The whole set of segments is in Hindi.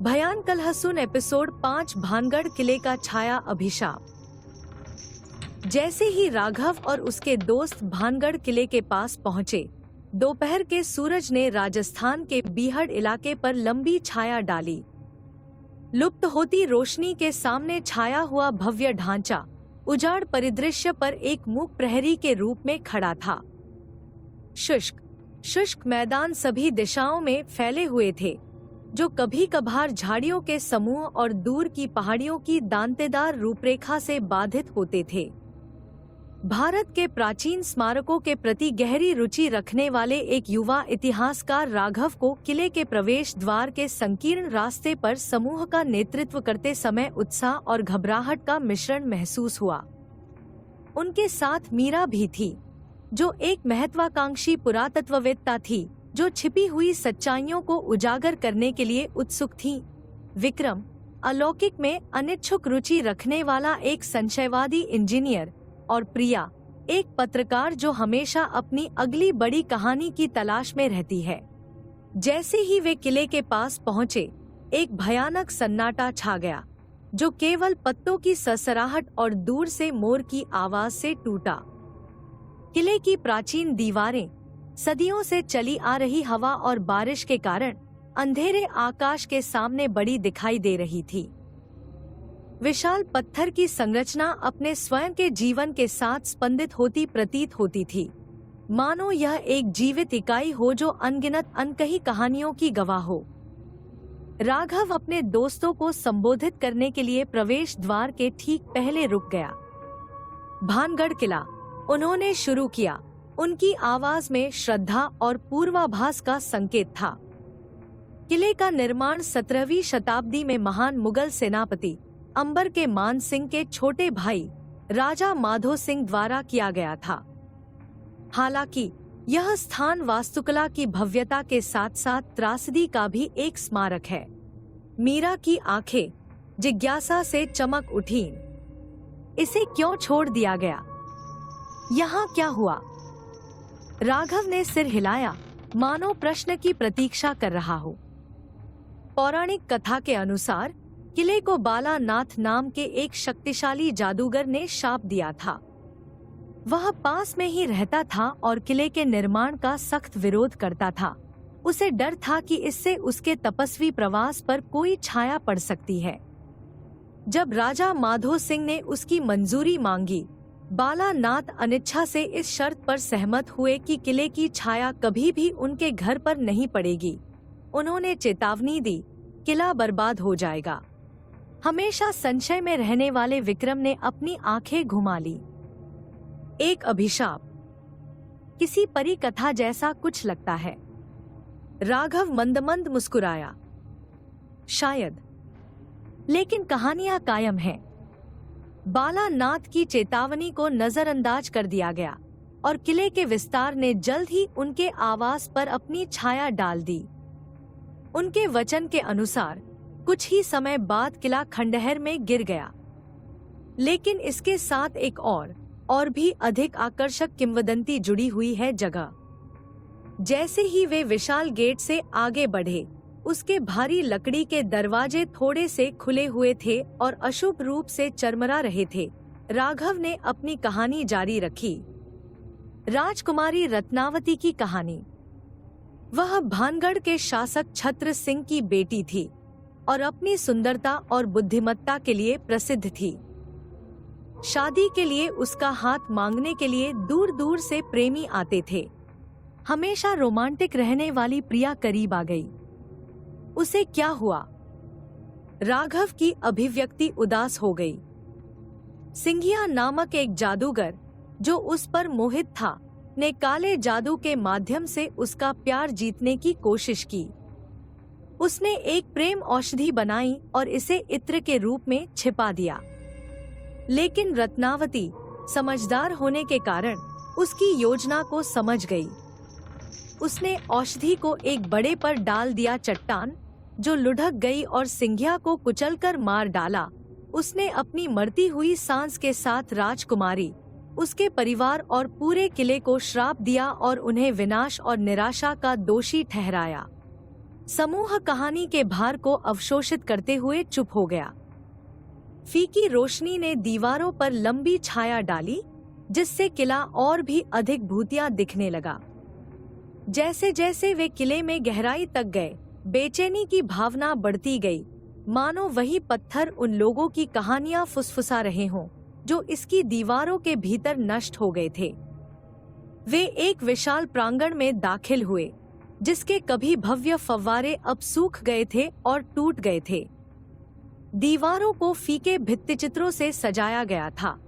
भयान कलहसुन एपिसोड 5 भानगढ़ किले का छाया अभिशाप। जैसे ही राघव और उसके दोस्त भानगढ़ किले के पास पहुंचे, दोपहर के सूरज ने राजस्थान के बीहड़ इलाके पर लंबी छाया डाली। लुप्त होती रोशनी के सामने छाया हुआ भव्य ढांचा उजाड़ परिदृश्य पर एक मूक प्रहरी के रूप में खड़ा था। शुष्क मैदान सभी दिशाओं में फैले हुए थे, जो कभी कभार झाड़ियों के समूह और दूर की पहाड़ियों की दांतेदार रूपरेखा से बाधित होते थे। भारत के प्राचीन स्मारकों के प्रति गहरी रुचि रखने वाले एक युवा इतिहासकार राघव को किले के प्रवेश द्वार के संकीर्ण रास्ते पर समूह का नेतृत्व करते समय उत्साह और घबराहट का मिश्रण महसूस हुआ। उनके साथ मीरा भी थी, जो एक महत्वाकांक्षी पुरातत्ववेत्ता थी, जो छिपी हुई सच्चाइयों को उजागर करने के लिए उत्सुक थी। विक्रम, अलौकिक में अनिच्छुक रुचि रखने वाला एक संशयवादी इंजीनियर, और प्रिया, एक पत्रकार जो हमेशा अपनी अगली बड़ी कहानी की तलाश में रहती है। जैसे ही वे किले के पास पहुंचे, एक भयानक सन्नाटा छा गया, जो केवल पत्तों की सरसराहट और दूर से मोर की आवाज से टूटा। किले की प्राचीन दीवारें, सदियों से चली आ रही हवा और बारिश के कारण अंधेरे आकाश के सामने बड़ी दिखाई दे रही थी। विशाल पत्थर की संरचना अपने स्वयं के जीवन के साथ स्पंदित होती प्रतीत होती थी, मानो यह एक जीवित इकाई हो जो अनगिनत अनकही कहानियों की गवाह हो। राघव अपने दोस्तों को संबोधित करने के लिए प्रवेश द्वार के ठीक पहले रुक गया। भानगढ़ किला, उन्होंने शुरू किया। उनकी आवाज में श्रद्धा और पूर्वाभास का संकेत था। किले का निर्माण 17वीं शताब्दी में महान मुगल सेनापति अंबर के मान सिंह के छोटे भाई राजा माधो सिंह द्वारा किया गया था। हालांकि यह स्थान वास्तुकला की भव्यता के साथ साथ त्रासदी का भी एक स्मारक है। मीरा की आंखें जिज्ञासा से चमक उठीं। इसे क्यों छोड़ दिया गया? यहाँ क्या हुआ? राघव ने सिर हिलाया, मानो प्रश्न की प्रतीक्षा कर रहा हो। पौराणिक कथा के अनुसार किले को बालानाथ नाम के एक शक्तिशाली जादूगर ने शाप दिया था। वह पास में ही रहता था और किले के निर्माण का सख्त विरोध करता था। उसे डर था कि इससे उसके तपस्वी प्रवास पर कोई छाया पड़ सकती है। जब राजा माधो सिंह ने उसकी मंजूरी मांगी, बालानाथ अनिच्छा से इस शर्त पर सहमत हुए कि किले की छाया कभी भी उनके घर पर नहीं पड़ेगी। उन्होंने चेतावनी दी, किला बर्बाद हो जाएगा। हमेशा संशय में रहने वाले विक्रम ने अपनी आंखें घुमा ली। एक अभिशाप, किसी परी कथा जैसा कुछ लगता है। राघव मंद मुस्कुराया। शायद, लेकिन कहानियां कायम हैं। बालानाथ की चेतावनी को नजरअंदाज कर दिया गया और किले के विस्तार ने जल्द ही उनके आवास पर अपनी छाया डाल दी। उनके वचन के अनुसार कुछ ही समय बाद किला खंडहर में गिर गया। लेकिन इसके साथ एक और भी अधिक आकर्षक किंवदंती जुड़ी हुई है जगह। जैसे ही वे विशाल गेट से आगे बढ़े, उसके भारी लकड़ी के दरवाजे थोड़े से खुले हुए थे और अशुभ रूप से चरमरा रहे थे। राघव ने अपनी कहानी जारी रखी। राजकुमारी रत्नावती की कहानी। वह भानगढ़ के शासक छत्र सिंह की बेटी थी और अपनी सुंदरता और बुद्धिमत्ता के लिए प्रसिद्ध थी। शादी के लिए उसका हाथ मांगने के लिए दूर दूर से प्रेमी आते थे। हमेशा रोमांटिक रहने वाली प्रिया करीब आ गई। उसे क्या हुआ? राघव की अभिव्यक्ति उदास हो गई। सिंघिया नामक एक जादूगर, जो उस पर मोहित था, ने काले जादू के माध्यम से उसका प्यार जीतने की कोशिश की। उसने एक प्रेम औषधि बनाई और इसे इत्र के रूप में छिपा दिया। लेकिन रत्नावती समझदार होने के कारण उसकी योजना को समझ गई। उसने औषधि को एक बड़े पर डाल दिया चट्टान, जो लुढ़क गई और सिंघिया को कुचलकर मार डाला। उसने अपनी मरती हुई सांस के साथ राजकुमारी, उसके परिवार और पूरे किले को श्राप दिया और उन्हें विनाश और निराशा का दोषी ठहराया। समूह कहानी के भार को अवशोषित करते हुए चुप हो गया। फीकी रोशनी ने दीवारों पर लंबी छाया डाली, जिससे किला और भी अधिक भूतिया दिखने लगा। जैसे जैसे वे किले में गहराई तक गए, बेचैनी की भावना बढ़ती गई, मानो वही पत्थर उन लोगों की कहानियां फुसफुसा रहे हों जो इसकी दीवारों के भीतर नष्ट हो गए थे। वे एक विशाल प्रांगण में दाखिल हुए, जिसके कभी भव्य फव्वारे अब सूख गए थे और टूट गए थे। दीवारों को फीके भित्तिचित्रों से सजाया गया था,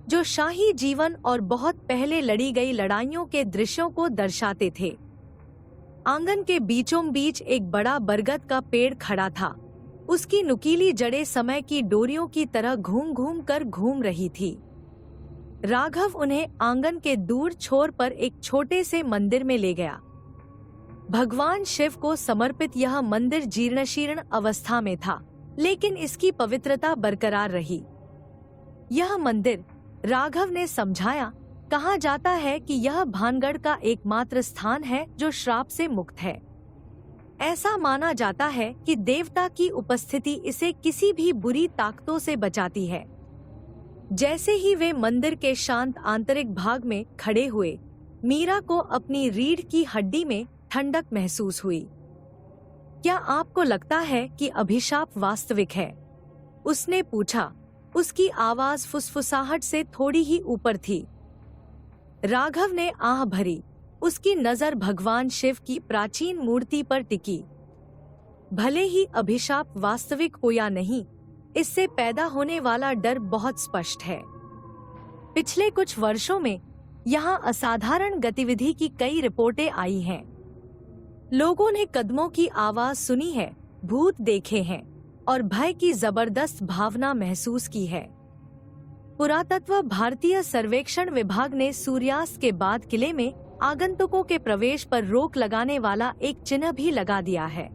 जो शाही जीवन और बहुत पहले लड़ी गई लड़ाइयों के दृश्यों को दर्शाते थे। आंगन के बीचों बीच एक बड़ा बरगद का पेड़ खड़ा था। उसकी नुकीली जड़ें समय की डोरियों की तरह घूम घूम कर घूम रही थी। राघव उन्हें आंगन के दूर छोर पर एक छोटे से मंदिर में ले गया। भगवान शिव को समर्पित यह मंदिर जीर्णशीर्ण अवस्था में था, लेकिन इसकी पवित्रता बरकरार रही। यह मंदिर, राघव ने समझाया, कहा जाता है कि यह भानगढ़ का एकमात्र स्थान है जो श्राप से मुक्त है। ऐसा माना जाता है कि देवता की उपस्थिति इसे किसी भी बुरी ताकतों से बचाती है। जैसे ही वे मंदिर के शांत आंतरिक भाग में खड़े हुए, मीरा को अपनी रीढ़ की हड्डी में ठंडक महसूस हुई। क्या आपको लगता है कि अभिशाप वास्तविक है? उसने पूछा। उसकी आवाज फुसफुसाहट से थोड़ी ही ऊपर थी। राघव ने आह भरी। उसकी नजर भगवान शिव की प्राचीन मूर्ति पर टिकी। भले ही अभिशाप वास्तविक हो या नहीं, इससे पैदा होने वाला डर बहुत स्पष्ट है। पिछले कुछ वर्षों में यहाँ असाधारण गतिविधि की कई रिपोर्टें आई हैं। लोगों ने कदमों की आवाज सुनी है, भूत देखे हैं और भय की जबरदस्त भावना महसूस की है। पुरातत्व भारतीय सर्वेक्षण विभाग ने सूर्यास्त के बाद किले में आगंतुकों के प्रवेश पर रोक लगाने वाला एक चिन्ह भी लगा दिया है।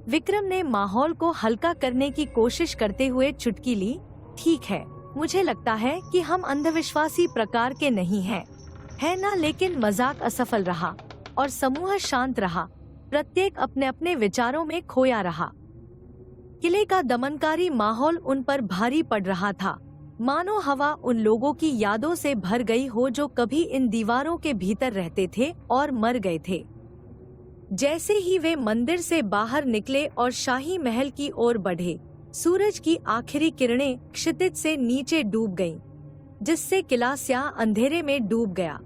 विक्रम ने माहौल को हल्का करने की कोशिश करते हुए चुटकी ली। ठीक है, मुझे लगता है कि हम अंधविश्वासी प्रकार के नहीं हैं, है ना? लेकिन मजाक असफल रहा और समूह शांत रहा। प्रत्येक अपने अपने विचारों में खोया रहा। किले का दमनकारी माहौल उन पर भारी पड़ रहा था, मानो हवा उन लोगों की यादों से भर गई हो जो कभी इन दीवारों के भीतर रहते थे और मर गए थे। जैसे ही वे मंदिर से बाहर निकले और शाही महल की ओर बढ़े, सूरज की आखिरी किरणें क्षितिज से नीचे डूब गईं, जिससे किला स्याह अंधेरे में डूब गया।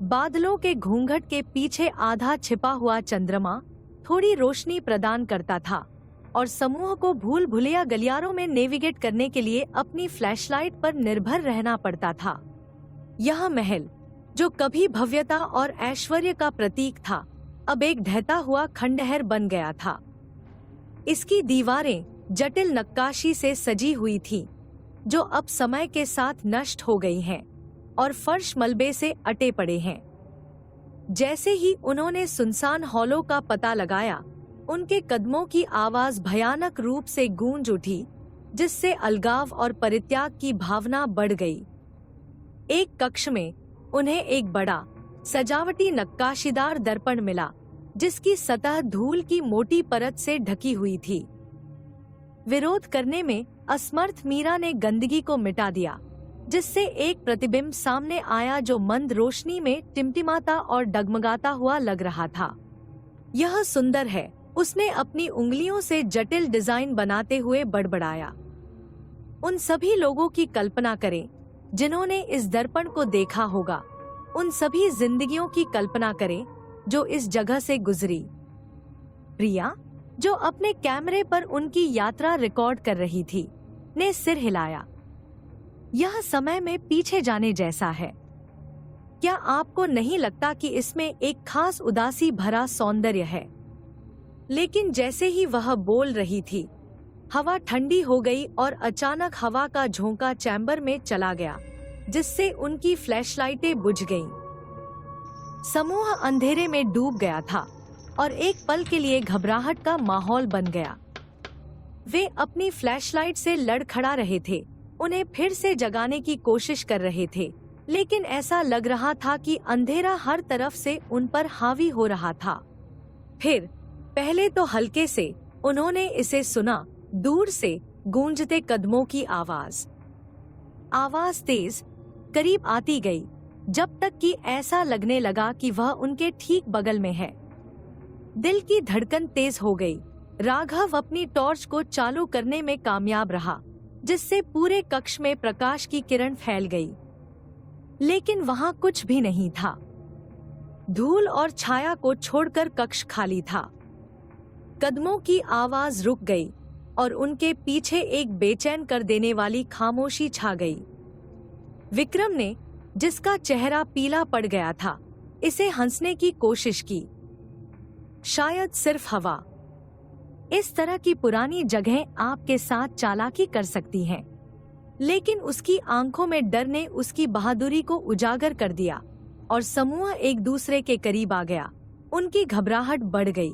बादलों के घूंघट के पीछे आधा छिपा हुआ चंद्रमा थोड़ी रोशनी प्रदान करता था और समूह को भूल भुलैया गलियारों में नेविगेट करने के लिए अपनी फ्लैशलाइट पर निर्भर रहना पड़ता था। यह महल, जो कभी भव्यता और ऐश्वर्य का प्रतीक था, अब एक ढहता हुआ खंडहर बन गया था। इसकी दीवारें जटिल नक्काशी से सजी हुई थी, जो अब समय के साथ नष्ट हो गई हैं और फर्श मलबे से अटे पड़े हैं। जैसे ही उन्होंने सुनसान हॉलों का पता लगाया, उनके कदमों की आवाज भयानक रूप से गूंज उठी, जिससे अलगाव और परित्याग की भावना बढ़ गई। एक कक्ष में उन्हें एक बड़ा सजावटी नक्काशीदार दर्पण मिला, जिसकी सतह धूल की मोटी परत से ढकी हुई थी। विरोध करने में असमर्थ मीरा ने गंदगी को मिटा दिया, जिससे एक प्रतिबिंब सामने आया जो मंद रोशनी में टिमटिमाता और डगमगाता हुआ लग रहा था। यह सुंदर है, उसने अपनी उंगलियों से जटिल डिजाइन बनाते हुए बड़बड़ाया। उन सभी लोगों की कल्पना करें जिन्होंने इस दर्पण को देखा होगा। उन सभी जिंदगियों की कल्पना करें जो इस जगह से गुजरी। प्रिया, जो अपने कैमरे पर उनकी यात्रा रिकॉर्ड कर रही थी, ने सिर हिलाया। यह समय में पीछे जाने जैसा है। क्या आपको नहीं लगता कि इसमें एक खास उदासी भरा सौंदर्य है? लेकिन जैसे ही वह बोल रही थी, हवा ठंडी हो गई और अचानक हवा का झोंका चैम्बर में चला गया, जिससे उनकी फ्लैशलाइटें बुझ गईं। समूह अंधेरे में डूब गया था और एक पल के लिए घबराहट का माहौल बन गया। वे अपनी फ्लैशलाइट से लड़खड़ा रहे थे, उन्हें फिर से जगाने की कोशिश कर रहे थे, लेकिन ऐसा लग रहा था कि अंधेरा हर तरफ से उन पर हावी हो रहा था। फिर पहले तो हल्के से उन्होंने इसे सुना, दूर से गूंजते कदमों की आवाज। आवाज तेज, करीब आती गई, जब तक कि ऐसा लगने लगा कि वह उनके ठीक बगल में है। दिल की धड़कन तेज हो गई। राघव अपनी टॉर्च को चालू करने में कामयाब रहा, जिससे पूरे कक्ष में प्रकाश की किरण फैल गई। लेकिन वहां कुछ भी नहीं था। धूल और छाया को छोड़कर कक्ष खाली था। कदमों की आवाज रुक गई और उनके पीछे एक बेचैन कर देने वाली खामोशी छा गई। विक्रम ने, जिसका चेहरा पीला पड़ गया था, इसे हंसने की कोशिश की। शायद सिर्फ हवा। इस तरह की पुरानी जगहें आपके साथ चालाकी कर सकती हैं। लेकिन उसकी आंखों में डर ने उसकी बहादुरी को उजागर कर दिया और समूह एक दूसरे के करीब आ गया। उनकी घबराहट बढ़ गई।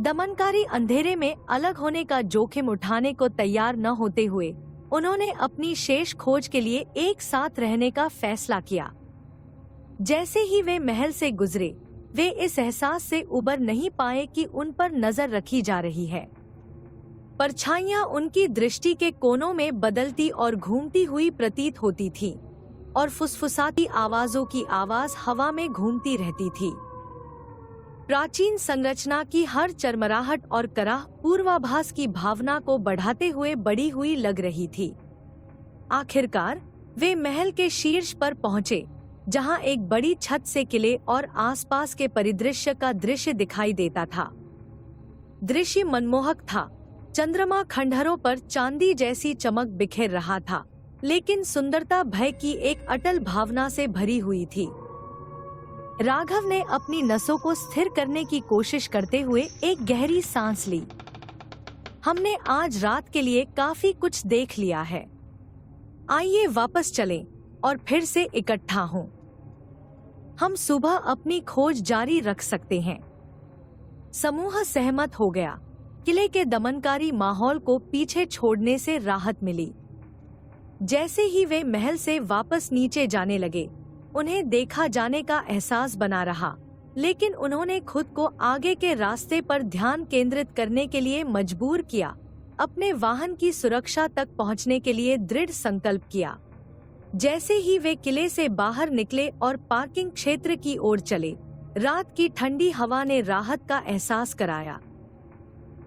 दमनकारी अंधेरे में अलग होने का जोखिम उठाने को तैयार न होते हुए उन्होंने अपनी शेष खोज के लिए एक साथ रहने का फैसला किया। जैसे ही वे महल से गुजरे, वे इस एहसास से उबर नहीं पाए कि उन पर नजर रखी जा रही है। परछाइयां उनकी दृष्टि के कोनों में बदलती और घूमती हुई प्रतीत होती थी और फुसफुसाती आवाजों की आवाज हवा में घूमती रहती थी। प्राचीन संरचना की हर चरमराहट और कराह पूर्वाभास की भावना को बढ़ाते हुए बढ़ी हुई लग रही थी। आखिरकार वे महल के शीर्ष पर पहुंचे, जहां एक बड़ी छत से किले और आसपास के परिदृश्य का दृश्य दिखाई देता था। दृश्य मनमोहक था। चंद्रमा खंडहरों पर चांदी जैसी चमक बिखेर रहा था, लेकिन सुंदरता भय की एक अटल भावना से भरी हुई थी। राघव ने अपनी नसों को स्थिर करने की कोशिश करते हुए एक गहरी सांस ली। हमने आज रात के लिए काफी कुछ देख लिया है। आइए वापस चलें और फिर से इकट्ठा हों। हम सुबह अपनी खोज जारी रख सकते हैं। समूह सहमत हो गया। किले के दमनकारी माहौल को पीछे छोड़ने से राहत मिली। जैसे ही वे महल से वापस नीचे जाने लगे, उन्हें देखा जाने का एहसास बना रहा, लेकिन उन्होंने खुद को आगे के रास्ते पर ध्यान केंद्रित करने के लिए मजबूर किया। अपने वाहन की सुरक्षा तक पहुंचने के लिए दृढ़ संकल्प किया। जैसे ही वे किले से बाहर निकले और पार्किंग क्षेत्र की ओर चले, रात की ठंडी हवा ने राहत का एहसास कराया।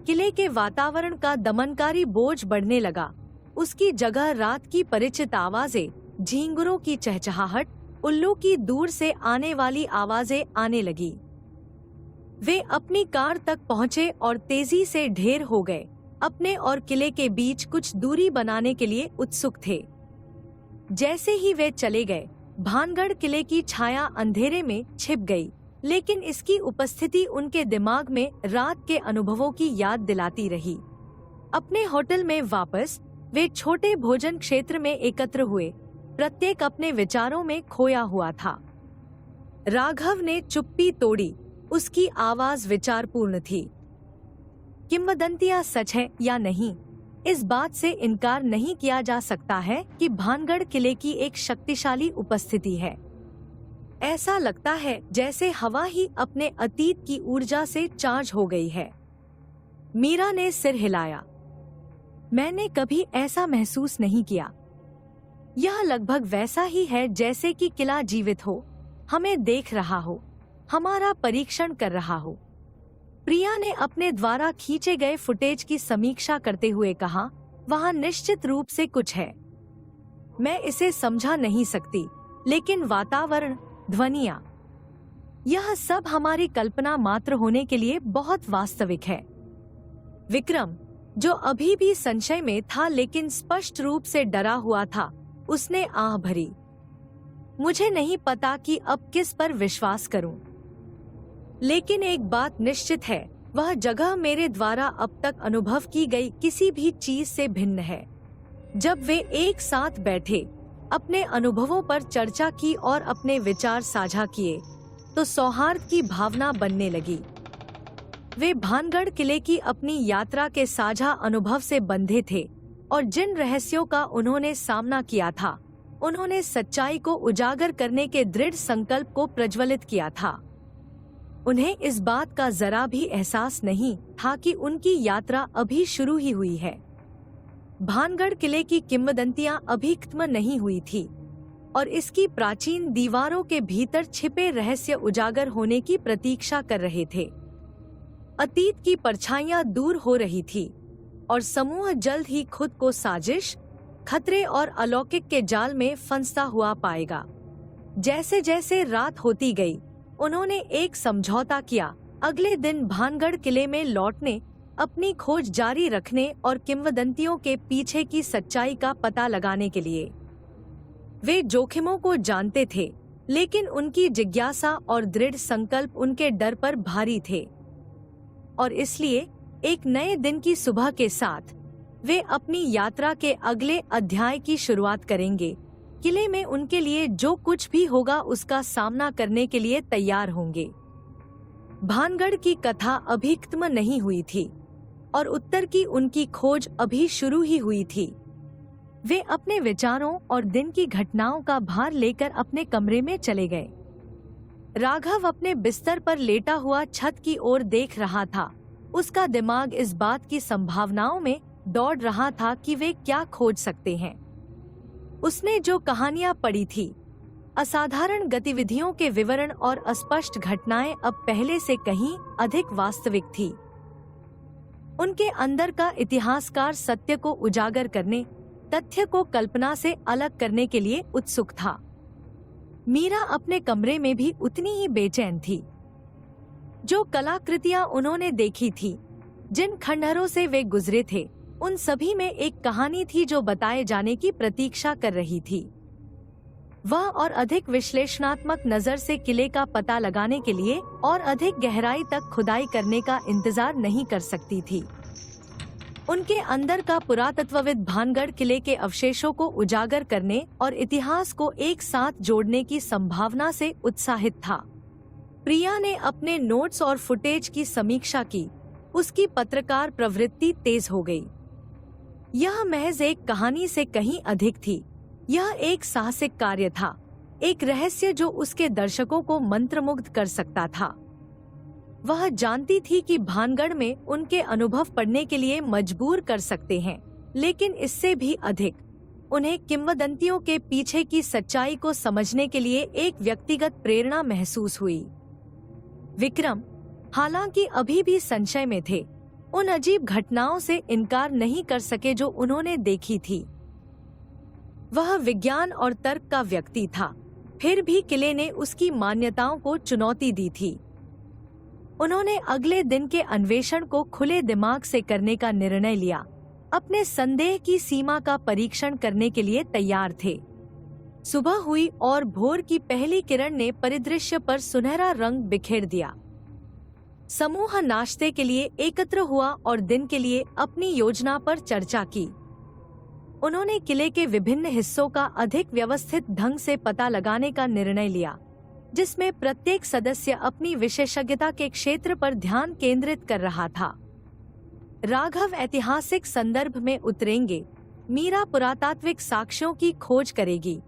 किले के वातावरण का दमनकारी बोझ बढ़ने लगा। उसकी जगह रात की परिचित आवाजें, झींगुरों की चहचहाहट, उल्लू की दूर से आने वाली आवाजें आने लगी। वे अपनी कार तक पहुंचे और तेजी से ढेर हो गए। अपने और किले के बीच कुछ दूरी बनाने के लिए उत्सुक थे। जैसे ही वे चले गए, भानगढ़ किले की छाया अंधेरे में छिप गई, लेकिन इसकी उपस्थिति उनके दिमाग में रात के अनुभवों की याद दिलाती रही। अपने होटल में वापस वे छोटे भोजन क्षेत्र में एकत्र हुए। प्रत्येक अपने विचारों में खोया हुआ था। राघव ने चुप्पी तोड़ी। उसकी आवाज विचारपूर्ण थी। किंवदंतियां सच है या नहीं, इस बात से इनकार नहीं किया जा सकता है कि भानगढ़ किले की एक शक्तिशाली उपस्थिति है। ऐसा लगता है जैसे हवा ही अपने अतीत की ऊर्जा से चार्ज हो गई है। मीरा ने सिर हिलाया। मैंने कभी ऐसा महसूस नहीं किया। यह लगभग वैसा ही है जैसे कि किला जीवित हो, हमें देख रहा हो, हमारा परीक्षण कर रहा हो। प्रिया ने अपने द्वारा खींचे गए फुटेज की समीक्षा करते हुए कहा, वहाँ निश्चित रूप से कुछ है। मैं इसे समझा नहीं सकती, लेकिन वातावरण, ध्वनियाँ, यह सब हमारी कल्पना मात्र होने के लिए बहुत वास्तविक है। विक्रम, जो अभी भी संशय में था लेकिन स्पष्ट रूप से डरा हुआ था, उसने आह भरी। मुझे नहीं पता कि अब किस पर विश्वास करूं। लेकिन एक बात निश्चित है, वह जगह मेरे द्वारा अब तक अनुभव की गई किसी भी चीज से भिन्न है। जब वे एक साथ बैठे, अपने अनुभवों पर चर्चा की और अपने विचार साझा किए, तो सौहार्द की भावना बनने लगी। वे भानगढ़ किले की अपनी यात्रा के साझा अनुभव से बंधे थे और जिन रहस्यों का उन्होंने सामना किया था, उन्होंने सच्चाई को उजागर करने के दृढ़ संकल्प को प्रज्वलित किया था। उन्हें इस बात का जरा भी एहसास नहीं था कि उनकी यात्रा अभी शुरू ही हुई है। भानगढ़ किले की किंवदंतियां अभी खत्म नहीं हुई थी और इसकी प्राचीन दीवारों के भीतर छिपे रहस्य उजागर होने की प्रतीक्षा कर रहे थे। अतीत की परछाइयां दूर हो रही थी और समूह जल्द ही खुद को साजिश, खतरे और अलौकिक के जाल में फंसता हुआ पाएगा। जैसे जैसे रात होती गई, उन्होंने एक समझौता किया, अगले दिन भानगढ़ किले में लौटने, अपनी खोज जारी रखने और किंवदंतियों के पीछे की सच्चाई का पता लगाने के लिए। वे जोखिमों को जानते थे, लेकिन उनकी जिज्ञासा और दृढ़ संकल्प उनके डर पर भारी थे। और इसलिए एक नए दिन की सुबह के साथ वे अपनी यात्रा के अगले अध्याय की शुरुआत करेंगे। किले में उनके लिए जो कुछ भी होगा उसका सामना करने के लिए तैयार होंगे। भानगढ़ की कथा अभी खत्म नहीं हुई थी और उत्तर की उनकी खोज अभी शुरू ही हुई थी। वे अपने विचारों और दिन की घटनाओं का भार लेकर अपने कमरे में चले गए। राघव अपने बिस्तर पर लेटा हुआ छत की ओर देख रहा था। उसका दिमाग इस बात की संभावनाओं में दौड़ रहा था कि वे क्या खोज सकते हैं। उसने जो कहानियां पढ़ी थी, असाधारण गतिविधियों के विवरण और अस्पष्ट घटनाएं अब पहले से कहीं अधिक वास्तविक थी। उनके अंदर का इतिहासकार सत्य को उजागर करने, तथ्य को कल्पना से अलग करने के लिए उत्सुक था। मीरा अपने कमरे में भी उतनी ही बेचैन थी। जो कलाकृतियां उन्होंने देखी थी, जिन खंडहरों से वे गुजरे थे, उन सभी में एक कहानी थी जो बताए जाने की प्रतीक्षा कर रही थी। वह और अधिक विश्लेषणात्मक नजर से किले का पता लगाने के लिए और अधिक गहराई तक खुदाई करने का इंतजार नहीं कर सकती थी। उनके अंदर का पुरातत्वविद भानगढ़ किले के अवशेषों को उजागर करने और इतिहास को एक साथ जोड़ने की संभावना से उत्साहित था। प्रिया ने अपने नोट्स और फुटेज की समीक्षा की। उसकी पत्रकार प्रवृत्ति तेज हो गई। यह महज एक कहानी से कहीं अधिक थी। यह एक साहसिक कार्य था, एक रहस्य जो उसके दर्शकों को मंत्रमुग्ध कर सकता था। वह जानती थी कि भानगढ़ में उनके अनुभव पढ़ने के लिए मजबूर कर सकते हैं, लेकिन इससे भी अधिक उन्हें किंवदंतियों के पीछे की सच्चाई को समझने के लिए एक व्यक्तिगत प्रेरणा महसूस हुई। विक्रम, हालांकि अभी भी संशय में थे, उन अजीब घटनाओं से इनकार नहीं कर सके जो उन्होंने देखी थी। वह विज्ञान और तर्क का व्यक्ति था, फिर भी किले ने उसकी मान्यताओं को चुनौती दी थी। उन्होंने अगले दिन के अन्वेषण को खुले दिमाग से करने का निर्णय लिया, अपने संदेह की सीमा का परीक्षण करने के लिए तैयार थे। सुबह हुई और भोर की पहली किरण ने परिदृश्य पर सुनहरा रंग बिखेर दिया। समूह नाश्ते के लिए एकत्र हुआ और दिन के लिए अपनी योजना पर चर्चा की। उन्होंने किले के विभिन्न हिस्सों का अधिक व्यवस्थित ढंग से पता लगाने का निर्णय लिया, जिसमें प्रत्येक सदस्य अपनी विशेषज्ञता के क्षेत्र पर ध्यान केंद्रित कर रहा था। राघव ऐतिहासिक संदर्भ में उतरेंगे, मीरा पुरातात्विक साक्ष्यों की खोज करेगी,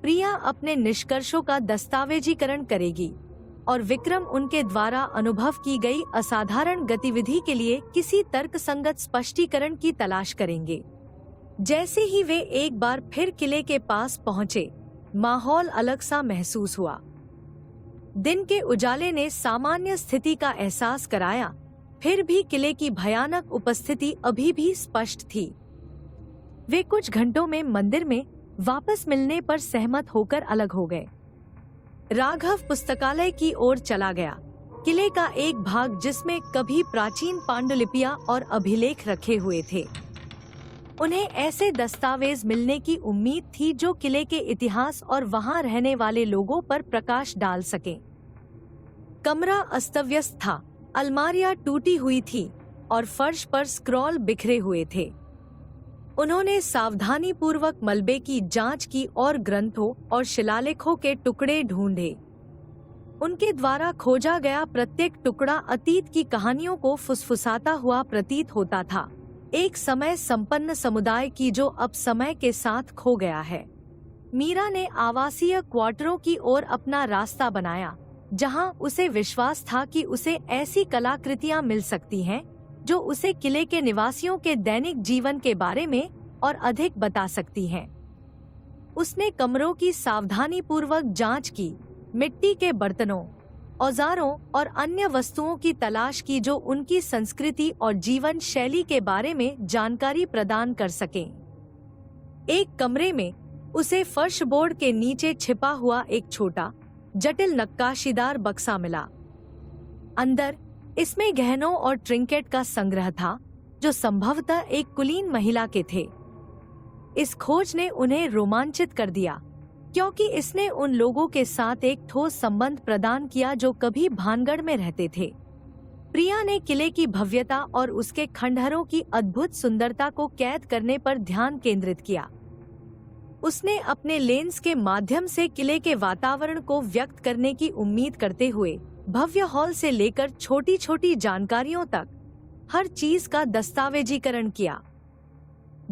प्रिया अपने निष्कर्षों का दस्तावेजीकरण करेगी और विक्रम उनके द्वारा अनुभव की गई असाधारण गतिविधि के लिए किसी तर्कसंगत स्पष्टीकरण की तलाश करेंगे। जैसे ही वे एक बार फिर किले के पास पहुंचे, माहौल अलग सा महसूस हुआ। दिन के उजाले ने सामान्य स्थिति का एहसास कराया, फिर भी किले की भयानक उपस्थिति अभी भी स्पष्ट थी। वे कुछ घंटों में मंदिर में वापस मिलने पर सहमत होकर अलग हो गए। राघव पुस्तकालय की ओर चला गया। किले का एक भाग जिसमें कभी प्राचीन पांडुलिपियां और अभिलेख रखे हुए थे। उन्हें ऐसे दस्तावेज मिलने की उम्मीद थी जो किले के इतिहास और वहां रहने वाले लोगों पर प्रकाश डाल सकें। कमरा अस्तव्यस्त था, अलमारियां टूटी हुई थी और फर्श पर स्क्रॉल बिखरे हुए थे। उन्होंने सावधानी पूर्वक मलबे की जांच की और ग्रंथों और शिलालेखों के टुकड़े ढूंढे। उनके द्वारा खोजा गया प्रत्येक टुकड़ा अतीत की कहानियों को फुसफुसाता हुआ प्रतीत होता था, एक समय संपन्न समुदाय की जो अब समय के साथ खो गया है। मीरा ने आवासीय क्वार्टरों की ओर अपना रास्ता बनाया, जहां उसे विश्वास था कि उसे ऐसी कलाकृतियां मिल सकती हैं जो उसे किले के निवासियों के दैनिक जीवन के बारे में और अधिक बता सकती हैं। उसने कमरों की सावधानीपूर्वक जांच की, मिट्टी के बर्तनों, औजारों और अन्य वस्तुओं की तलाश की जो उनकी संस्कृति और जीवन शैली के बारे में जानकारी प्रदान कर सकें। एक कमरे में उसे फर्श बोर्ड के नीचे छिपा हुआ एक छोटा, जटिल नक्काशीदार बक्सा मिला। अंदर इसमें गहनों और ट्रिंकेट का संग्रह था जो संभवतः एक कुलीन महिला के थे। इस खोज ने उन्हें रोमांचित कर दिया क्योंकि इसने उन लोगों के साथ एक ठोस संबंध प्रदान किया जो कभी भानगढ़ में रहते थे। प्रिया ने किले की भव्यता और उसके खंडहरों की अद्भुत सुंदरता को कैद करने पर ध्यान केंद्रित किया। उसने अपने लेंस के माध्यम से किले के वातावरण को व्यक्त करने की उम्मीद करते हुए भव्य हॉल से लेकर छोटी छोटी जानकारियों तक हर चीज का दस्तावेजीकरण किया।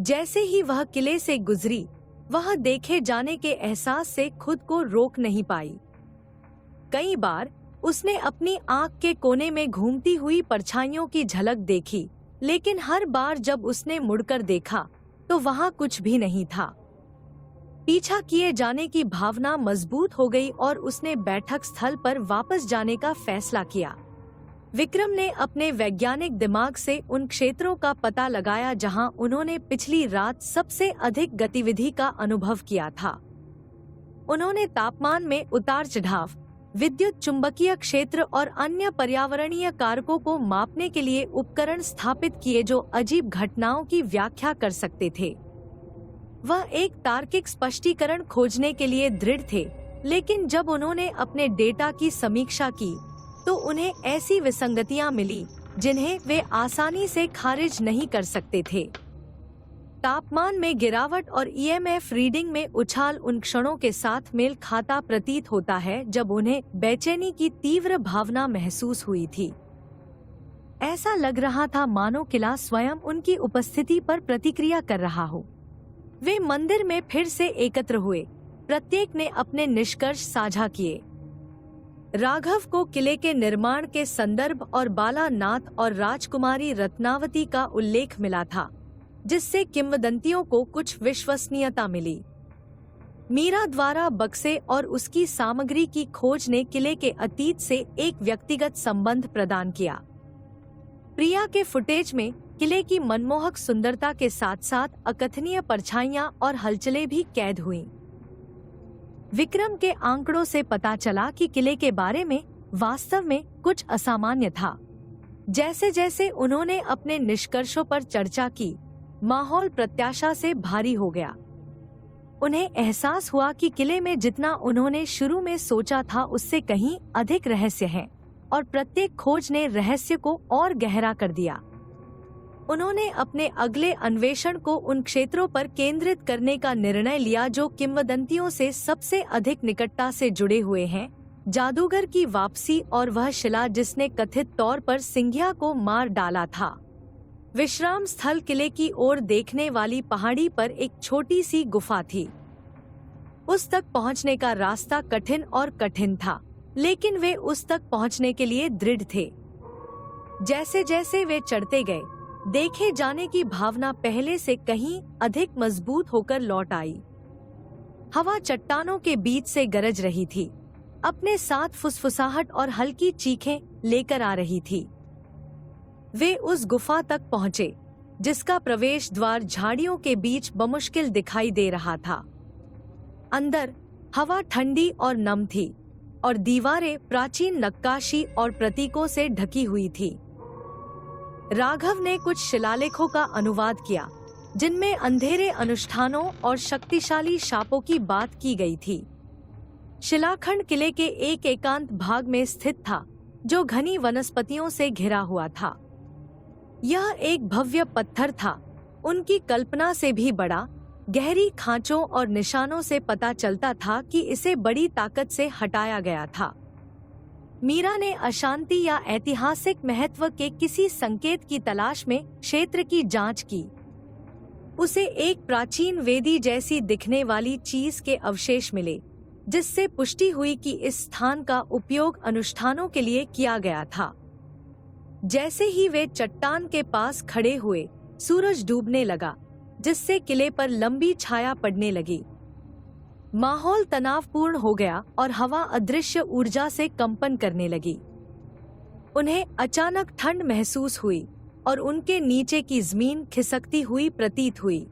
जैसे ही वह किले से गुजरी, वह देखे जाने के एहसास से खुद को रोक नहीं पाई। कई बार उसने अपनी आंख के कोने में घूमती हुई परछाइयों की झलक देखी, लेकिन हर बार जब उसने मुड़कर देखा तो वहां कुछ भी नहीं था। पीछा किए जाने की भावना मजबूत हो गई और उसने बैठक स्थल पर वापस जाने का फैसला किया। विक्रम ने अपने वैज्ञानिक दिमाग से उन क्षेत्रों का पता लगाया जहां उन्होंने पिछली रात सबसे अधिक गतिविधि का अनुभव किया था। उन्होंने तापमान में उतार चढ़ाव, विद्युत चुंबकीय क्षेत्र और अन्य पर्यावरणीय कारकों को मापने के लिए उपकरण स्थापित किए जो अजीब घटनाओं की व्याख्या कर सकते थे। वह एक तार्किक स्पष्टीकरण खोजने के लिए दृढ़ थे, लेकिन जब उन्होंने अपने डेटा की समीक्षा की तो उन्हें ऐसी विसंगतियां मिली जिन्हें वे आसानी से खारिज नहीं कर सकते थे। तापमान में गिरावट और ईएमएफ रीडिंग में उछाल उन क्षणों के साथ मेल खाता प्रतीत होता है जब उन्हें बेचैनी की तीव्र भावना महसूस हुई थी। ऐसा लग रहा था मानो किला स्वयं उनकी उपस्थिति पर प्रतिक्रिया कर रहा हो। वे मंदिर में फिर से एकत्र हुए, प्रत्येक ने अपने निष्कर्ष साझा किए। राघव को किले के निर्माण के संदर्भ और बालानाथ और राजकुमारी रत्नावती का उल्लेख मिला था, जिससे किंवदंतियों को कुछ विश्वसनीयता मिली। मीरा द्वारा बक्से और उसकी सामग्री की खोज ने किले के अतीत से एक व्यक्तिगत संबंध प्रदान किया। प्रिया के फुटेज में किले की मनमोहक सुंदरता के साथ साथ अकथनीय परछाइयां और हलचलें भी कैद हुईं। विक्रम के आंकड़ों से पता चला कि किले के बारे में वास्तव में कुछ असामान्य था। जैसे जैसे उन्होंने अपने निष्कर्षों पर चर्चा की, माहौल प्रत्याशा से भारी हो गया। उन्हें एहसास हुआ कि किले में जितना उन्होंने शुरू में सोचा था उससे कहीं अधिक रहस्य है, और प्रत्येक खोज ने रहस्य को और गहरा कर दिया। उन्होंने अपने अगले अन्वेषण को उन क्षेत्रों पर केंद्रित करने का निर्णय लिया जो किंवदंतियों से सबसे अधिक निकटता से जुड़े हुए हैं, जादूगर की वापसी और वह शिला जिसने कथित तौर पर सिंघिया को मार डाला था। विश्राम स्थल किले की ओर देखने वाली पहाड़ी पर एक छोटी सी गुफा थी। उस तक पहुंचने का रास्ता कठिन और कठिन था, लेकिन वे उस तक पहुंचने के लिए दृढ़ थे। जैसे जैसे वे चढ़ते गए, देखे जाने की भावना पहले से कहीं अधिक मजबूत होकर लौट आई। हवा चट्टानों के बीच से गरज रही थी, अपने साथ फुसफुसाहट और हल्की चीखें लेकर आ रही थी। वे उस गुफा तक पहुँचे, जिसका प्रवेश द्वार झाड़ियों के बीच बमुश्किल दिखाई दे रहा था। अंदर हवा ठंडी और नम थी, और दीवारें प्राचीन नक्काशी और प्रतीकों से ढकी हुई थी। राघव ने कुछ शिलालेखों का अनुवाद किया, जिनमें अंधेरे अनुष्ठानों और शक्तिशाली शापों की बात की गई थी। शिलाखंड किले के एक एकांत भाग में स्थित था, जो घनी वनस्पतियों से घिरा हुआ था। यह एक भव्य पत्थर था, उनकी कल्पना से भी बड़ा। गहरी खांचों और निशानों से पता चलता था कि इसे बड़ी ताकत से हटाया गया था। मीरा ने अशांति या ऐतिहासिक महत्व के किसी संकेत की तलाश में क्षेत्र की जांच की। उसे एक प्राचीन वेदी जैसी दिखने वाली चीज के अवशेष मिले, जिससे पुष्टि हुई कि इस स्थान का उपयोग अनुष्ठानों के लिए किया गया था। जैसे ही वे चट्टान के पास खड़े हुए, सूरज डूबने लगा, जिससे किले पर लंबी छाया पड़ने लगी। माहौल तनावपूर्ण हो गया और हवा अदृश्य ऊर्जा से कंपन करने लगी। उन्हें अचानक ठंड महसूस हुई और उनके नीचे की जमीन खिसकती हुई प्रतीत हुई।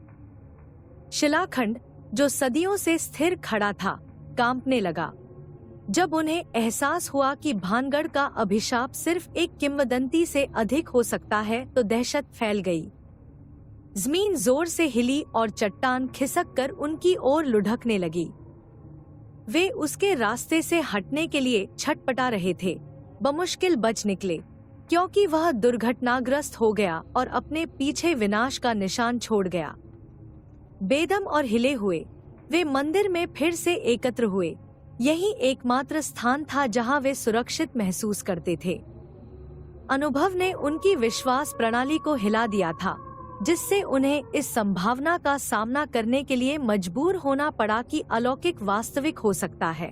शिलाखंड, जो सदियों से स्थिर खड़ा था, कांपने लगा। जब उन्हें एहसास हुआ कि भानगढ़ का अभिशाप सिर्फ एक किंवदंती से अधिक हो सकता है, तो दहशत फैल गई। जमीन जोर से हिली और चट्टान खिसककर उनकी ओर लुढ़कने लगी। वे उसके रास्ते से हटने के लिए छटपटा रहे थे, बमुश्किल बच निकले, क्योंकि वह दुर्घटनाग्रस्त हो गया और अपने पीछे विनाश का निशान छोड़ गया। बेदम और हिले हुए, वे मंदिर में फिर से एकत्र हुए। यही एकमात्र स्थान था जहां वे सुरक्षित महसूस करते थे। अनुभव ने उनकी विश्वास प्रणाली को हिला दिया था, जिससे उन्हें इस संभावना का सामना करने के लिए मजबूर होना पड़ा कि अलौकिक वास्तविक हो सकता है।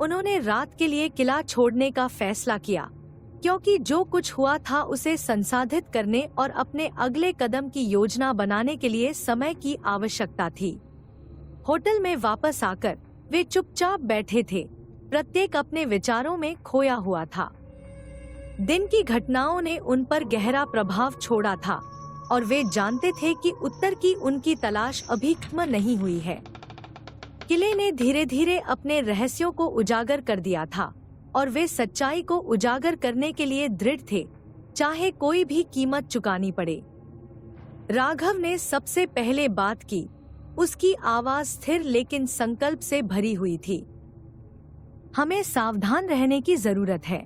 उन्होंने रात के लिए किला छोड़ने का फैसला किया, क्योंकि जो कुछ हुआ था उसे संसाधित करने और अपने अगले कदम की योजना बनाने के लिए समय की आवश्यकता थी। होटल में वापस आकर वे चुपचाप बैठे थे, प्रत्येक अपने विचारों में खोया हुआ था। दिन की घटनाओं ने उन पर गहरा प्रभाव छोड़ा था और वे जानते थे कि उत्तर की उनकी तलाश अभी खत्म नहीं हुई है। किले ने धीरे धीरे अपने रहस्यों को उजागर कर दिया था और वे सच्चाई को उजागर करने के लिए दृढ़ थे, चाहे कोई भी कीमत चुकानी पड़े। राघव ने सबसे पहले बात की। उसकी आवाज स्थिर लेकिन संकल्प से भरी हुई थी। हमें सावधान रहने की जरूरत है।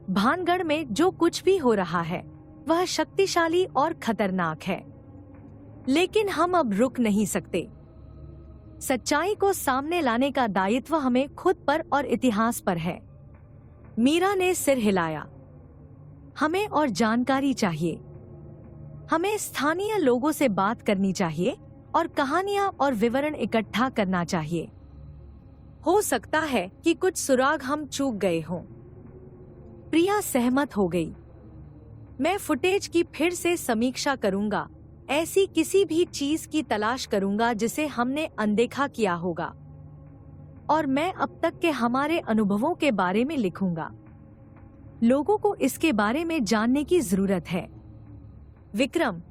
भानगढ़ में जो कुछ भी हो रहा है वह शक्तिशाली और खतरनाक है, लेकिन हम अब रुक नहीं सकते। सच्चाई को सामने लाने का दायित्व हमें खुद पर और इतिहास पर है। मीरा ने सिर हिलाया। हमें और जानकारी चाहिए। हमें स्थानीय लोगों से बात करनी चाहिए और कहानियां और विवरण इकट्ठा करना चाहिए। हो सकता है कि कुछ सुराग हम चूक गए हों। प्रिया सहमत हो गई। मैं फुटेज की फिर से समीक्षा करूंगा, ऐसी किसी भी चीज की तलाश करूंगा जिसे हमने अनदेखा किया होगा, और मैं अब तक के हमारे अनुभवों के बारे में लिखूंगा। लोगों को इसके बारे में जानने की जरूरत है। विक्रम,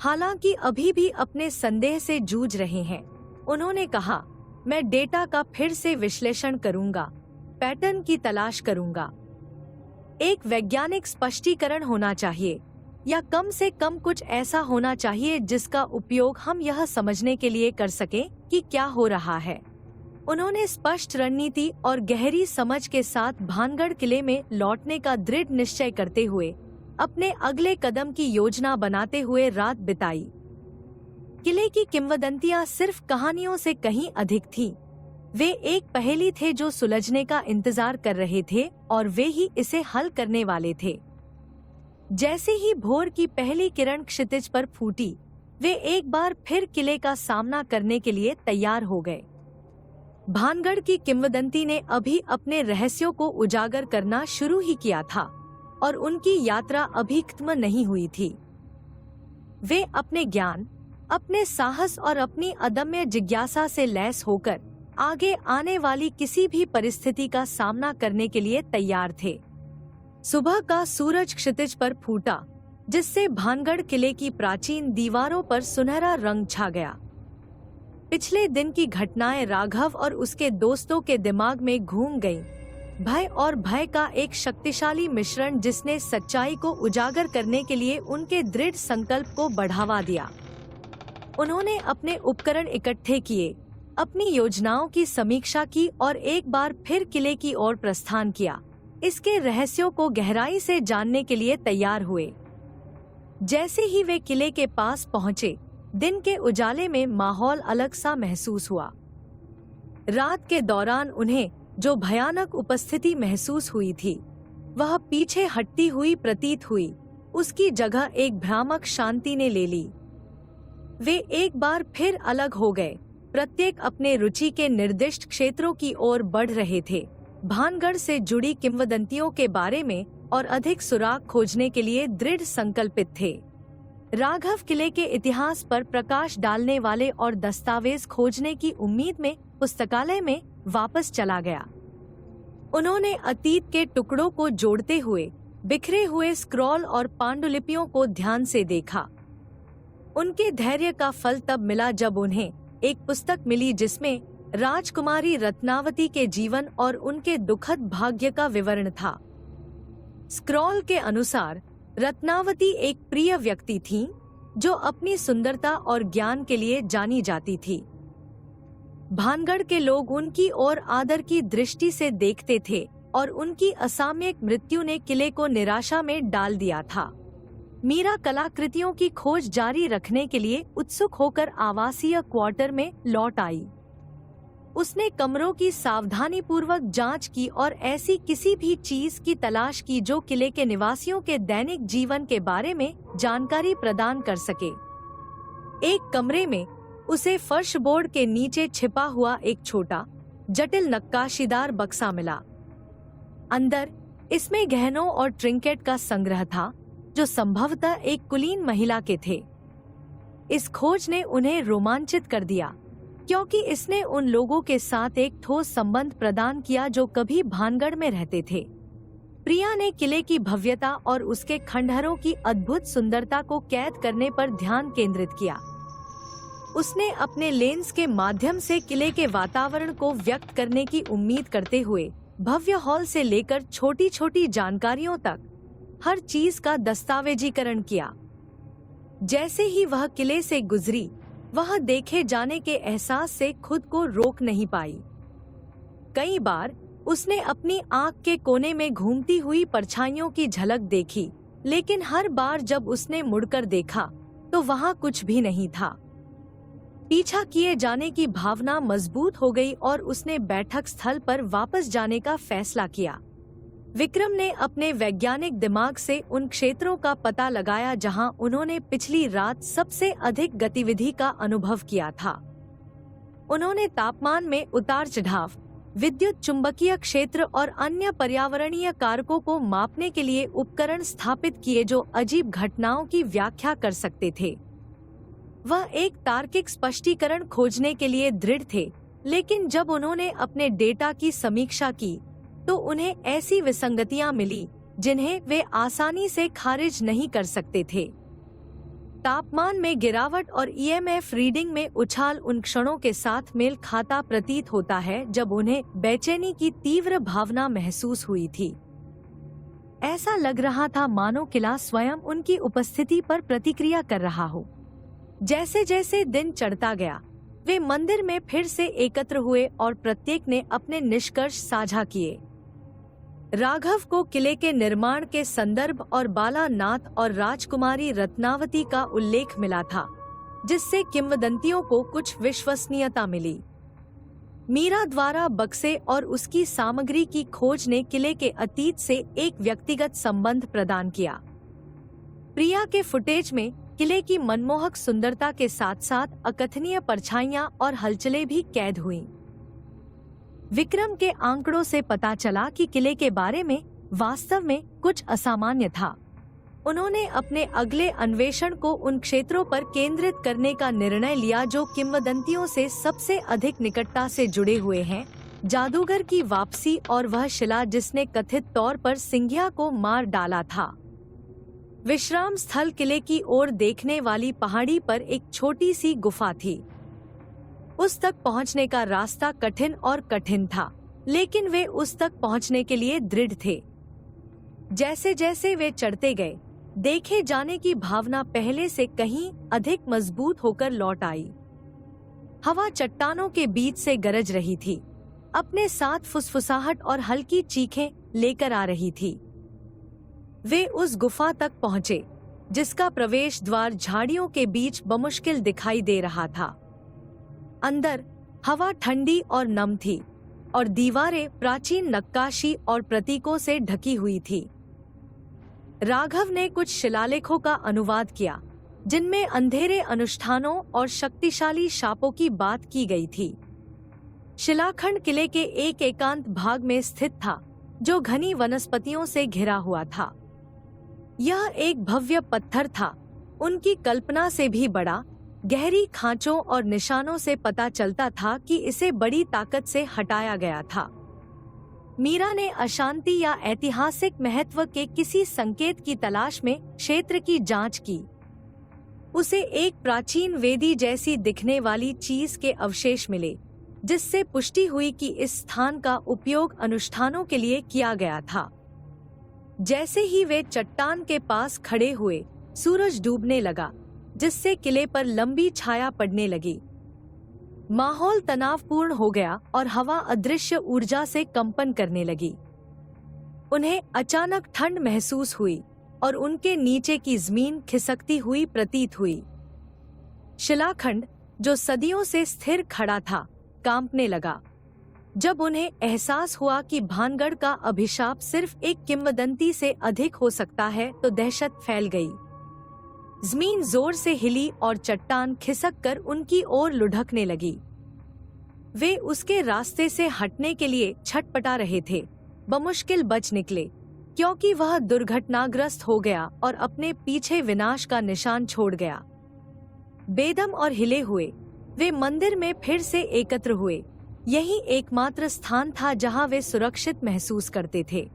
हालांकि अभी भी अपने संदेह से जूझ रहे हैं, उन्होंने कहा, मैं डेटा का फिर से विश्लेषण करूंगा, पैटर्न की तलाश करूंगा। एक वैज्ञानिक स्पष्टीकरण होना चाहिए, या कम से कम कुछ ऐसा होना चाहिए जिसका उपयोग हम यह समझने के लिए कर सकें कि क्या हो रहा है। उन्होंने स्पष्ट रणनीति और गहरी समझ के साथ भानगढ़ किले में लौटने का दृढ़ निश्चय करते हुए अपने अगले कदम की योजना बनाते हुए रात बिताई। किले की किंवदंतियां सिर्फ कहानियों से कहीं अधिक थीं। वे एक पहेली थे जो सुलझने का इंतजार कर रहे थे, और वे ही इसे हल करने वाले थे। जैसे ही भोर की पहली किरण क्षितिज पर फूटी, वे एक बार फिर किले का सामना करने के लिए तैयार हो गए। भानगढ़ की किंवदंती ने अभी अपने रहस्यों को उजागर करना शुरू ही किया था, और उनकी यात्रा अभी खत्म नहीं हुई थी। वे अपने ज्ञान, अपने साहस और अपनी अदम्य जिज्ञासा से लैस होकर आगे आने वाली किसी भी परिस्थिति का सामना करने के लिए तैयार थे। सुबह का सूरज क्षितिज पर फूटा, जिससे भानगढ़ किले की प्राचीन दीवारों पर सुनहरा रंग छा गया। पिछले दिन की घटनाएं राघव और उसके दोस्तों के दिमाग में घूम गईं। भय और भय का एक शक्तिशाली मिश्रण जिसने सच्चाई को उजागर करने के लिए उनके दृढ़ संकल्प को बढ़ावा दिया। उन्होंने अपने उपकरण इकट्ठे किए, अपनी योजनाओं की समीक्षा की और एक बार फिर किले की ओर प्रस्थान किया, इसके रहस्यों को गहराई से जानने के लिए तैयार हुए। जैसे ही वे किले के पास पहुंचे, दिन के उजाले में माहौल अलग सा महसूस हुआ। रात के दौरान उन्हें जो भयानक उपस्थिति महसूस हुई थी, वह पीछे हटती हुई प्रतीत हुई। उसकी जगह एक भ्रामक शांति ने ले ली। वे एक बार फिर अलग हो गए, प्रत्येक अपने रुचि के निर्दिष्ट क्षेत्रों की ओर बढ़ रहे थे, भानगढ़ से जुड़ी किंवदंतियों के बारे में और अधिक सुराग खोजने के लिए दृढ़ संकल्पित थे। राघव किले के इतिहास पर प्रकाश डालने वाले और दस्तावेज खोजने की उम्मीद में पुस्तकालय में वापस चला गया। उन्होंने अतीत के टुकड़ों को जोड़ते हुए बिखरे हुए स्क्रॉल और पांडुलिपियों को ध्यान से देखा। उनके धैर्य का फल तब मिला जब उन्हें एक पुस्तक मिली जिसमें राजकुमारी रत्नावती के जीवन और उनके दुखद भाग्य का विवरण था। स्क्रॉल के अनुसार रत्नावती एक प्रिय व्यक्ति थीं, जो अपनी सुंदरता और ज्ञान के लिए जानी जाती थी। भानगढ़ के लोग उनकी ओर आदर की दृष्टि से देखते थे और उनकी असामयिक मृत्यु ने किले को निराशा में डाल दिया था। मीरा कलाकृतियों की खोज जारी रखने के लिए उत्सुक होकर आवासीय क्वार्टर में लौट आई। उसने कमरों की सावधानीपूर्वक जांच की और ऐसी किसी भी चीज की तलाश की जो किले के निवासियों के दैनिक जीवन के बारे में जानकारी प्रदान कर सके। एक कमरे में उसे फर्श बोर्ड के नीचे छिपा हुआ एक छोटा, जटिल नक्काशीदार बक्सा मिला। अंदर इसमें गहनों और ट्रिंकेट का संग्रह था, जो संभवतः एक कुलीन महिला के थे। इस खोज ने उन्हें रोमांचित कर दिया, क्योंकि इसने उन लोगों के साथ एक ठोस संबंध प्रदान किया जो कभी भानगढ़ में रहते थे। प्रिया ने किले की भव्यता और उसके खंडहरों की अद्भुत सुंदरता को कैद करने पर ध्यान केंद्रित किया। उसने अपने लेंस के माध्यम से किले के वातावरण को व्यक्त करने की उम्मीद करते हुए भव्य हॉल से लेकर छोटी छोटी जानकारियों तक हर चीज का दस्तावेजीकरण किया। जैसे ही वह किले से गुजरी, वह देखे जाने के एहसास से खुद को रोक नहीं पाई। कई बार उसने अपनी आंख के कोने में घूमती हुई परछाइयों की झलक देखी, लेकिन हर बार जब उसने मुड़कर देखा तो वहां कुछ भी नहीं था। पीछा किए जाने की भावना मजबूत हो गई और उसने बैठक स्थल पर वापस जाने का फैसला किया। विक्रम ने अपने वैज्ञानिक दिमाग से उन क्षेत्रों का पता लगाया जहां उन्होंने पिछली रात सबसे अधिक गतिविधि का अनुभव किया था। उन्होंने तापमान में उतार चढ़ाव, विद्युत चुंबकीय क्षेत्र और अन्य पर्यावरणीय कारकों को मापने के लिए उपकरण स्थापित किए जो अजीब घटनाओं की व्याख्या कर सकते थे। वह एक तार्किक स्पष्टीकरण खोजने के लिए दृढ़ थे, लेकिन जब उन्होंने अपने डेटा की समीक्षा की तो उन्हें ऐसी विसंगतियां मिली जिन्हें वे आसानी से खारिज नहीं कर सकते थे। तापमान में गिरावट और ईएमएफ रीडिंग में उछाल उन क्षणों के साथ मेल खाता प्रतीत होता है जब उन्हें बेचैनी की तीव्र भावना महसूस हुई थी। ऐसा लग रहा था मानो किला स्वयं उनकी उपस्थिति पर प्रतिक्रिया कर रहा हो। जैसे जैसे दिन चढ़ता गया, वे मंदिर में फिर से एकत्र हुए और प्रत्येक ने अपने निष्कर्ष साझा किए। राघव को किले के निर्माण के संदर्भ और बालानाथ और राजकुमारी रत्नावती का उल्लेख मिला था, जिससे किंवदंतियों को कुछ विश्वसनीयता मिली। मीरा द्वारा बक्से और उसकी सामग्री की खोज ने किले के अतीत से एक व्यक्तिगत संबंध प्रदान किया। प्रिया के फुटेज में किले की मनमोहक सुंदरता के साथ साथ अकथनीय परछाइयां और हलचलें भी कैद हुईं। विक्रम के आंकड़ों से पता चला कि किले के बारे में वास्तव में कुछ असामान्य था। उन्होंने अपने अगले अन्वेषण को उन क्षेत्रों पर केंद्रित करने का निर्णय लिया जो किंवदंतियों से सबसे अधिक निकटता से जुड़े हुए हैं, जादूगर की वापसी और वह शिला जिसने कथित तौर पर सिंघिया को मार डाला था। विश्राम स्थल किले की ओर देखने वाली पहाड़ी पर एक छोटी सी गुफा थी। उस तक पहुंचने का रास्ता कठिन और कठिन था, लेकिन वे उस तक पहुंचने के लिए दृढ़ थे। जैसे जैसे वे चढ़ते गए, देखे जाने की भावना पहले से कहीं अधिक मजबूत होकर लौट आई। हवा चट्टानों के बीच से गरज रही थी, अपने साथ फुसफुसाहट और हल्की चीखें लेकर आ रही थी। वे उस गुफा तक पहुंचे, जिसका प्रवेश द्वार झाड़ियों के बीच बमुश्किल दिखाई दे रहा था। अंदर हवा ठंडी और नम थी और दीवारें प्राचीन नक्काशी और प्रतीकों से ढकी हुई थी। राघव ने कुछ शिलालेखों का अनुवाद किया, जिनमें अंधेरे अनुष्ठानों और शक्तिशाली शापों की बात की गई थी। शिलाखंड किले के एक एकांत भाग में स्थित था, जो घनी वनस्पतियों से घिरा हुआ था। यह एक भव्य पत्थर था, उनकी कल्पना से भी बड़ा। गहरी खांचों और निशानों से पता चलता था कि इसे बड़ी ताकत से हटाया गया था। मीरा ने अशांति या ऐतिहासिक महत्व के किसी संकेत की तलाश में क्षेत्र की जांच की। उसे एक प्राचीन वेदी जैसी दिखने वाली चीज के अवशेष मिले, जिससे पुष्टि हुई कि इस स्थान का उपयोग अनुष्ठानों के लिए किया गया था। जैसे ही वे चट्टान के पास खड़े हुए, सूरज डूबने लगा, जिससे किले पर लंबी छाया पड़ने लगी। माहौल तनावपूर्ण हो गया और हवा अदृश्य ऊर्जा से कंपन करने लगी। उन्हें अचानक ठंड महसूस हुई और उनके नीचे की जमीन खिसकती हुई प्रतीत हुई। शिलाखंड, जो सदियों से स्थिर खड़ा था, कांपने लगा। जब उन्हें एहसास हुआ कि भानगढ़ का अभिशाप सिर्फ एक किंवदंती से अधिक हो सकता है, तो दहशत फैल गई। जमीन जोर से हिली और चट्टान खिसककर उनकी ओर लुढ़कने लगी। वे उसके रास्ते से हटने के लिए छटपटा रहे थे, बमुश्किल बच निकले, क्योंकि वह दुर्घटनाग्रस्त हो गया और अपने पीछे विनाश का निशान छोड़ गया। बेदम और हिले हुए, वे मंदिर में फिर से एकत्र हुए। यही एकमात्र स्थान था जहां वे सुरक्षित महसूस करते थे।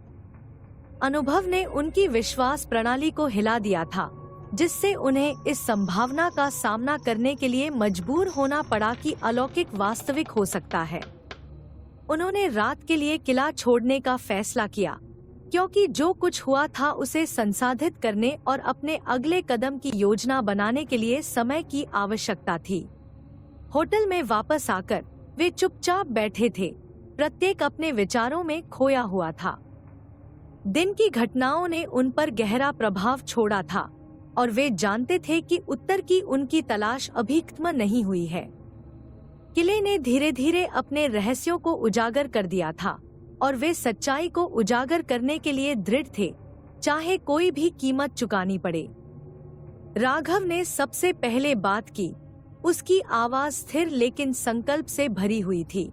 अनुभव ने उनकी विश्वास प्रणाली को हिला दिया था, जिससे उन्हें इस संभावना का सामना करने के लिए मजबूर होना पड़ा कि अलौकिक वास्तविक हो सकता है। उन्होंने रात के लिए किला छोड़ने का फैसला किया, क्योंकि जो कुछ हुआ था उसे संसाधित करने और अपने अगले कदम की योजना बनाने के लिए समय की आवश्यकता थी। होटल में वापस आकर वे चुपचाप बैठे थे, प्रत्येक अपने विचारों में खोया हुआ था। दिन की घटनाओं ने उन पर गहरा प्रभाव छोड़ा था और वे जानते थे कि उत्तर की उनकी तलाश अभी खत्म नहीं हुई है। किले ने धीरे धीरे अपने रहस्यों को उजागर कर दिया था और वे सच्चाई को उजागर करने के लिए दृढ़ थे, चाहे कोई भी कीमत चुकानी पड़े। राघव ने सबसे पहले बात की। उसकी आवाज स्थिर लेकिन संकल्प से भरी हुई थी।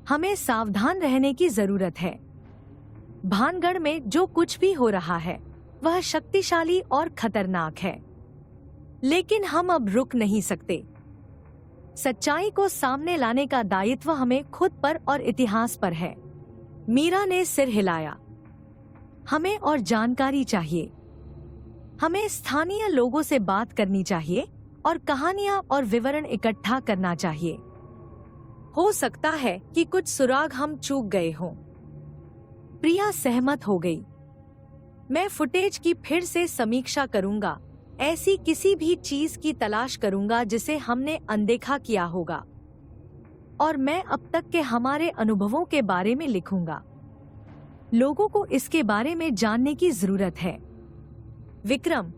हमें सावधान रहने की जरूरत है। भानगढ़ में जो कुछ भी हो रहा है वह शक्तिशाली और खतरनाक है, लेकिन हम अब रुक नहीं सकते। सच्चाई को सामने लाने का दायित्व हमें खुद पर और इतिहास पर है। मीरा ने सिर हिलाया। हमें और जानकारी चाहिए। हमें स्थानीय लोगों से बात करनी चाहिए और कहानियां और विवरण इकट्ठा करना चाहिए। हो सकता है कि कुछ सुराग हम चूक गए हों। प्रिया सहमत हो गई। मैं फुटेज की फिर से समीक्षा करूंगा, ऐसी किसी भी चीज की तलाश करूंगा जिसे हमने अनदेखा किया होगा, और मैं अब तक के हमारे अनुभवों के बारे में लिखूंगा। लोगों को इसके बारे में जानने की जरूरत है। विक्रम,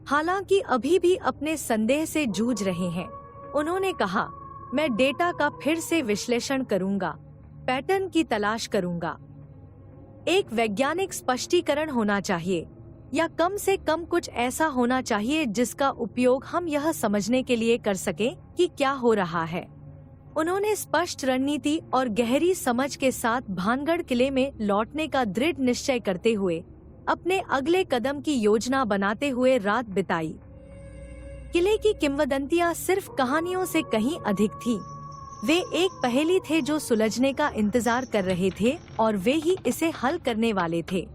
हालांकि अभी भी अपने संदेह से जूझ रहे हैं, उन्होंने कहा, मैं डेटा का फिर से विश्लेषण करूंगा, पैटर्न की तलाश करूंगा। एक वैज्ञानिक स्पष्टीकरण होना चाहिए, या कम से कम कुछ ऐसा होना चाहिए जिसका उपयोग हम यह समझने के लिए कर सकें कि क्या हो रहा है। उन्होंने स्पष्ट रणनीति और गहरी समझ के साथ भानगढ़ किले में लौटने का दृढ़ निश्चय करते हुए अपने अगले कदम की योजना बनाते हुए रात बिताई। किले की किंवदंतियां सिर्फ कहानियों से कहीं अधिक थीं। वे एक पहेली थे जो सुलझने का इंतजार कर रहे थे, और वे ही इसे हल करने वाले थे।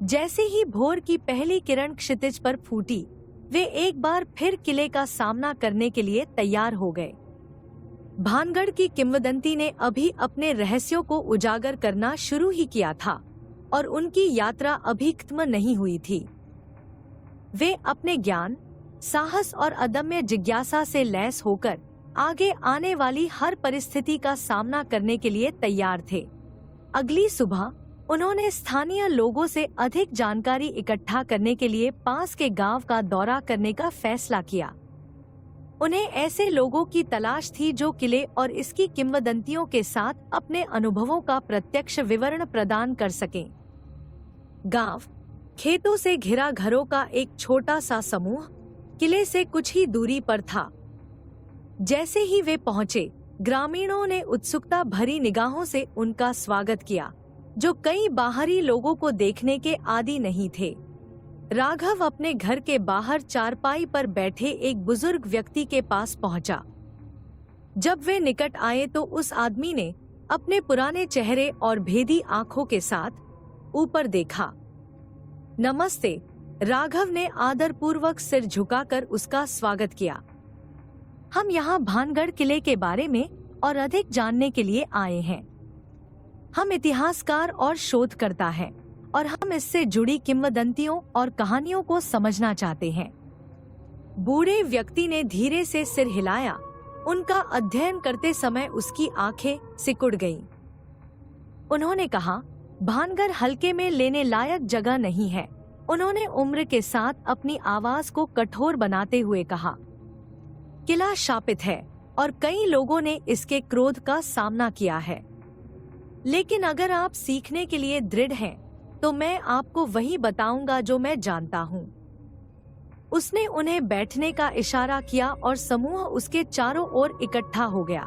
जैसे ही भोर की पहली किरण क्षितिज पर फूटी, वे एक बार फिर किले का सामना करने के लिए तैयार हो गए। भानगढ़ की किंवदंती ने अभी अपने रहस्यों को उजागर करना शुरू ही किया था, और उनकी यात्रा अभी खत्म नहीं हुई थी। वे अपने ज्ञान, साहस और अदम्य जिज्ञासा से लैस होकर आगे आने वाली हर परिस्थिति का सामना करने के लिए तैयार थे। अगली सुबह उन्होंने स्थानीय लोगों से अधिक जानकारी इकट्ठा करने के लिए पास के गांव का दौरा करने का फैसला किया। उन्हें ऐसे लोगों की तलाश थी जो किले और इसकी किंवदंतियों के साथ अपने अनुभवों का प्रत्यक्ष विवरण प्रदान कर सकें। गांव, खेतों से घिरा घरों का एक छोटा सा समूह, किले से कुछ ही दूरी पर था। जैसे ही वे पहुंचे, ग्रामीणों ने उत्सुकता भरी निगाहों से उनका स्वागत किया, जो कई बाहरी लोगों को देखने के आदी नहीं थे। राघव अपने घर के बाहर चारपाई पर बैठे एक बुजुर्ग व्यक्ति के पास पहुंचा। जब वे निकट आए तो उस आदमी ने अपने पुराने चेहरे और भेदी आंखों के साथ ऊपर देखा। नमस्ते, राघव ने आदरपूर्वक सिर झुकाकर उसका स्वागत किया। हम यहाँ भानगढ़ किले के बारे में और अधिक जानने के लिए आए हैं। हम इतिहासकार और शोधकर्ता हैं और हम इससे जुड़ी किंवदंतियों और कहानियों को समझना चाहते हैं। बूढ़े व्यक्ति ने धीरे से सिर हिलाया। उनका अध्ययन करते समय उसकी आंखें सिकुड़ गईं। उन्होंने कहा, भानगढ़ हल्के में लेने लायक जगह नहीं है। उन्होंने उम्र के साथ अपनी आवाज को कठोर बनाते हुए कहा, किला शापित है और कई लोगों ने इसके क्रोध का सामना किया है, लेकिन अगर आप सीखने के लिए दृढ़ हैं, तो मैं आपको वही बताऊंगा जो मैं जानता हूँ। उसने उन्हें बैठने का इशारा किया और समूह उसके चारों ओर इकट्ठा हो गया।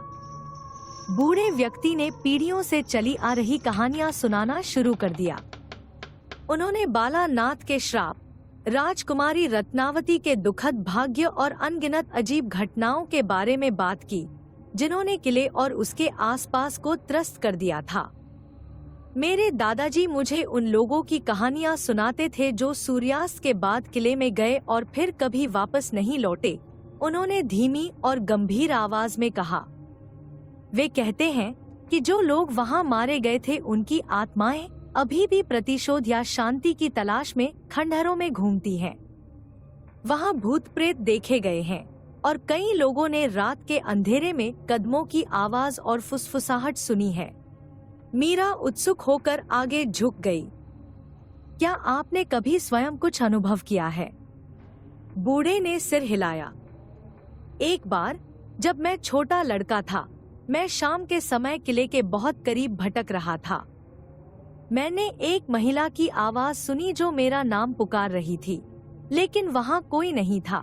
बूढ़े व्यक्ति ने पीढ़ियों से चली आ रही कहानियां सुनाना शुरू कर दिया। उन्होंने बालानाथ के श्राप, राजकुमारी रत्नावती के दुखद भाग्य और अनगिनत अजीब घटनाओं के बारे में बात की, जिन्होंने किले और उसके आसपास को त्रस्त कर दिया था। मेरे दादाजी मुझे उन लोगों की कहानियां सुनाते थे जो सूर्यास्त के बाद किले में गए और फिर कभी वापस नहीं लौटे। उन्होंने धीमी और गंभीर आवाज में कहा, वे कहते हैं कि जो लोग वहां मारे गए थे उनकी आत्माएं अभी भी प्रतिशोध या शांति की तलाश में खंडहरों में घूमती हैं। वहां भूत प्रेत देखे गए हैं और कई लोगों ने रात के अंधेरे में कदमों की आवाज और फुसफुसाहट सुनी है। मीरा उत्सुक होकर आगे झुक गई। क्या आपने कभी स्वयं कुछ अनुभव किया है? बूढ़े ने सिर हिलाया। एक बार जब मैं छोटा लड़का था, मैं शाम के समय किले के बहुत करीब भटक रहा था। मैंने एक महिला की आवाज सुनी जो मेरा नाम पुकार रही थी, लेकिन वहां कोई नहीं था।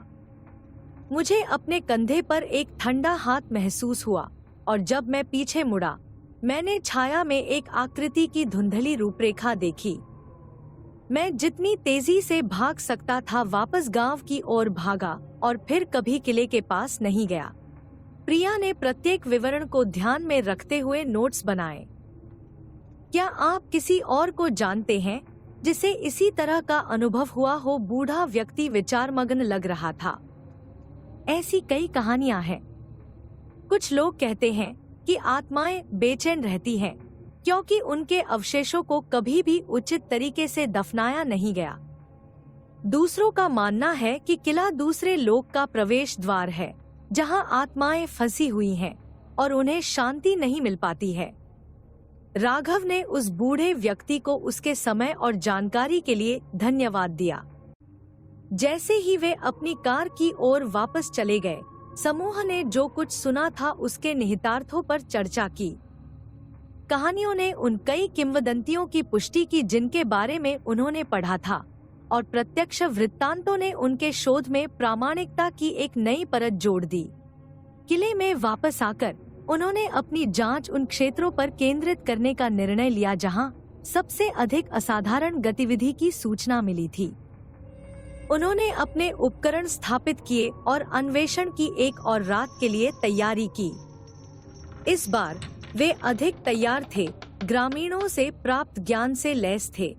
मुझे अपने कंधे पर एक ठंडा हाथ महसूस हुआ और जब मैं पीछे मुड़ा, मैंने छाया में एक आकृति की धुंधली रूपरेखा देखी। मैं जितनी तेजी से भाग सकता था वापस गांव की ओर भागा और फिर कभी किले के पास नहीं गया। प्रिया ने प्रत्येक विवरण को ध्यान में रखते हुए नोट्स बनाए। क्या आप किसी और को जानते हैं जिसे इसी तरह का अनुभव हुआ हो? बूढ़ा व्यक्ति विचारमग्न लग रहा था। ऐसी कई कहानियां हैं। कुछ लोग कहते हैं कि आत्माएं बेचैन रहती हैं क्योंकि उनके अवशेषों को कभी भी उचित तरीके से दफनाया नहीं गया। दूसरों का मानना है कि किला दूसरे लोक का प्रवेश द्वार है, जहां आत्माएं फंसी हुई हैं और उन्हें शांति नहीं मिल पाती है। राघव ने उस बूढ़े व्यक्ति को उसके समय और जानकारी के लिए धन्यवाद दिया। जैसे ही वे अपनी कार की ओर वापस चले गए, समूह ने जो कुछ सुना था उसके निहितार्थों पर चर्चा की। कहानियों ने उन कई किंवदंतियों की पुष्टि की जिनके बारे में उन्होंने पढ़ा था, और प्रत्यक्ष वृत्तांतों ने उनके शोध में प्रामाणिकता की एक नई परत जोड़ दी। किले में वापस आकर उन्होंने अपनी जांच उन क्षेत्रों पर केंद्रित करने का निर्णय लिया जहां सबसे अधिक असाधारण गतिविधि की सूचना मिली थी। उन्होंने अपने उपकरण स्थापित किए और अन्वेषण की एक और रात के लिए तैयारी की। इस बार वे अधिक तैयार थे, ग्रामीणों से प्राप्त ज्ञान से लैस थे।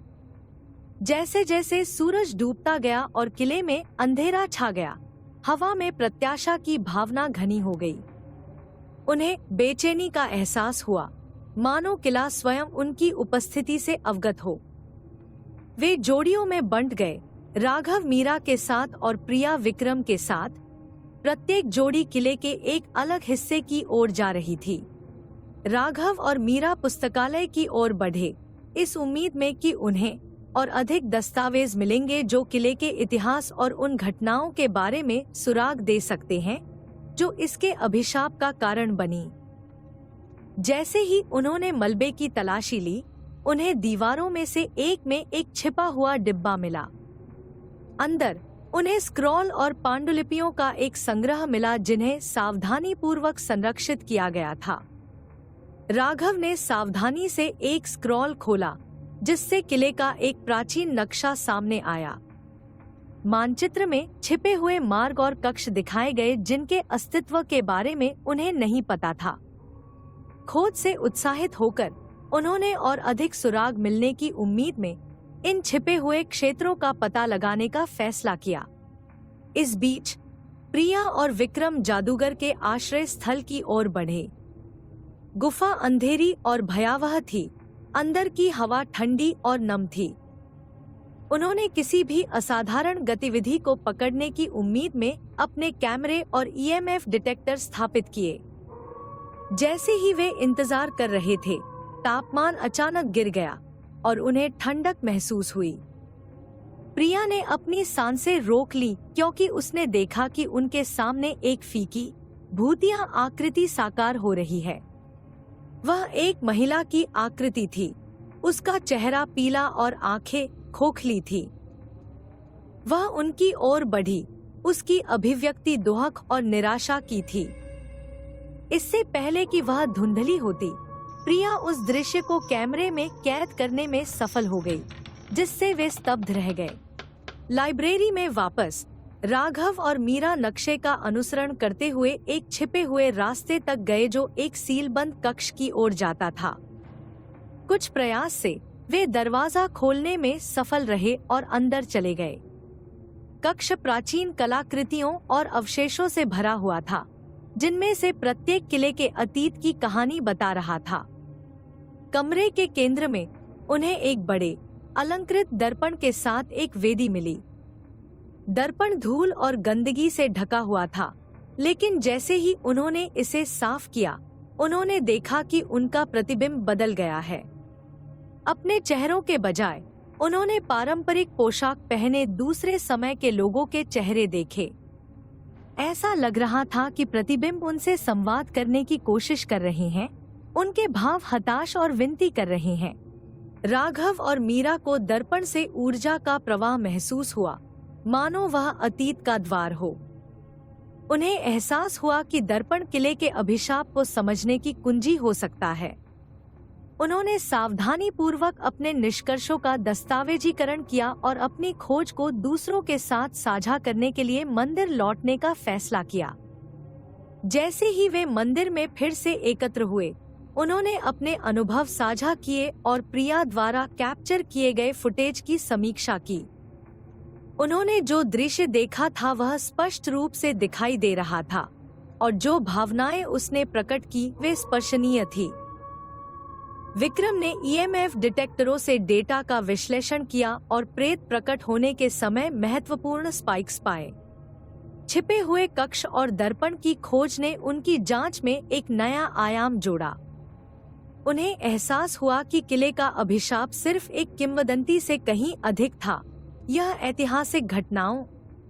जैसे जैसे सूरज डूबता गया और किले में अंधेरा छा गया, हवा में प्रत्याशा की भावना घनी हो गई। उन्हें बेचैनी का एहसास हुआ, मानो किला स्वयं उनकी उपस्थिति से अवगत हो। वे जोड़ियों में बंट गए, राघव मीरा के साथ और प्रिया विक्रम के साथ। प्रत्येक जोड़ी किले के एक अलग हिस्से की ओर जा रही थी। राघव और मीरा पुस्तकालय की ओर बढ़े, इस उम्मीद में कि उन्हें और अधिक दस्तावेज मिलेंगे जो किले के इतिहास और उन घटनाओं के बारे में सुराग दे सकते हैं जो इसके अभिशाप का कारण बनी। जैसे ही उन्होंने मलबे की तलाशी ली, उन्हें दीवारों में से एक में एक छिपा हुआ डिब्बा मिला। अंदर उन्हें स्क्रॉल और पांडुलिपियों का एक संग्रह मिला जिन्हें सावधानी पूर्वक संरक्षित किया गया था। राघव ने सावधानी से एक स्क्रॉल खोला जिससे किले का एक प्राचीन नक्शा सामने आया। मानचित्र में छिपे हुए मार्ग और कक्ष दिखाए गए जिनके अस्तित्व के बारे में उन्हें नहीं पता था। खोज से उत्साहित होकर उन्होंने और अधिक सुराग मिलने की उम्मीद में इन छिपे हुए क्षेत्रों का पता लगाने का फैसला किया। इस बीच प्रिया और विक्रम जादूगर के आश्रय स्थल की ओर बढ़े। गुफा अंधेरी और भयावह थी। अंदर की हवा ठंडी और नम थी। उन्होंने किसी भी असाधारण गतिविधि को पकड़ने की उम्मीद में अपने कैमरे और ईएमएफ डिटेक्टर स्थापित किए। जैसे ही वे इंतजार कर रहे थे, तापमान अचानक गिर गया और उन्हें ठंडक महसूस हुई। प्रिया ने अपनी सांसें रोक ली क्योंकि उसने देखा कि उनके सामने एक फीकी, भूतिया आकृति साकार हो रही है। वह एक महिला की आकृति थी। उसका चेहरा पीला और आंखें खोखली थी। वह उनकी ओर बढ़ी। उसकी अभिव्यक्ति दुहक और निराशा की थी। इससे पहले कि वह धुंधली होती, प्रिया उस दृश्य को कैमरे में कैद करने में सफल हो गई, जिससे वे स्तब्ध रह गए। लाइब्रेरी में वापस राघव और मीरा नक्शे का अनुसरण करते हुए एक छिपे हुए रास्ते तक गए जो एक सीलबंद कक्ष की ओर जाता था। कुछ प्रयास से वे दरवाजा खोलने में सफल रहे और अंदर चले गए। कक्ष प्राचीन कलाकृतियों और अवशेषों से भरा हुआ था, जिनमें से प्रत्येक किले के अतीत की कहानी बता रहा था। कमरे के केंद्र में उन्हें एक बड़े अलंकृत दर्पण के साथ एक वेदी मिली। दर्पण धूल और गंदगी से ढका हुआ था, लेकिन जैसे ही उन्होंने इसे साफ किया, उन्होंने देखा कि उनका प्रतिबिंब बदल गया है। अपने चेहरों के बजाय उन्होंने पारंपरिक पोशाक पहने दूसरे समय के लोगों के चेहरे देखे। ऐसा लग रहा था कि प्रतिबिंब उनसे संवाद करने की कोशिश कर रहे हैं। उनके भाव हताश और विनती कर रहे हैं। राघव और मीरा को दर्पण से ऊर्जा का प्रवाह महसूस हुआ, मानो वह अतीत का द्वार हो। उन्हें एहसास हुआ कि दर्पण किले के अभिशाप को समझने की कुंजी हो सकता है। उन्होंने सावधानी पूर्वक अपने निष्कर्षों का दस्तावेजीकरण किया और अपनी खोज को दूसरों के साथ साझा करने के लिए मंदिर लौटने का फैसला किया। जैसे ही वे मंदिर में फिर से एकत्र हुए, उन्होंने अपने अनुभव साझा किए और प्रिया द्वारा कैप्चर किए गए फुटेज की समीक्षा की। उन्होंने जो दृश्य देखा था वह स्पष्ट रूप से दिखाई दे रहा था, और जो भावनाएं उसने प्रकट की वे स्पर्शनीय थी। विक्रम ने ईएमएफ डिटेक्टरों से डेटा का विश्लेषण किया और प्रेत प्रकट होने के समय महत्वपूर्ण स्पाइक्स पाए। छिपे हुए कक्ष और दर्पण की खोज ने उनकी जांच में एक नया आयाम जोड़ा। उन्हें एहसास हुआ कि किले का अभिशाप सिर्फ एक किंवदंती से कहीं अधिक था। यह ऐतिहासिक घटनाओं,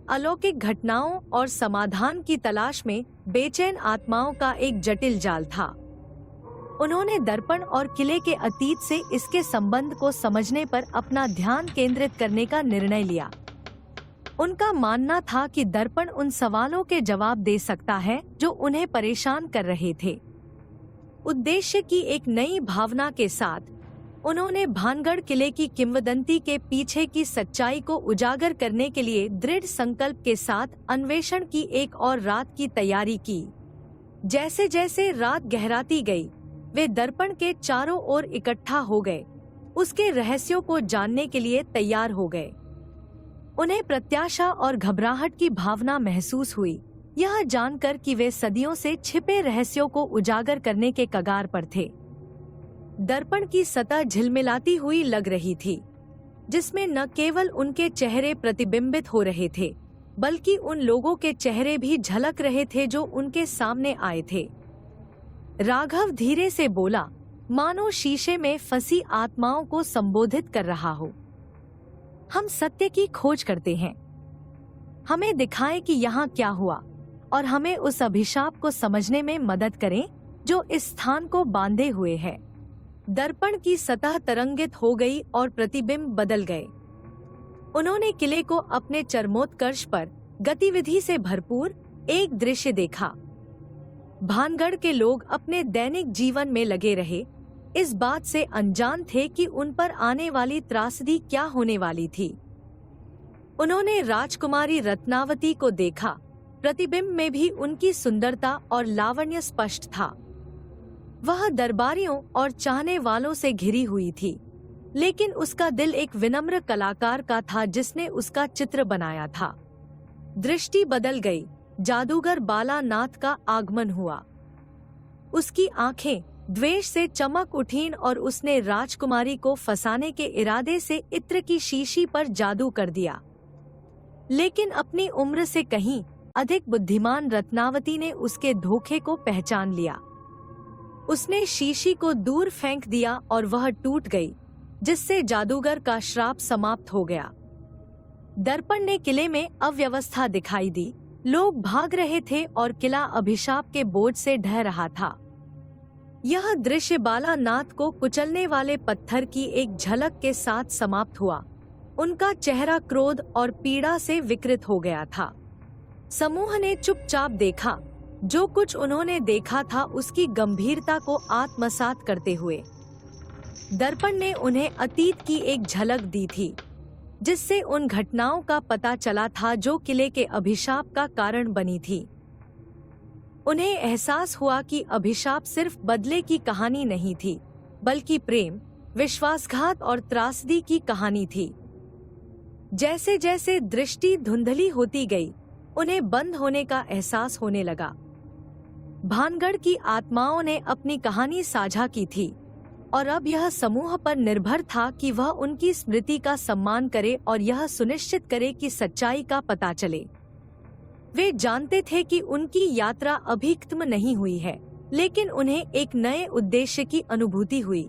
अलौकिक घटनाओं और समाधान की तलाश में बेचैन आत्माओं का एक जटिल जाल था। उन्होंने दर्पण और किले के अतीत से इसके संबंध को समझने पर अपना ध्यान केंद्रित करने का निर्णय लिया। उनका मानना था कि दर्पण उन सवालों के जवाब दे सकता है जो उन्हें परेशान कर रहे थे। उद्देश्य की एक नई भावना के साथ उन्होंने भानगढ़ किले की किंवदंती के पीछे की सच्चाई को उजागर करने के लिए दृढ़ संकल्प के साथ अन्वेषण की एक और रात की तैयारी की। जैसे जैसे रात गहराती गई, वे दर्पण के चारों ओर इकट्ठा हो गए, उसके रहस्यों को जानने के लिए तैयार हो गए। उन्हें प्रत्याशा और घबराहट की भावना महसूस हुई, यह जानकर कि वे सदियों से छिपे रहस्यों को उजागर करने के कगार पर थे। दर्पण की सतह झिलमिलाती हुई लग रही थी, जिसमें न केवल उनके चेहरे प्रतिबिंबित हो रहे थे, बल्कि उन लोगों के चेहरे भी झलक रहे थे जो उनके सामने आए थे। राघव धीरे से बोला, मानो शीशे में फंसी आत्माओं को संबोधित कर रहा हो। हम सत्य की खोज करते हैं। हमें दिखाएं कि यहाँ क्या हुआ, और हमें उस अभिशाप को समझने में मदद करें जो इस स्थान को बांधे हुए है। दर्पण की सतह तरंगित हो गई और प्रतिबिंब बदल गए। उन्होंने किले को अपने चरमोत्कर्ष पर गतिविधि से भरपूर एक दृश्य देखा। भानगढ़ के लोग अपने दैनिक जीवन में लगे रहे, इस बात से अनजान थे कि उन पर आने वाली त्रासदी क्या होने वाली थी। उन्होंने राजकुमारी रत्नावती को देखा। प्रतिबिंब में भी उनकी सुंदरता और लावण्य स्पष्ट था। वह दरबारियों और चाहने वालों से घिरी हुई थी, लेकिन उसका दिल एक विनम्र कलाकार का था जिसने उसका चित्र बनाया था। दृष्टि बदल गई। जादूगर बालानाथ का आगमन हुआ। उसकी आंखें द्वेष से चमक उठीं और उसने राजकुमारी को फंसाने के इरादे से इत्र की शीशी पर जादू कर दिया। लेकिन अपनी उम्र से कहीं अधिक बुद्धिमान रत्नावती ने उसके धोखे को पहचान लिया। उसने शीशी को दूर फेंक दिया और वह टूट गई, जिससे जादूगर का श्राप समाप्त हो गया। दर्पण ने किले में अव्यवस्था दिखाई दी। लोग भाग रहे थे और किला अभिशाप के बोझ से ढह रहा था। यह दृश्य बालानाथ को कुचलने वाले पत्थर की एक झलक के साथ समाप्त हुआ। उनका चेहरा क्रोध और पीड़ा से विकृत हो गया था। समूह ने चुपचाप देखा। जो कुछ उन्होंने देखा था उसकी गंभीरता को आत्मसात करते हुए। दर्पण ने उन्हें अतीत की एक झलक दी थी, जिससे उन घटनाओं का पता चला था जो किले के अभिशाप का कारण बनी थी। उन्हें एहसास हुआ कि अभिशाप सिर्फ बदले की कहानी नहीं थी, बल्कि प्रेम, विश्वासघात और त्रासदी की कहानी थी। जैसे जैसे दृष्टि धुंधली होती गई, उन्हें बंद होने का एहसास होने लगा। भानगढ़ की आत्माओं ने अपनी कहानी साझा की थी और अब यह समूह पर निर्भर था कि वह उनकी स्मृति का सम्मान करे और यह सुनिश्चित करे कि सच्चाई का पता चले। वे जानते थे कि उनकी यात्रा अभी खत्म नहीं हुई है, लेकिन उन्हें एक नए उद्देश्य की अनुभूति हुई।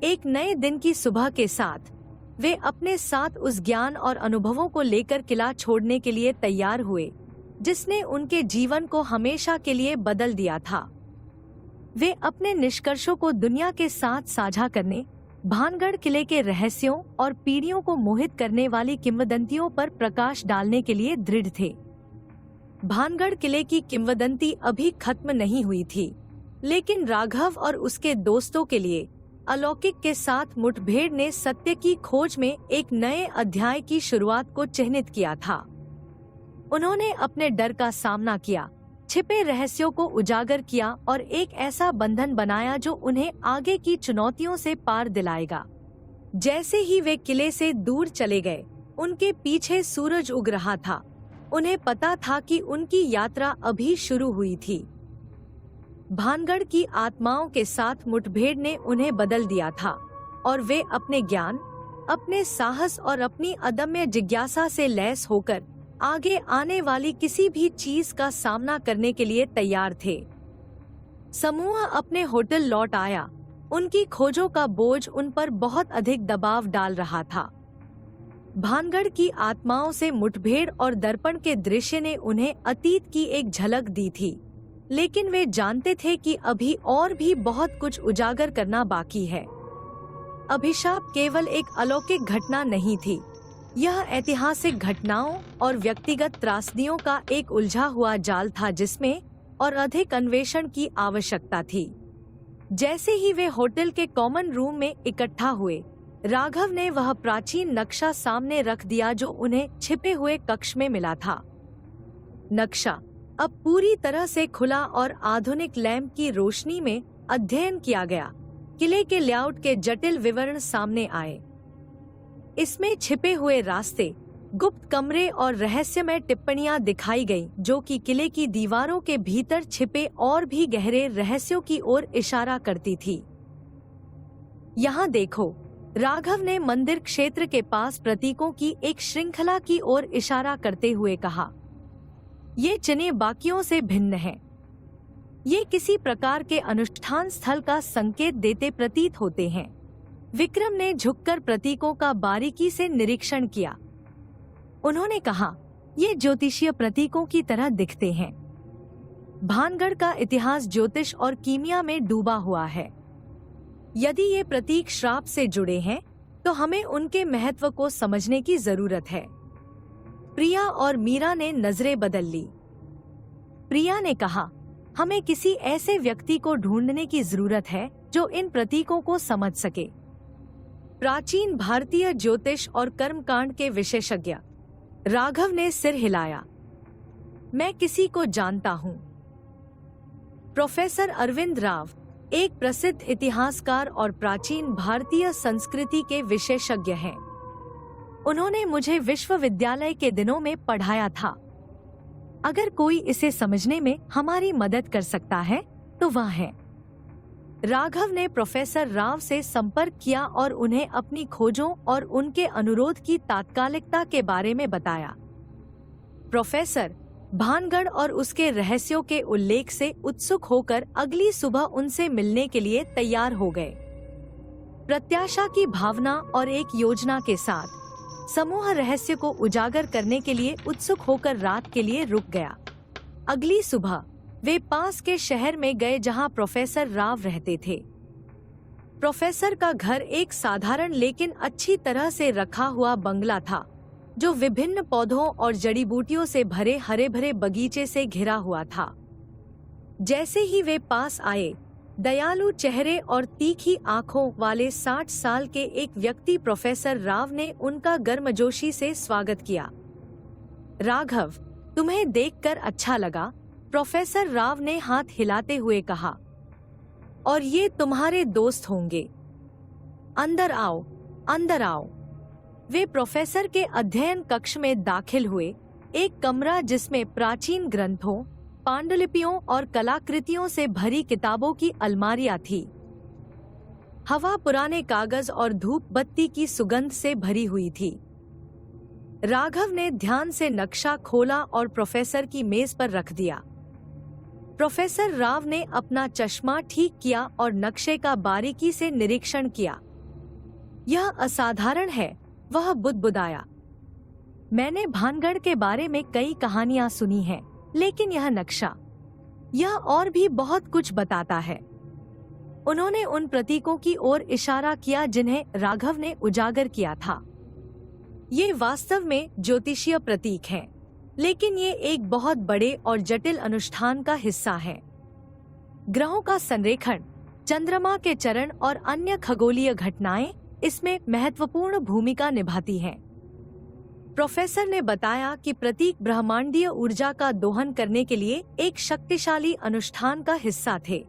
एक नए दिन की सुबह के साथ वे अपने साथ उस ज्ञान और अनुभवों को लेकर किला छोड़ने के लिए तैयार हुए, जिसने उनके जीवन को हमेशा के लिए बदल दिया था। वे अपने निष्कर्षों को दुनिया के साथ साझा करने, भानगढ़ किले के रहस्यों और पीढ़ियों को मोहित करने वाली किंवदंतियों पर प्रकाश डालने के लिए दृढ़ थे। भानगढ़ किले की किंवदंती अभी खत्म नहीं हुई थी, लेकिन राघव और उसके दोस्तों के लिए अलौकिक के साथ मुठभेड़ ने सत्य की खोज में एक नए अध्याय की शुरुआत को चिह्नित किया था। उन्होंने अपने डर का सामना किया, छिपे रहस्यों को उजागर किया और एक ऐसा बंधन बनाया जो उन्हें आगे की चुनौतियों से पार दिलाएगा। जैसे ही वे किले से दूर चले गए, उनके पीछे सूरज उग रहा था। उन्हें पता था कि उनकी यात्रा अभी शुरू हुई थी। भानगढ़ की आत्माओं के साथ मुठभेड़ ने उन्हें बदल दिया था और वे अपने ज्ञान, अपने साहस और अपनी अदम्य जिज्ञासा से लैस होकर आगे आने वाली किसी भी चीज का सामना करने के लिए तैयार थे। समूह अपने होटल लौट आया। उनकी खोजों का बोझ उन पर बहुत अधिक दबाव डाल रहा था। भानगढ़ की आत्माओं से मुठभेड़ और दर्पण के दृश्य ने उन्हें अतीत की एक झलक दी थी, लेकिन वे जानते थे कि अभी और भी बहुत कुछ उजागर करना बाकी है। अभिशाप केवल एक अलौकिक घटना नहीं थी, यह ऐतिहासिक घटनाओं और व्यक्तिगत त्रासदियों का एक उलझा हुआ जाल था जिसमें और अधिक अन्वेषण की आवश्यकता थी। जैसे ही वे होटल के कॉमन रूम में इकट्ठा हुए, राघव ने वह प्राचीन नक्शा सामने रख दिया जो उन्हें छिपे हुए कक्ष में मिला था। नक्शा अब पूरी तरह से खुला और आधुनिक लैंप की रोशनी में अध्ययन किया गया। किले के लेआउट के जटिल विवरण सामने आए। इसमें छिपे हुए रास्ते, गुप्त कमरे और रहस्यमय टिप्पणियां दिखाई गईं, जो कि किले की दीवारों के भीतर छिपे और भी गहरे रहस्यों की ओर इशारा करती थी। यहाँ देखो, राघव ने मंदिर क्षेत्र के पास प्रतीकों की एक श्रृंखला की ओर इशारा करते हुए कहा। ये चिन्ह बाकियों से भिन्न हैं। ये किसी प्रकार के अनुष्ठान स्थल का संकेत देते प्रतीत होते हैं। विक्रम ने झुककर प्रतीकों का बारीकी से निरीक्षण किया। उन्होंने कहा, ये ज्योतिषीय प्रतीकों की तरह दिखते हैं। भानगढ़ का इतिहास ज्योतिष और कीमिया में डूबा हुआ है। यदि ये प्रतीक श्राप से जुड़े हैं, तो हमें उनके महत्व को समझने की जरूरत है। प्रिया और मीरा ने नजरें बदल ली। प्रिया ने कहा, हमें किसी ऐसे व्यक्ति को ढूंढने की जरूरत है जो इन प्रतीकों को समझ सके। प्राचीन भारतीय ज्योतिष और कर्मकांड के विशेषज्ञ। राघव ने सिर हिलाया। मैं किसी को जानता हूँ। प्रोफेसर अरविंद राव, एक प्रसिद्ध इतिहासकार और प्राचीन भारतीय संस्कृति के विशेषज्ञ हैं। उन्होंने मुझे विश्वविद्यालय के दिनों में पढ़ाया था। अगर कोई इसे समझने में हमारी मदद कर सकता है तो वह है। राघव ने प्रोफेसर राव से संपर्क किया और उन्हें अपनी खोजों और उनके अनुरोध की तात्कालिकता के बारे में बताया। प्रोफेसर भानगढ़ और उसके रहस्यों के उल्लेख से उत्सुक होकर अगली सुबह उनसे मिलने के लिए तैयार हो गए। प्रत्याशा की भावना और एक योजना के साथ समूह रहस्य को उजागर करने के लिए उत्सुक होकर रात के लिए रुक गया। अगली सुबह वे पास के शहर में गए जहां प्रोफेसर राव रहते थे। प्रोफेसर का घर एक साधारण लेकिन अच्छी तरह से रखा हुआ बंगला था, जो विभिन्न पौधों और जड़ी बूटियों से भरे हरे भरे बगीचे से घिरा हुआ था। जैसे ही वे पास आए, दयालु चेहरे और तीखी आंखों वाले 60 साल के एक व्यक्ति प्रोफेसर राव ने उनका गर्मजोशी से स्वागत किया। राघव, तुम्हें देखकर अच्छा लगा, प्रोफेसर राव ने हाथ हिलाते हुए कहा। और ये तुम्हारे दोस्त होंगे। अंदर आओ, अंदर आओ। वे प्रोफेसर के अध्ययन कक्ष में दाखिल हुए, एक कमरा जिसमें प्राचीन ग्रंथों, पांडुलिपियों और कलाकृतियों से भरी किताबों की अलमारियां थी। हवा पुराने कागज और धूप बत्ती की सुगंध से भरी हुई थी। राघव ने ध्यान से नक्शा खोला और प्रोफेसर की मेज पर रख दिया। प्रोफेसर राव ने अपना चश्मा ठीक किया और नक्शे का बारीकी से निरीक्षण किया। यह असाधारण है, वह बुदबुदाया। मैंने भानगढ़ के बारे में कई कहानियां सुनी हैं, लेकिन यह नक्शा, यह और भी बहुत कुछ बताता है। उन्होंने उन प्रतीकों की ओर इशारा किया जिन्हें राघव ने उजागर किया था। ये वास्तव में ज्योतिषीय प्रतीक हैं, लेकिन ये एक बहुत बड़े और जटिल अनुष्ठान का हिस्सा है। ग्रहों का संरेखण, चंद्रमा के चरण और अन्य खगोलीय घटनाएं इसमें महत्वपूर्ण भूमिका निभाती हैं। प्रोफेसर ने बताया कि प्रतीक ब्रह्मांडीय ऊर्जा का दोहन करने के लिए एक शक्तिशाली अनुष्ठान का हिस्सा थे।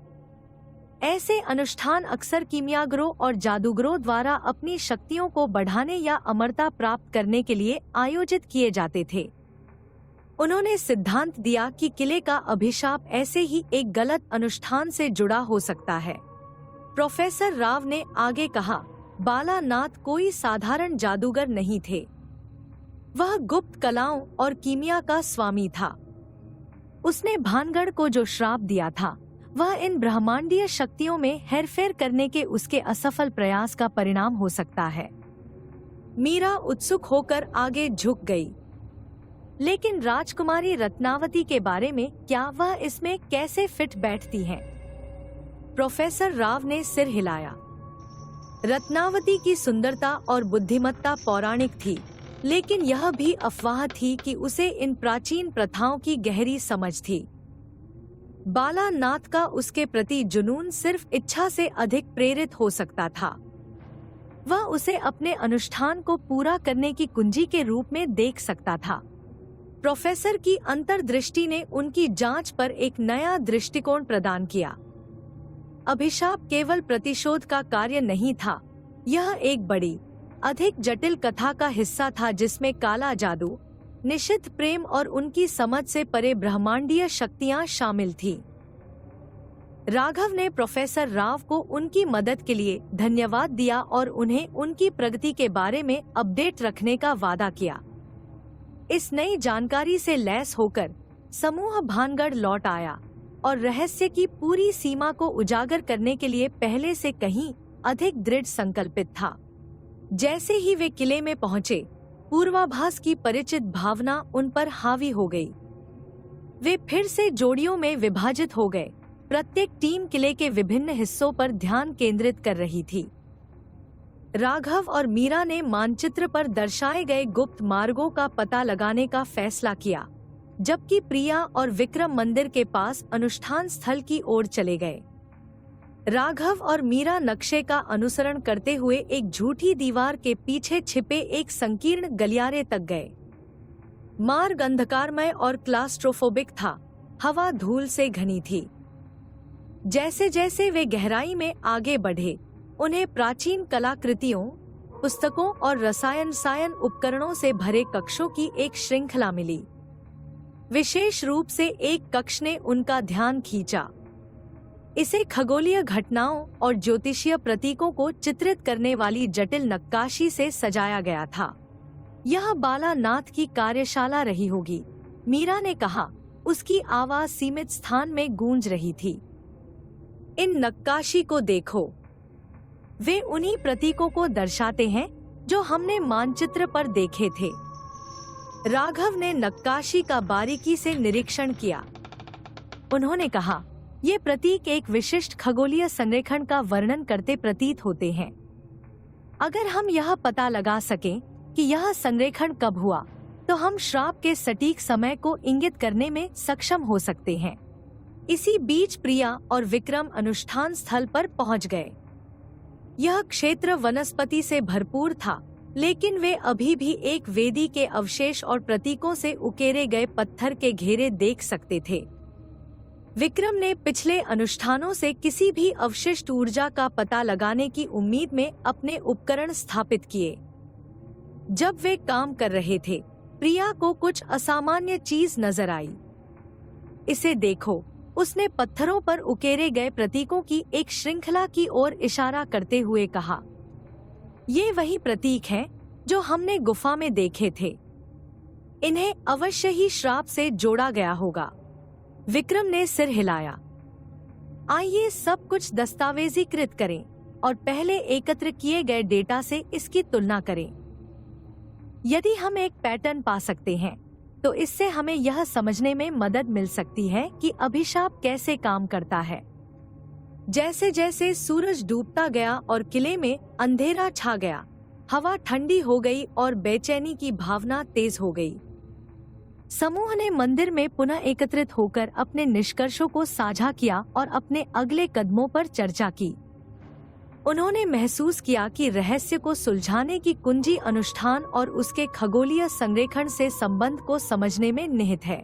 ऐसे अनुष्ठान अक्सर कीमियागरों और जादूगरों द्वारा अपनी शक्तियों को बढ़ाने या अमरता प्राप्त करने के लिए आयोजित किए जाते थे। उन्होंने सिद्धांत दिया कि किले का अभिशाप ऐसे ही एक गलत अनुष्ठान से जुड़ा हो सकता है। प्रोफेसर राव ने आगे कहा, बालानाथ कोई साधारण जादूगर नहीं थे। वह गुप्त कलाओं और कीमिया का स्वामी था। उसने भानगढ़ को जो श्राप दिया था, वह इन ब्रह्मांडीय शक्तियों में हेरफेर करने के उसके असफल प्रयास का परिणाम हो सकता है। मीरा उत्सुक होकर आगे झुक गई। लेकिन राजकुमारी रत्नावती के बारे में क्या वह इसमें कैसे फिट बैठती हैं? प्रोफेसर राव ने सिर हिलाया। रत्नावती की सुंदरता और बुद्धिमत्ता पौराणिक थी, लेकिन यह भी अफवाह थी कि उसे इन प्राचीन प्रथाओं की गहरी समझ थी। बालानाथ का उसके प्रति जुनून सिर्फ इच्छा से अधिक प्रेरित हो सकता था। वह उसे अपने अनुष्ठान को पूरा करने की कुंजी के रूप में देख सकता था। प्रोफेसर की अंतर्दृष्टि ने उनकी जांच पर एक नया दृष्टिकोण प्रदान किया। अभिशाप केवल प्रतिशोध का कार्य नहीं था, यह एक बड़ी, अधिक जटिल कथा का हिस्सा था जिसमें काला जादू, निषिद्ध प्रेम और उनकी समझ से परे ब्रह्मांडीय शक्तियां शामिल थीं। राघव ने प्रोफेसर राव को उनकी मदद के लिए धन्यवाद दिया और उन्हें उनकी प्रगति के बारे में अपडेट रखने का वादा किया। इस नई जानकारी से लैस होकर समूह भानगढ़ लौट आया और रहस्य की पूरी सीमा को उजागर करने के लिए पहले से कहीं अधिक दृढ़ संकल्पित था। जैसे ही वे किले में पहुंचे, पूर्वाभास की परिचित भावना उन पर हावी हो गई। वे फिर से जोड़ियों में विभाजित हो गए। प्रत्येक टीम किले के विभिन्न हिस्सों पर ध्यान केंद्रित कर रही थी। राघव और मीरा ने मानचित्र पर दर्शाए गए गुप्त मार्गों का पता लगाने का फैसला किया, जबकि प्रिया और विक्रम मंदिर के पास अनुष्ठान स्थल की ओर चले गए। राघव और मीरा नक्शे का अनुसरण करते हुए एक झूठी दीवार के पीछे छिपे एक संकीर्ण गलियारे तक गए। मार्ग अंधकारमय और क्लास्ट्रोफोबिक था, हवा धूल से घनी थी। जैसे जैसे वे गहराई में आगे बढ़े, उन्हें प्राचीन कलाकृतियों, पुस्तकों और रसायन उपकरणों से भरे कक्षों की एक श्रृंखला मिली। विशेष रूप से एक कक्ष ने उनका ध्यान खींचा। इसे खगोलीय घटनाओं और ज्योतिषीय प्रतीकों को चित्रित करने वाली जटिल नक्काशी से सजाया गया था। यह बालानाथ की कार्यशाला रही होगी, मीरा ने कहा। उसकी आवाज सीमित स्थान में गूंज रही थी। इन नक्काशी को देखो, वे उन्हीं प्रतीकों को दर्शाते हैं जो हमने मानचित्र पर देखे थे। राघव ने नक्काशी का बारीकी से निरीक्षण किया। उन्होंने कहा, ये प्रतीक एक विशिष्ट खगोलीय संरेखण का वर्णन करते प्रतीत होते हैं। अगर हम यह पता लगा सकें कि यह संरेखण कब हुआ, तो हम श्राप के सटीक समय को इंगित करने में सक्षम हो सकते हैं। इसी बीच प्रिया और विक्रम अनुष्ठान स्थल पर पहुंच गए। यह क्षेत्र वनस्पति से भरपूर था, लेकिन वे अभी भी एक वेदी के अवशेष और प्रतीकों से उकेरे गए पत्थर के घेरे देख सकते थे। विक्रम ने पिछले अनुष्ठानों से किसी भी अवशिष्ट ऊर्जा का पता लगाने की उम्मीद में अपने उपकरण स्थापित किए। जब वे काम कर रहे थे, प्रिया को कुछ असामान्य चीज नजर आई। इसे देखो, उसने पत्थरों पर उकेरे गए प्रतीकों की एक श्रृंखला की ओर इशारा करते हुए कहा। ये वही प्रतीक हैं जो हमने गुफा में देखे थे। इन्हें अवश्य ही श्राप से जोड़ा गया होगा। विक्रम ने सिर हिलाया। आइए सब कुछ दस्तावेजीकृत करें और पहले एकत्र किए गए डेटा से इसकी तुलना करें। यदि हम एक पैटर्न पा सकते हैं, तो इससे हमें यह समझने में मदद मिल सकती है कि अभिशाप कैसे काम करता है। जैसे जैसे सूरज डूबता गया और किले में अंधेरा छा गया, हवा ठंडी हो गई और बेचैनी की भावना तेज हो गई। समूह ने मंदिर में पुनः एकत्रित होकर अपने निष्कर्षों को साझा किया और अपने अगले कदमों पर चर्चा की। उन्होंने महसूस किया कि रहस्य को सुलझाने की कुंजी अनुष्ठान और उसके खगोलीय संरेखण से संबंध को समझने में निहित है।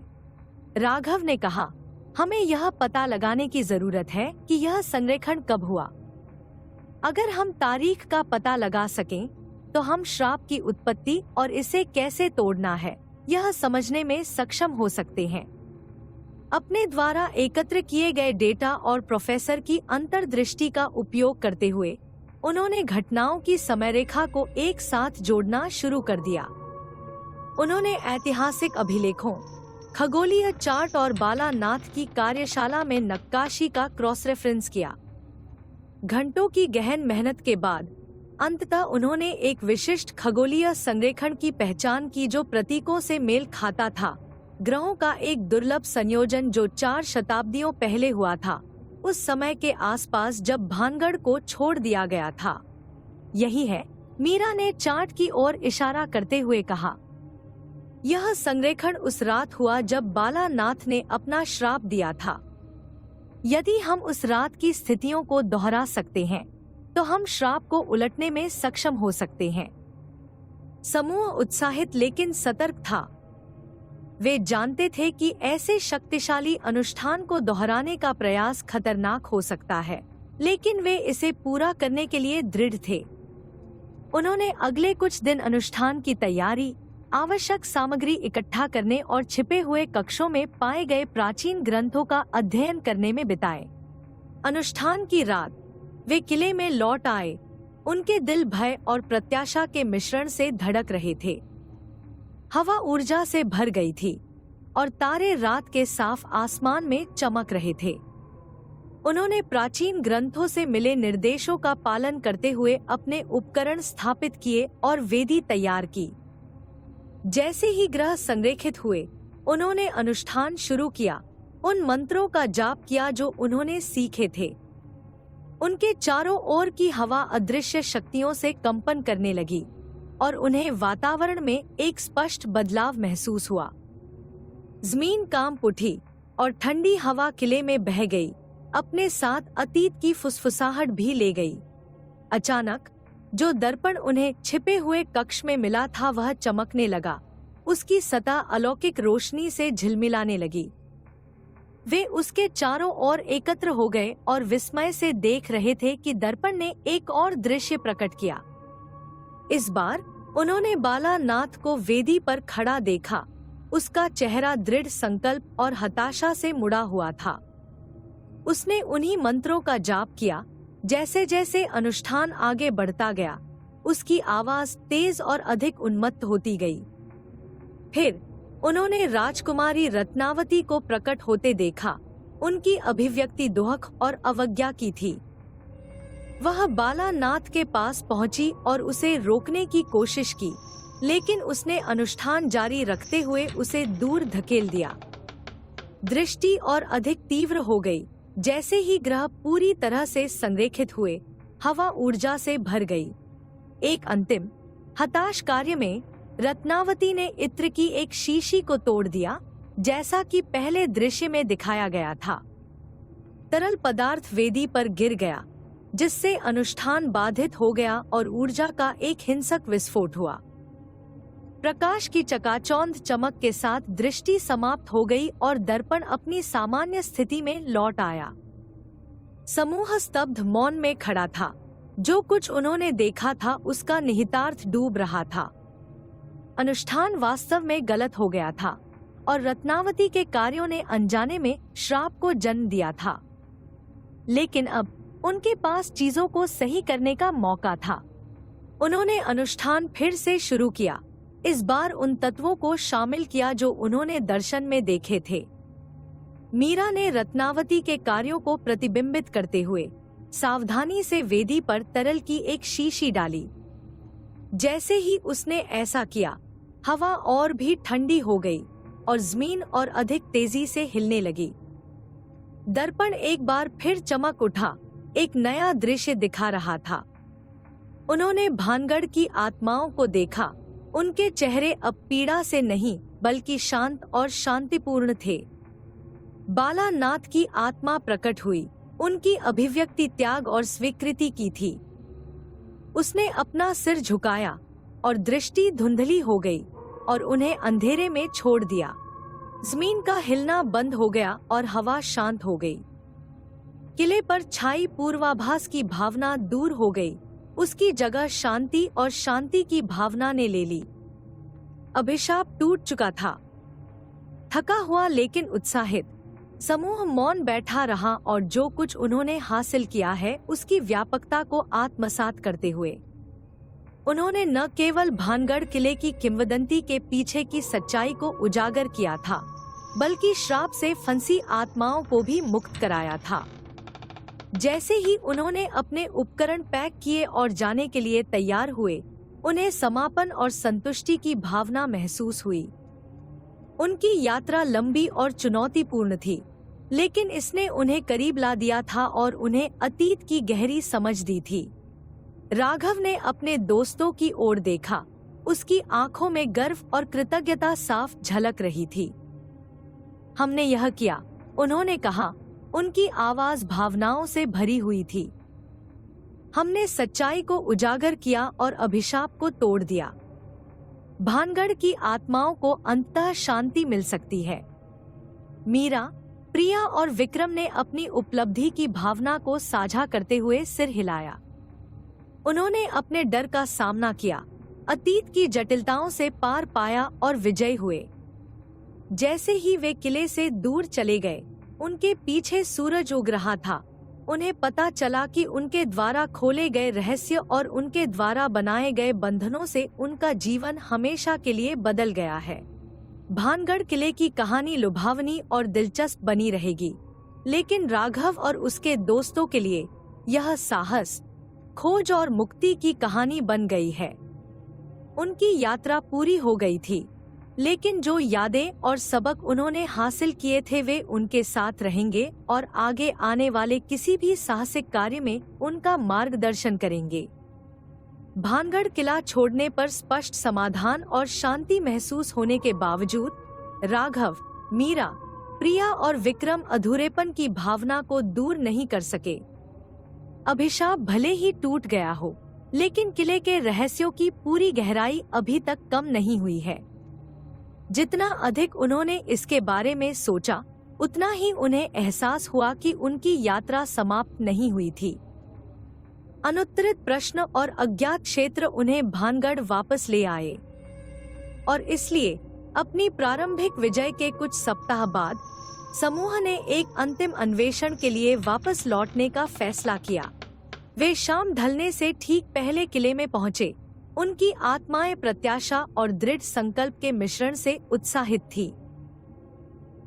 राघव ने कहा, हमें यह पता लगाने की जरूरत है कि यह संरेखण कब हुआ। अगर हम तारीख का पता लगा सकें, तो हम श्राप की उत्पत्ति और इसे कैसे तोड़ना है, यह समझने में सक्षम हो सकते हैं। अपने द्वारा एकत्र किए गए डेटा और प्रोफेसर की अंतर्दृष्टि का उपयोग करते हुए उन्होंने घटनाओं की समयरेखा को एक साथ जोड़ना शुरू कर दिया। उन्होंने ऐतिहासिक अभिलेखों, खगोलीय चार्ट और बालानाथ की कार्यशाला में नक्काशी का क्रॉस रेफरेंस किया। घंटों की गहन मेहनत के बाद अंततः उन्होंने एक विशिष्ट खगोलीय संरेखण की पहचान की जो प्रतीकों से मेल खाता था। ग्रहों का एक दुर्लभ संयोजन जो 4 शताब्दियों पहले हुआ था, उस समय के आसपास जब भानगढ़ को छोड़ दिया गया था। यही है, मीरा ने चार्ट की ओर इशारा करते हुए कहा। यह संरेखण उस रात हुआ जब बालानाथ ने अपना श्राप दिया था। यदि हम उस रात की स्थितियों को दोहरा सकते हैं, तो हम श्राप को उलटने में सक्षम हो सकते हैं। समूह उत्साहित लेकिन सतर्क था। वे जानते थे कि ऐसे शक्तिशाली अनुष्ठान को दोहराने का प्रयास खतरनाक हो सकता है, लेकिन वे इसे पूरा करने के लिए दृढ़ थे। उन्होंने अगले कुछ दिन अनुष्ठान की तैयारी, आवश्यक सामग्री इकट्ठा करने और छिपे हुए कक्षों में पाए गए प्राचीन ग्रंथों का अध्ययन करने में बिताए। अनुष्ठान की रात वे किले में लौट आए। उनके दिल भय और प्रत्याशा के मिश्रण से धड़क रहे थे। हवा ऊर्जा से भर गई थी और तारे रात के साफ आसमान में चमक रहे थे। उन्होंने प्राचीन ग्रंथों से मिले निर्देशों का पालन करते हुए अपने उपकरण स्थापित किए और वेदी तैयार की। जैसे ही ग्रह संरेखित हुए, उन्होंने अनुष्ठान शुरू किया, उन मंत्रों का जाप किया जो उन्होंने सीखे थे। उनके चारों ओर की हवा अदृश्य शक्तियों से कंपन करने लगी और उन्हें वातावरण में एक स्पष्ट बदलाव महसूस हुआ। जमीन कांप उठी और ठंडी हवा किले में बह गई, अपने साथ अतीत की फुसफुसाहट भी ले गई। अचानक जो दर्पण उन्हें छिपे हुए कक्ष में मिला था वह चमकने लगा, उसकी सतह अलौकिक रोशनी से झिलमिलाने लगी। वे उसके चारों ओर एकत्र हो गए और विस्मय से देख रहे थे कि दर्पण ने एक और दृश्य प्रकट किया। इस बार उन्होंने बालानाथ को वेदी पर खड़ा देखा। उसका चेहरा दृढ़ संकल्प और हताशा से मुड़ा हुआ था। उसने उन्हीं मंत्रों का जाप किया। जैसे जैसे अनुष्ठान आगे बढ़ता गया, उसकी आवाज तेज और अधिक उन्मत्त होती गई। फिर उन्होंने राजकुमारी रत्नावती को प्रकट होते देखा। उनकी अभिव्यक्ति दुहक और अवज्ञा की थी। वह बालानाथ के पास पहुंची और उसे रोकने की कोशिश की, लेकिन उसने अनुष्ठान जारी रखते हुए उसे दूर धकेल दिया। दृष्टि और अधिक तीव्र हो गई। जैसे ही ग्रह पूरी तरह से संरेखित हुए, हवा ऊर्जा से भर गई। एक अंतिम हताश कार्य में रत्नावती ने इत्र की एक शीशी को तोड़ दिया, जैसा कि पहले दृश्य में दिखाया गया था। तरल पदार्थ वेदी पर गिर गया, जिससे अनुष्ठान बाधित हो गया और ऊर्जा का एक हिंसक विस्फोट हुआ। प्रकाश की चकाचौंध चमक के साथ दृष्टि समाप्त हो गई और दर्पण अपनी सामान्य स्थिति में लौट आया। समूह स्तब्ध मौन में खड़ा था। जो कुछ उन्होंने देखा था उसका निहितार्थ डूब रहा था। अनुष्ठान वास्तव में गलत हो गया था और रत्नावती के कार्यों ने अनजाने में श्राप को जन्म दिया था। लेकिन अब उनके पास चीजों को सही करने का मौका था। उन्होंने अनुष्ठान फिर से शुरू किया। इस बार उन तत्वों को शामिल किया जो उन्होंने दर्शन में देखे थे। मीरा ने रत्नावती के कार्यों को प्रतिबिंबित करते हुए सावधानी से वेदी पर तरल की एक शीशी डाली। जैसे ही उसने ऐसा किया, हवा और भी ठंडी हो गई और जमीन और अधिक तेजी से हिलने लगी। दर्पण एक बार फिर चमक उठा, एक नया दृश्य दिखा रहा था। उन्होंने भानगढ़ की आत्माओं को देखा। उनके चेहरे अब पीड़ा से नहीं बल्कि शांत और शांतिपूर्ण थे। बालानाथ की आत्मा प्रकट हुई। उनकी अभिव्यक्ति त्याग और स्वीकृति की थी। उसने अपना सिर झुकाया और दृष्टि धुंधली हो गई और उन्हें अंधेरे में छोड़ दिया। जमीन का हिलना बंद हो गया और हवा शांत हो गई। किले पर छाई पूर्वाभास की भावना दूर हो गई। उसकी जगह शांति और शांति की भावना ने ले ली। अभिशाप टूट चुका था। थका हुआ लेकिन उत्साहित समूह मौन बैठा रहा और जो कुछ उन्होंने हासिल किया है उसकी व्यापकता को आत्मसात करते हुए उन्होंने न केवल भानगढ़ किले की किंवदंती के पीछे की सच्चाई को उजागर किया था, बल्कि श्राप से फंसी आत्माओं को भी मुक्त कराया था। जैसे ही उन्होंने अपने उपकरण पैक किए और जाने के लिए तैयार हुए, उन्हें समापन और संतुष्टि की भावना महसूस हुई। उनकी यात्रा लंबी और चुनौतीपूर्ण थी, लेकिन इसने उन्हें करीब ला दिया था और उन्हें अतीत की गहरी समझ दी थी। राघव ने अपने दोस्तों की ओर देखा। उसकी आंखों में गर्व और कृतज्ञता साफ झलक रही थी। हमने यह किया, उन्होंने कहा। उनकी आवाज भावनाओं से भरी हुई थी। हमने सच्चाई को उजागर किया और अभिशाप को तोड़ दिया। भानगढ़ की आत्माओं को अंततः शांति मिल सकती है। मीरा, प्रिया और विक्रम ने अपनी उपलब्धि की भावना को साझा करते हुए सिर हिलाया। उन्होंने अपने डर का सामना किया, अतीत की जटिलताओं से पार पाया और विजयी हुए। जैसे ही वे किले से दूर चले गए, उनके पीछे सूरज उग रहा था। उन्हें पता चला कि उनके द्वारा खोले गए रहस्य और उनके द्वारा बनाए गए बंधनों से उनका जीवन हमेशा के लिए बदल गया है। भानगढ़ किले की कहानी लुभावनी और दिलचस्प बनी रहेगी, लेकिन राघव और उसके दोस्तों के लिए यह साहस, खोज और मुक्ति की कहानी बन गई है। उनकी यात्रा पूरी हो गई थी। लेकिन जो यादें और सबक उन्होंने हासिल किए थे वे उनके साथ रहेंगे और आगे आने वाले किसी भी साहसिक कार्य में उनका मार्गदर्शन करेंगे। भानगढ़ किला छोड़ने पर स्पष्ट समाधान और शांति महसूस होने के बावजूद राघव, मीरा, प्रिया और विक्रम अधूरेपन की भावना को दूर नहीं कर सके। अभिशाप भले ही टूट गया हो, लेकिन किले के रहस्यों की पूरी गहराई अभी तक कम नहीं हुई है। जितना अधिक उन्होंने इसके बारे में सोचा, उतना ही उन्हें एहसास हुआ कि उनकी यात्रा समाप्त नहीं हुई थी। अनुत्तरित प्रश्न और अज्ञात क्षेत्र उन्हें भानगढ़ वापस ले आए, और इसलिए अपनी प्रारंभिक विजय के कुछ सप्ताह बाद समूह ने एक अंतिम अन्वेषण के लिए वापस लौटने का फैसला किया। वे शाम ढलने से ठीक पहले किले में पहुंचे। उनकी आत्माएं प्रत्याशा और दृढ़ संकल्प के मिश्रण से उत्साहित थी।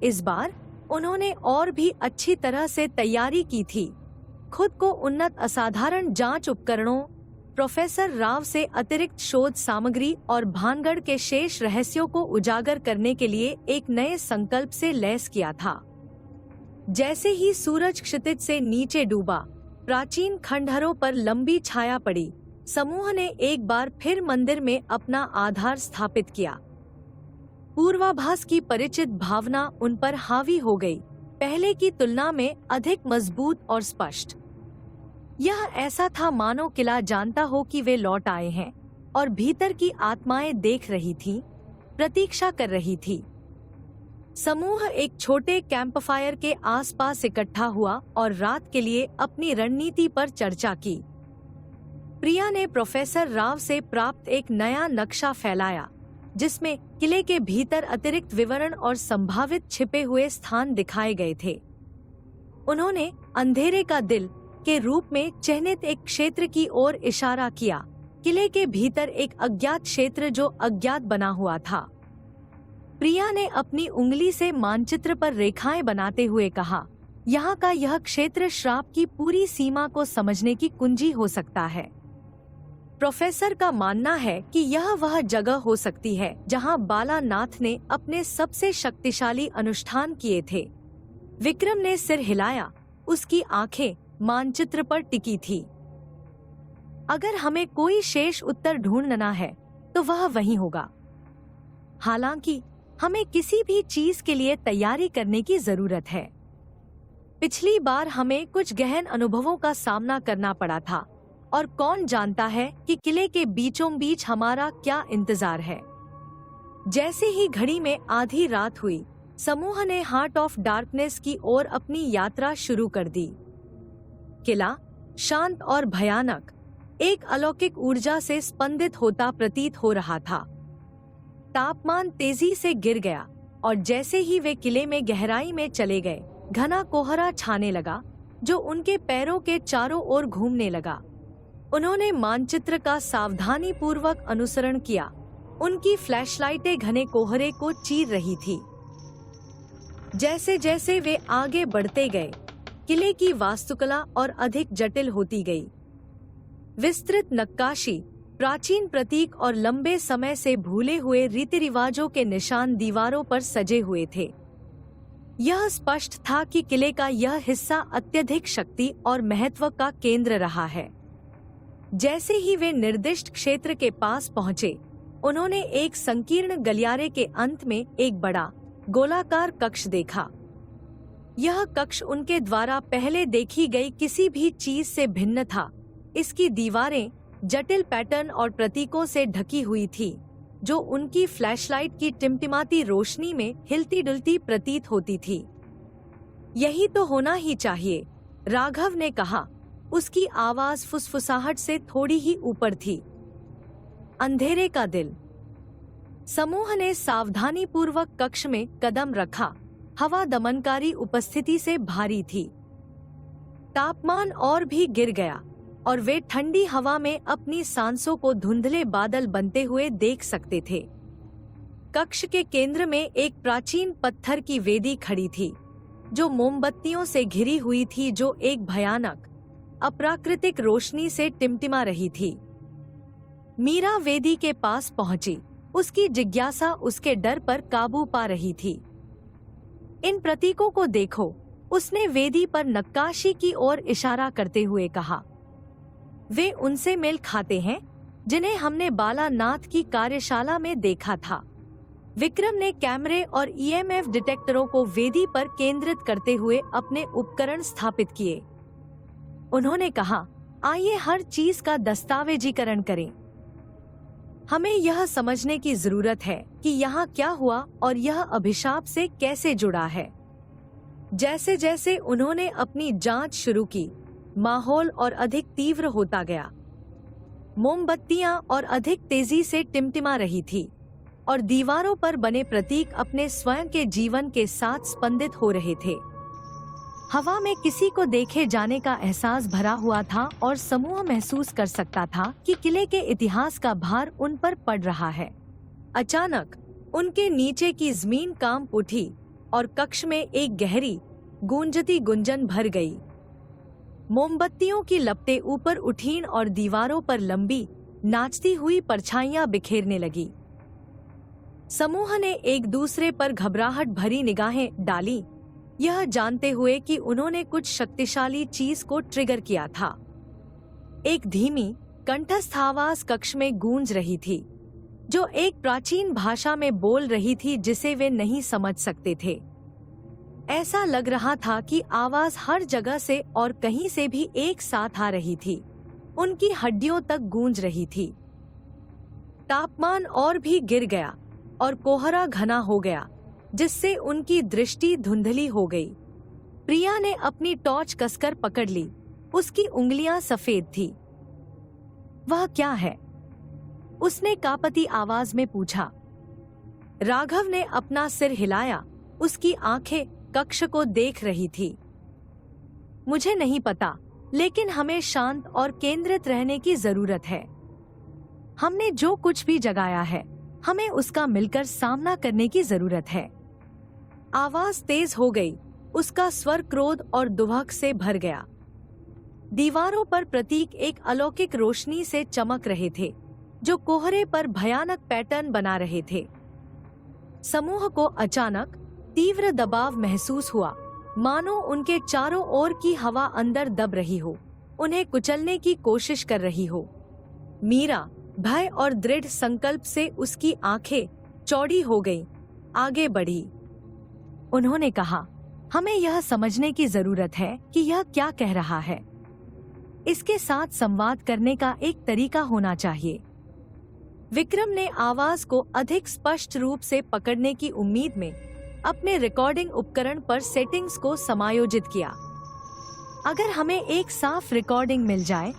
इस बार उन्होंने और भी अच्छी तरह से तैयारी की थी। खुद को उन्नत असाधारण जांच उपकरणों, प्रोफेसर राव से अतिरिक्त शोध सामग्री और भानगढ़ के शेष रहस्यों को उजागर करने के लिए एक नए संकल्प से लैस किया था। जैसे ही सूरज क्षितिज से नीचे डूबा, प्राचीन खंडहरों पर लंबी छाया पड़ी, समूह ने एक बार फिर मंदिर में अपना आधार स्थापित किया। पूर्वाभास की परिचित भावना उन पर हावी हो गई, पहले की तुलना में अधिक मजबूत और स्पष्ट। यह ऐसा था मानो किला जानता हो कि वे लौट आए हैं, और भीतर की आत्माएं देख रही थीं, प्रतीक्षा कर रही थी। समूह एक छोटे कैंपफायर के आसपास इकट्ठा हुआ और रात के लिए अपनी रणनीति पर चर्चा की। प्रिया ने प्रोफेसर राव से प्राप्त एक नया नक्शा फैलाया, जिसमें किले के भीतर अतिरिक्त विवरण और संभावित छिपे हुए स्थान दिखाए गए थे। उन्होंने अंधेरे का दिल के रूप में चिन्हित एक क्षेत्र की ओर इशारा किया, किले के भीतर एक अज्ञात क्षेत्र जो अज्ञात बना हुआ था। प्रिया ने अपनी उंगली से मानचित्र पर रेखाएं बनाते हुए कहा, यहाँ का यह क्षेत्र श्राप की पूरी सीमा को समझने की कुंजी हो सकता है। प्रोफेसर का मानना है कि यह वह जगह हो सकती है जहां बालानाथ ने अपने सबसे शक्तिशाली अनुष्ठान किए थे। विक्रम ने सिर हिलाया, उसकी आंखें मानचित्र पर टिकी थी। अगर हमें कोई शेष उत्तर ढूंढना है तो वह वहीं होगा। हालांकि हमें किसी भी चीज के लिए तैयारी करने की जरूरत है। पिछली बार हमें कुछ गहन अनुभवों का सामना करना पड़ा था, और कौन जानता है कि किले के बीचों बीच हमारा क्या इंतजार है। जैसे ही घड़ी में आधी रात हुई, समूह ने हार्ट ऑफ डार्कनेस की ओर अपनी यात्रा शुरू कर दी। किला शांत और भयानक, एक अलौकिक ऊर्जा से स्पंदित होता प्रतीत हो रहा था। तापमान तेजी से गिर गया, और जैसे ही वे किले में गहराई में चले गए, घना कोहरा छाने लगा जो उनके पैरों के चारों ओर घूमने लगा। उन्होंने मानचित्र का सावधानी पूर्वक अनुसरण किया। उनकी फ्लैशलाइटें घने कोहरे को चीर रही थी। जैसे जैसे वे आगे बढ़ते गए, किले की वास्तुकला और अधिक जटिल होती गई। विस्तृत नक्काशी, प्राचीन प्रतीक और लंबे समय से भूले हुए रीति रिवाजों के निशान दीवारों पर सजे हुए थे। यह स्पष्ट था कि किले का यह हिस्सा अत्यधिक शक्ति और महत्व का केंद्र रहा है। जैसे ही वे निर्दिष्ट क्षेत्र के पास पहुंचे, उन्होंने एक संकीर्ण गलियारे के अंत में एक बड़ा गोलाकार कक्ष देखा। यह कक्ष उनके द्वारा पहले देखी गई किसी भी चीज से भिन्न था। इसकी दीवारें जटिल पैटर्न और प्रतीकों से ढकी हुई थी, जो उनकी फ्लैशलाइट की टिमटिमाती रोशनी में हिलती डुलती प्रतीत होती थी। यही तो होना ही चाहिए, राघव ने कहा। उसकी आवाज फुसफुसाहट से थोड़ी ही ऊपर थी। अंधेरे का दिल। समूह ने सावधानी पूर्वक कक्ष में कदम रखा। हवा दमनकारी उपस्थिति से भारी थी। तापमान और भी गिर गया, और वे ठंडी हवा में अपनी सांसों को धुंधले बादल बनते हुए देख सकते थे। कक्ष के केंद्र में एक प्राचीन पत्थर की वेदी खड़ी थी, जो मोमबत्तियों से घिरी हुई थी, जो एक भयानक अप्राकृतिक रोशनी से टिमटिमा रही थी। मीरा वेदी के पास पहुंची। उसकी जिज्ञासा उसके डर पर काबू पा रही थी। इन प्रतीकों को देखो, उसने वेदी पर नक्काशी की ओर इशारा करते हुए कहा। वे उनसे मेल खाते हैं जिन्हें हमने बालानाथ की कार्यशाला में देखा था। विक्रम ने कैमरे और ईएमएफ डिटेक्टरों को वेदी पर केंद्रित करते हुए अपने उपकरण स्थापित किए। उन्होंने कहा, आइए हर चीज का दस्तावेजीकरण करें। हमें यह समझने की जरूरत है कि यहाँ क्या हुआ और यह अभिशाप से कैसे जुड़ा है। जैसे जैसे उन्होंने अपनी जांच शुरू की, माहौल और अधिक तीव्र होता गया। मोमबत्तियां और अधिक तेजी से टिमटिमा रही थी और दीवारों पर बने प्रतीक अपने स्वयं के जीवन के साथ स्पंदित हो रहे थे। हवा में किसी को देखे जाने का एहसास भरा हुआ था और समूह महसूस कर सकता था कि किले के इतिहास का भार उन पर पड़ रहा है। अचानक उनके नीचे की जमीन कांप उठी और कक्ष में एक गहरी गूंजती गुंजन भर गई। मोमबत्तियों की लपटें ऊपर उठीं और दीवारों पर लंबी नाचती हुई परछाइयां बिखेरने लगी। समूह ने एक दूसरे पर घबराहट भरी निगाहें डाली, यह जानते हुए कि उन्होंने कुछ शक्तिशाली चीज को ट्रिगर किया था। एक धीमी कंठस्थ आवाज कक्ष में गूंज रही थी, जो एक प्राचीन भाषा में बोल रही थी जिसे वे नहीं समझ सकते थे। ऐसा लग रहा था कि आवाज हर जगह से और कहीं से भी एक साथ आ रही थी, उनकी हड्डियों तक गूंज रही थी। तापमान और भी गिर गया और कोहरा घना हो गया, जिससे उनकी दृष्टि धुंधली हो गई। प्रिया ने अपनी टॉर्च कसकर पकड़ ली, उसकी उंगलियां सफेद थी। वह क्या है? उसने कांपती आवाज में पूछा। राघव ने अपना सिर हिलाया, उसकी आंखें कक्ष को देख रही थी। मुझे नहीं पता, लेकिन हमें शांत और केंद्रित रहने की जरूरत है। हमने जो कुछ भी जगाया है, हमें उसका मिलकर सामना करने की जरूरत है। आवाज तेज हो गई, उसका स्वर क्रोध और दुभक से भर गया। दीवारों पर प्रतीक एक अलौकिक रोशनी से चमक रहे थे, जो कोहरे पर भयानक पैटर्न बना रहे थे। समूह को अचानक तीव्र दबाव महसूस हुआ, मानो उनके चारों ओर की हवा अंदर दब रही हो, उन्हें कुचलने की कोशिश कर रही हो। मीरा भय और दृढ़ संकल्प से उसकी आंखें चौड़ी हो गईं, आगे बढ़ी। उन्होंने कहा, हमें यह समझने की जरूरत है कि यह क्या कह रहा है। इसके साथ संवाद करने का एक तरीका होना चाहिए। विक्रम ने आवाज को अधिक स्पष्ट रूप से पकड़ने की उम्मीद में अपने रिकॉर्डिंग उपकरण पर सेटिंग्स को समायोजित किया। अगर हमें एक साफ रिकॉर्डिंग मिल जाए,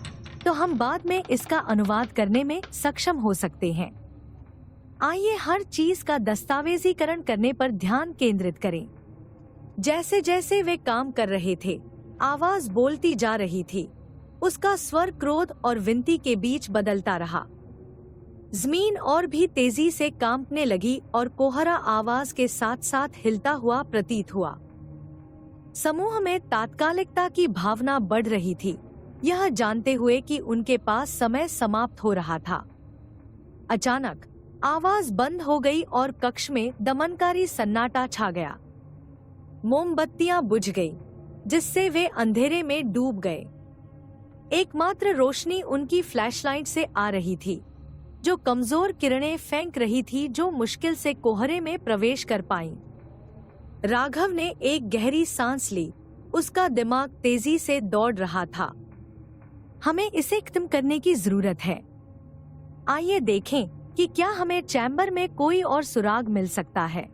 तो हम बाद में इसका अनुवाद करने में सक्षम हो सकते हैं। आइए हर चीज का दस्तावेजीकरण करने पर ध्यान केंद्रित करें। जैसे जैसे वे काम कर रहे थे, आवाज बोलती जा रही थी। उसका स्वर क्रोध और विनती के बीच बदलता रहा। जमीन और भी तेजी से कांपने लगी और कोहरा आवाज के साथ साथ हिलता हुआ प्रतीत हुआ। समूह में तात्कालिकता की भावना बढ़ रही थी, यह जानते हुए कि उनके पास समय समाप्त हो रहा था। अचानक आवाज बंद हो गई और कक्ष में दमनकारी सन्नाटा छा गया। मोमबत्तियां बुझ गईं, जिससे वे अंधेरे में डूब गए। एकमात्र रोशनी उनकी फ्लैशलाइट से आ रही थी, जो कमजोर किरणें फेंक रही थी जो मुश्किल से कोहरे में प्रवेश कर पाईं। राघव ने एक गहरी सांस ली, उसका दिमाग तेजी से दौड़ रहा था। हमें इसे खत्म करने की जरूरत है। आइए देखें कि क्या हमें चैम्बर में कोई और सुराग मिल सकता है।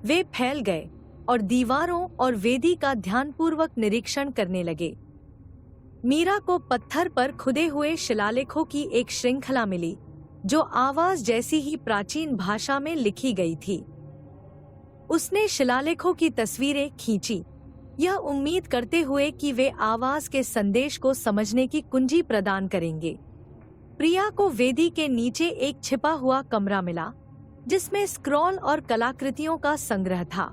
वे फैल गए और दीवारों और वेदी का ध्यानपूर्वक निरीक्षण करने लगे। मीरा को पत्थर पर खुदे हुए शिलालेखों की एक श्रृंखला मिली, जो आवाज जैसी ही प्राचीन भाषा में लिखी गई थी। उसने शिलालेखों की तस्वीरें खींची, यह उम्मीद करते हुए कि वे आवाज के संदेश को समझने की कुंजी प्रदान करेंगे। प्रिया को वेदी के नीचे एक छिपा हुआ कमरा मिला, जिसमें स्क्रॉल और कलाकृतियों का संग्रह था।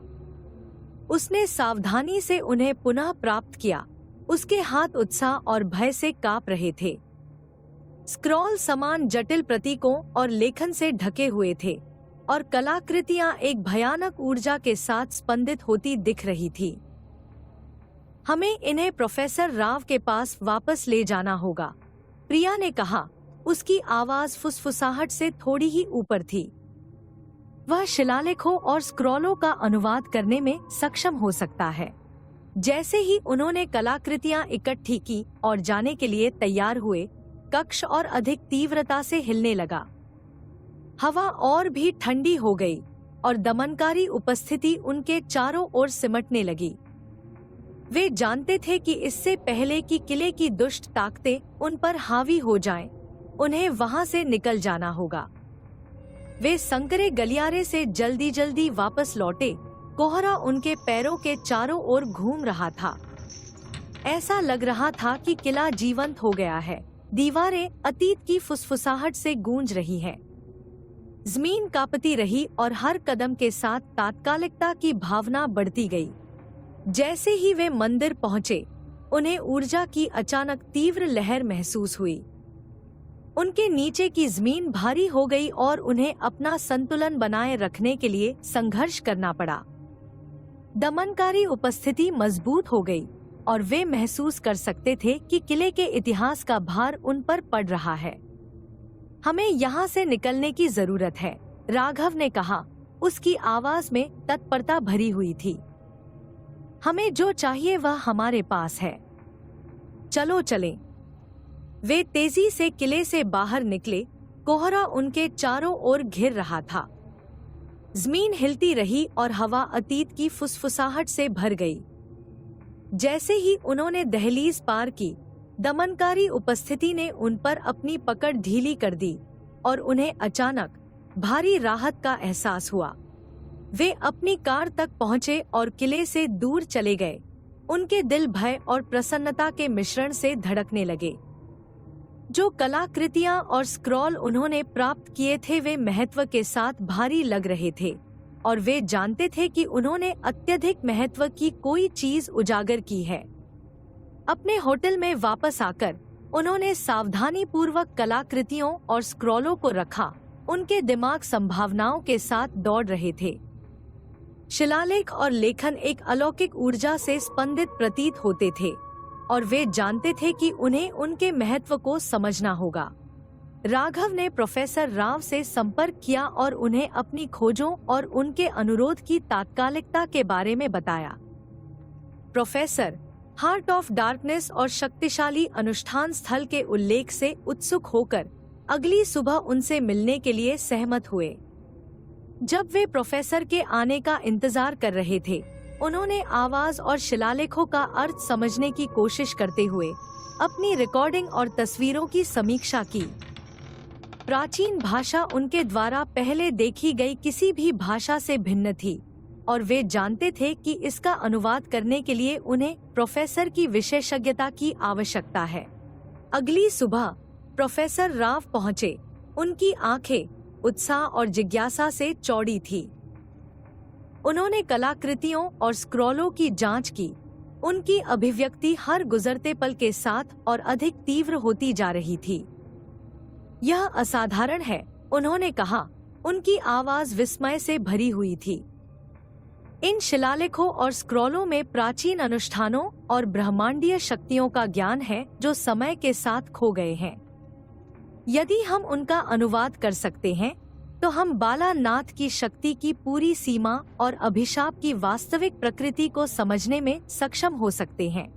उसने सावधानी से उन्हें पुनः प्राप्त किया, उसके हाथ उत्साह और भय से कांप रहे थे। स्क्रॉल समान जटिल प्रतीकों और लेखन से ढके हुए थे और कलाकृतियां एक भयानक ऊर्जा के साथ स्पंदित होती दिख रही थी। हमें इन्हें प्रोफेसर राव के पास वापस ले जाना होगा, प्रिया ने कहा। उसकी आवाज फुसफुसाहट से थोड़ी ही ऊपर थी। वह शिलालेखों और स्क्रॉलों का अनुवाद करने में सक्षम हो सकता है। जैसे ही उन्होंने कलाकृतियां इकट्ठी की और जाने के लिए तैयार हुए, कक्ष और अधिक तीव्रता से हिलने लगा। हवा और भी ठंडी हो गई और दमनकारी उपस्थिति उनके चारों ओर सिमटने लगी। वे जानते थे कि इससे पहले कि किले की दुष्ट ताकतें उन पर हावी हो जाएं, उन्हें वहां से निकल जाना होगा। वे संकरे गलियारे से जल्दी जल्दी वापस लौटे। कोहरा उनके पैरों के चारों ओर घूम रहा था। ऐसा लग रहा था कि किला जीवंत हो गया है। दीवारें अतीत की फुसफुसाहट से गूंज रही हैं। जमीन कांपती रही और हर कदम के साथ तात्कालिकता की भावना बढ़ती गई। जैसे ही वे मंदिर पहुंचे, उन्हें ऊर्जा की अचानक तीव्र लहर महसूस हुई। उनके नीचे की जमीन भारी हो गई और उन्हें अपना संतुलन बनाए रखने के लिए संघर्ष करना पड़ा। दमनकारी उपस्थिति मजबूत हो गई और वे महसूस कर सकते थे कि किले के इतिहास का भार उन पर पड़ रहा है। हमें यहाँ से निकलने की जरूरत है, राघव ने कहा। उसकी आवाज में तत्परता भरी हुई थी। हमें जो चाहिए वह हमारे पास है। चलो चलें। वे तेजी से किले से बाहर निकले। कोहरा उनके चारों ओर घिर रहा था। जमीन हिलती रही और हवा अतीत की फुसफुसाहट से भर गई। जैसे ही उन्होंने दहलीज पार की, दमनकारी उपस्थिति ने उन पर अपनी पकड़ ढीली कर दी और उन्हें अचानक भारी राहत का एहसास हुआ। वे अपनी कार तक पहुंचे और किले से दूर चले गए। उनके दिल भय और प्रसन्नता के मिश्रण से धड़कने लगे। जो कलाकृतियां और स्क्रॉल उन्होंने प्राप्त किए थे वे महत्व के साथ भारी लग रहे थे और वे जानते थे कि उन्होंने अत्यधिक महत्व की कोई चीज उजागर की है। अपने होटल में वापस आकर उन्होंने सावधानी पूर्वक कलाकृतियों और स्क्रॉलों को रखा। उनके दिमाग संभावनाओं के साथ दौड़ रहे थे। शिलालेख और लेखन एक अलौकिक ऊर्जा से स्पंदित प्रतीत होते थे और वे जानते थे कि उन्हें उनके महत्व को समझना होगा। राघव ने प्रोफेसर राव से संपर्क किया और उन्हें अपनी खोजों और उनके अनुरोध की तात्कालिकता के बारे में बताया। प्रोफेसर हार्ट ऑफ डार्कनेस और शक्तिशाली अनुष्ठान स्थल के उल्लेख से उत्सुक होकर अगली सुबह उनसे मिलने के लिए सहमत हुए। जब वे प्रोफेसर के आने का इंतजार कर रहे थे, उन्होंने आवाज और शिलालेखों का अर्थ समझने की कोशिश करते हुए अपनी रिकॉर्डिंग और तस्वीरों की समीक्षा की। प्राचीन भाषा उनके द्वारा पहले देखी गई किसी भी भाषा से भिन्न थी और वे जानते थे कि इसका अनुवाद करने के लिए उन्हें प्रोफेसर की विशेषज्ञता की आवश्यकता है। अगली सुबह प्रोफेसर राव पहुंचे। उनकी आंखें उत्साह और जिज्ञासा से चौड़ी थी। उन्होंने कलाकृतियों और स्क्रॉलों की जांच की। उनकी अभिव्यक्ति हर गुजरते पल के साथ और अधिक तीव्र होती जा रही थी। यह असाधारण है, उन्होंने कहा। उनकी आवाज विस्मय से भरी हुई थी। इन शिलालेखों और स्क्रॉलों में प्राचीन अनुष्ठानों और ब्रह्मांडीय शक्तियों का ज्ञान है जो समय के साथ खो गए हैं। यदि हम उनका अनुवाद कर सकते हैं तो हम बालानाथ की शक्ति की पूरी सीमा और अभिशाप की वास्तविक प्रकृति को समझने में सक्षम हो सकते हैं।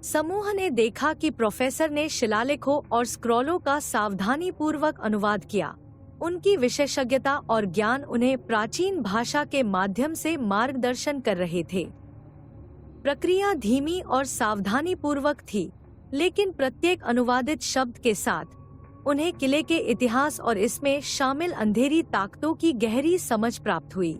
समूह ने देखा कि प्रोफेसर ने शिलालेखों और स्क्रॉलों का सावधानी पूर्वक अनुवाद किया। उनकी विशेषज्ञता और ज्ञान उन्हें प्राचीन भाषा के माध्यम से मार्गदर्शन कर रहे थे। प्रक्रिया धीमी और सावधानी पूर्वक थी, लेकिन प्रत्येक अनुवादित शब्द के साथ उन्हें किले के इतिहास और इसमें शामिल अंधेरी ताकतों की गहरी समझ प्राप्त हुई।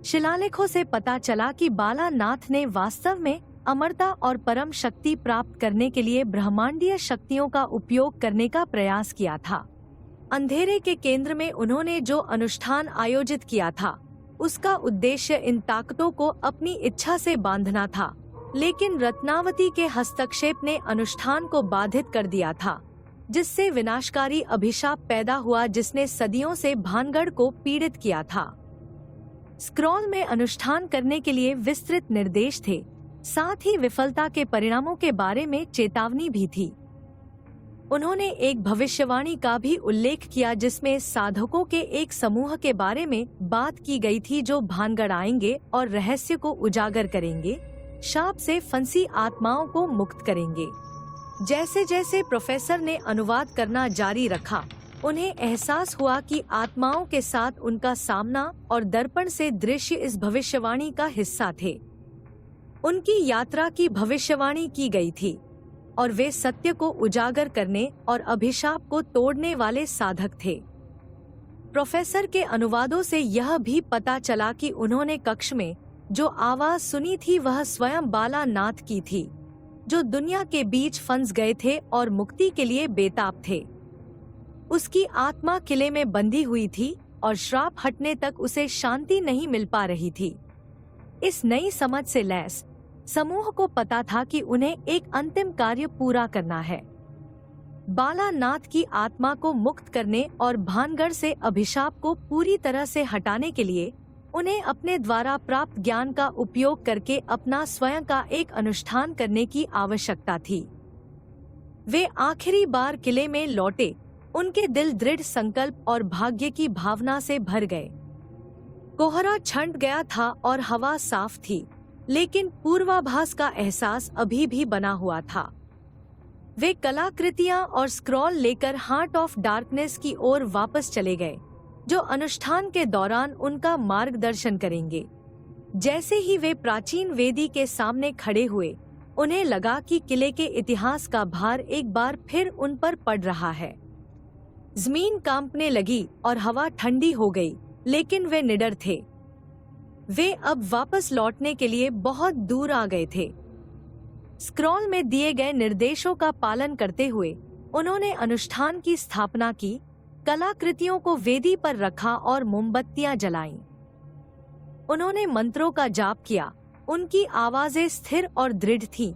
शिलालेखों से पता चला कि बालानाथ ने वास्तव में अमरता और परम शक्ति प्राप्त करने के लिए ब्रह्मांडीय शक्तियों का उपयोग करने का प्रयास किया था। अंधेरे के केंद्र में उन्होंने जो अनुष्ठान आयोजित किया था, उसका उद्देश्य इन ताकतों को अपनी इच्छा से बांधना था, लेकिन रत्नावती के हस्तक्षेप ने अनुष्ठान को बाधित कर दिया था। जिससे विनाशकारी अभिशाप पैदा हुआ जिसने सदियों से भानगढ़ को पीड़ित किया था। स्क्रॉल में अनुष्ठान करने के लिए विस्तृत निर्देश थे, साथ ही विफलता के परिणामों के बारे में चेतावनी भी थी। उन्होंने एक भविष्यवाणी का भी उल्लेख किया जिसमें साधकों के एक समूह के बारे में बात की गई थी जो भानगढ़ आएंगे और रहस्य को उजागर करेंगे, शाप से फंसी आत्माओं को मुक्त करेंगे। जैसे जैसे प्रोफेसर ने अनुवाद करना जारी रखा, उन्हें एहसास हुआ कि आत्माओं के साथ उनका सामना और दर्पण से दृश्य इस भविष्यवाणी का हिस्सा थे। उनकी यात्रा की भविष्यवाणी की गई थी और वे सत्य को उजागर करने और अभिशाप को तोड़ने वाले साधक थे। प्रोफेसर के अनुवादों से यह भी पता चला कि उन्होंने कक्ष में जो आवाज सुनी थी वह स्वयं बालानाथ की थी, जो दुनिया के बीच फंस गए थे और मुक्ति के लिए बेताब थे। उसकी आत्मा किले में बंधी हुई थी और श्राप हटने तक उसे शांति नहीं मिल पा रही थी। इस नई समझ से लैस समूह को पता था कि उन्हें एक अंतिम कार्य पूरा करना है। बालानाथ की आत्मा को मुक्त करने और भानगढ़ से अभिशाप को पूरी तरह से हटाने के लिए उन्हें अपने द्वारा प्राप्त ज्ञान का उपयोग करके अपना स्वयं का एक अनुष्ठान करने की आवश्यकता थी। वे आखिरी बार किले में लौटे, उनके दिल दृढ़ संकल्प और भाग्य की भावना से भर गए। कोहरा छंट गया था और हवा साफ थी, लेकिन पूर्वाभास का एहसास अभी भी बना हुआ था। वे कलाकृतियां और स्क्रॉल लेकर हार्ट ऑफ डार्कनेस की ओर वापस चले गए, जो अनुष्ठान के दौरान उनका मार्गदर्शन करेंगे। जैसे ही वे प्राचीन वेदी के सामने खड़े हुए, उन्हें लगा कि किले के इतिहास का भार एक बार फिर उन पर पड़ रहा है। जमीन कांपने लगी और हवा ठंडी हो गई, लेकिन वे निडर थे। वे अब वापस लौटने के लिए बहुत दूर आ गए थे। स्क्रॉल में दिए गए निर्देशों का पालन करते हुए उन्होंने अनुष्ठान की स्थापना की, कलाकृतियों को वेदी पर रखा और मोमबत्तियां जलाईं। उन्होंने मंत्रों का जाप किया, उनकी आवाजें स्थिर और दृढ़ थीं।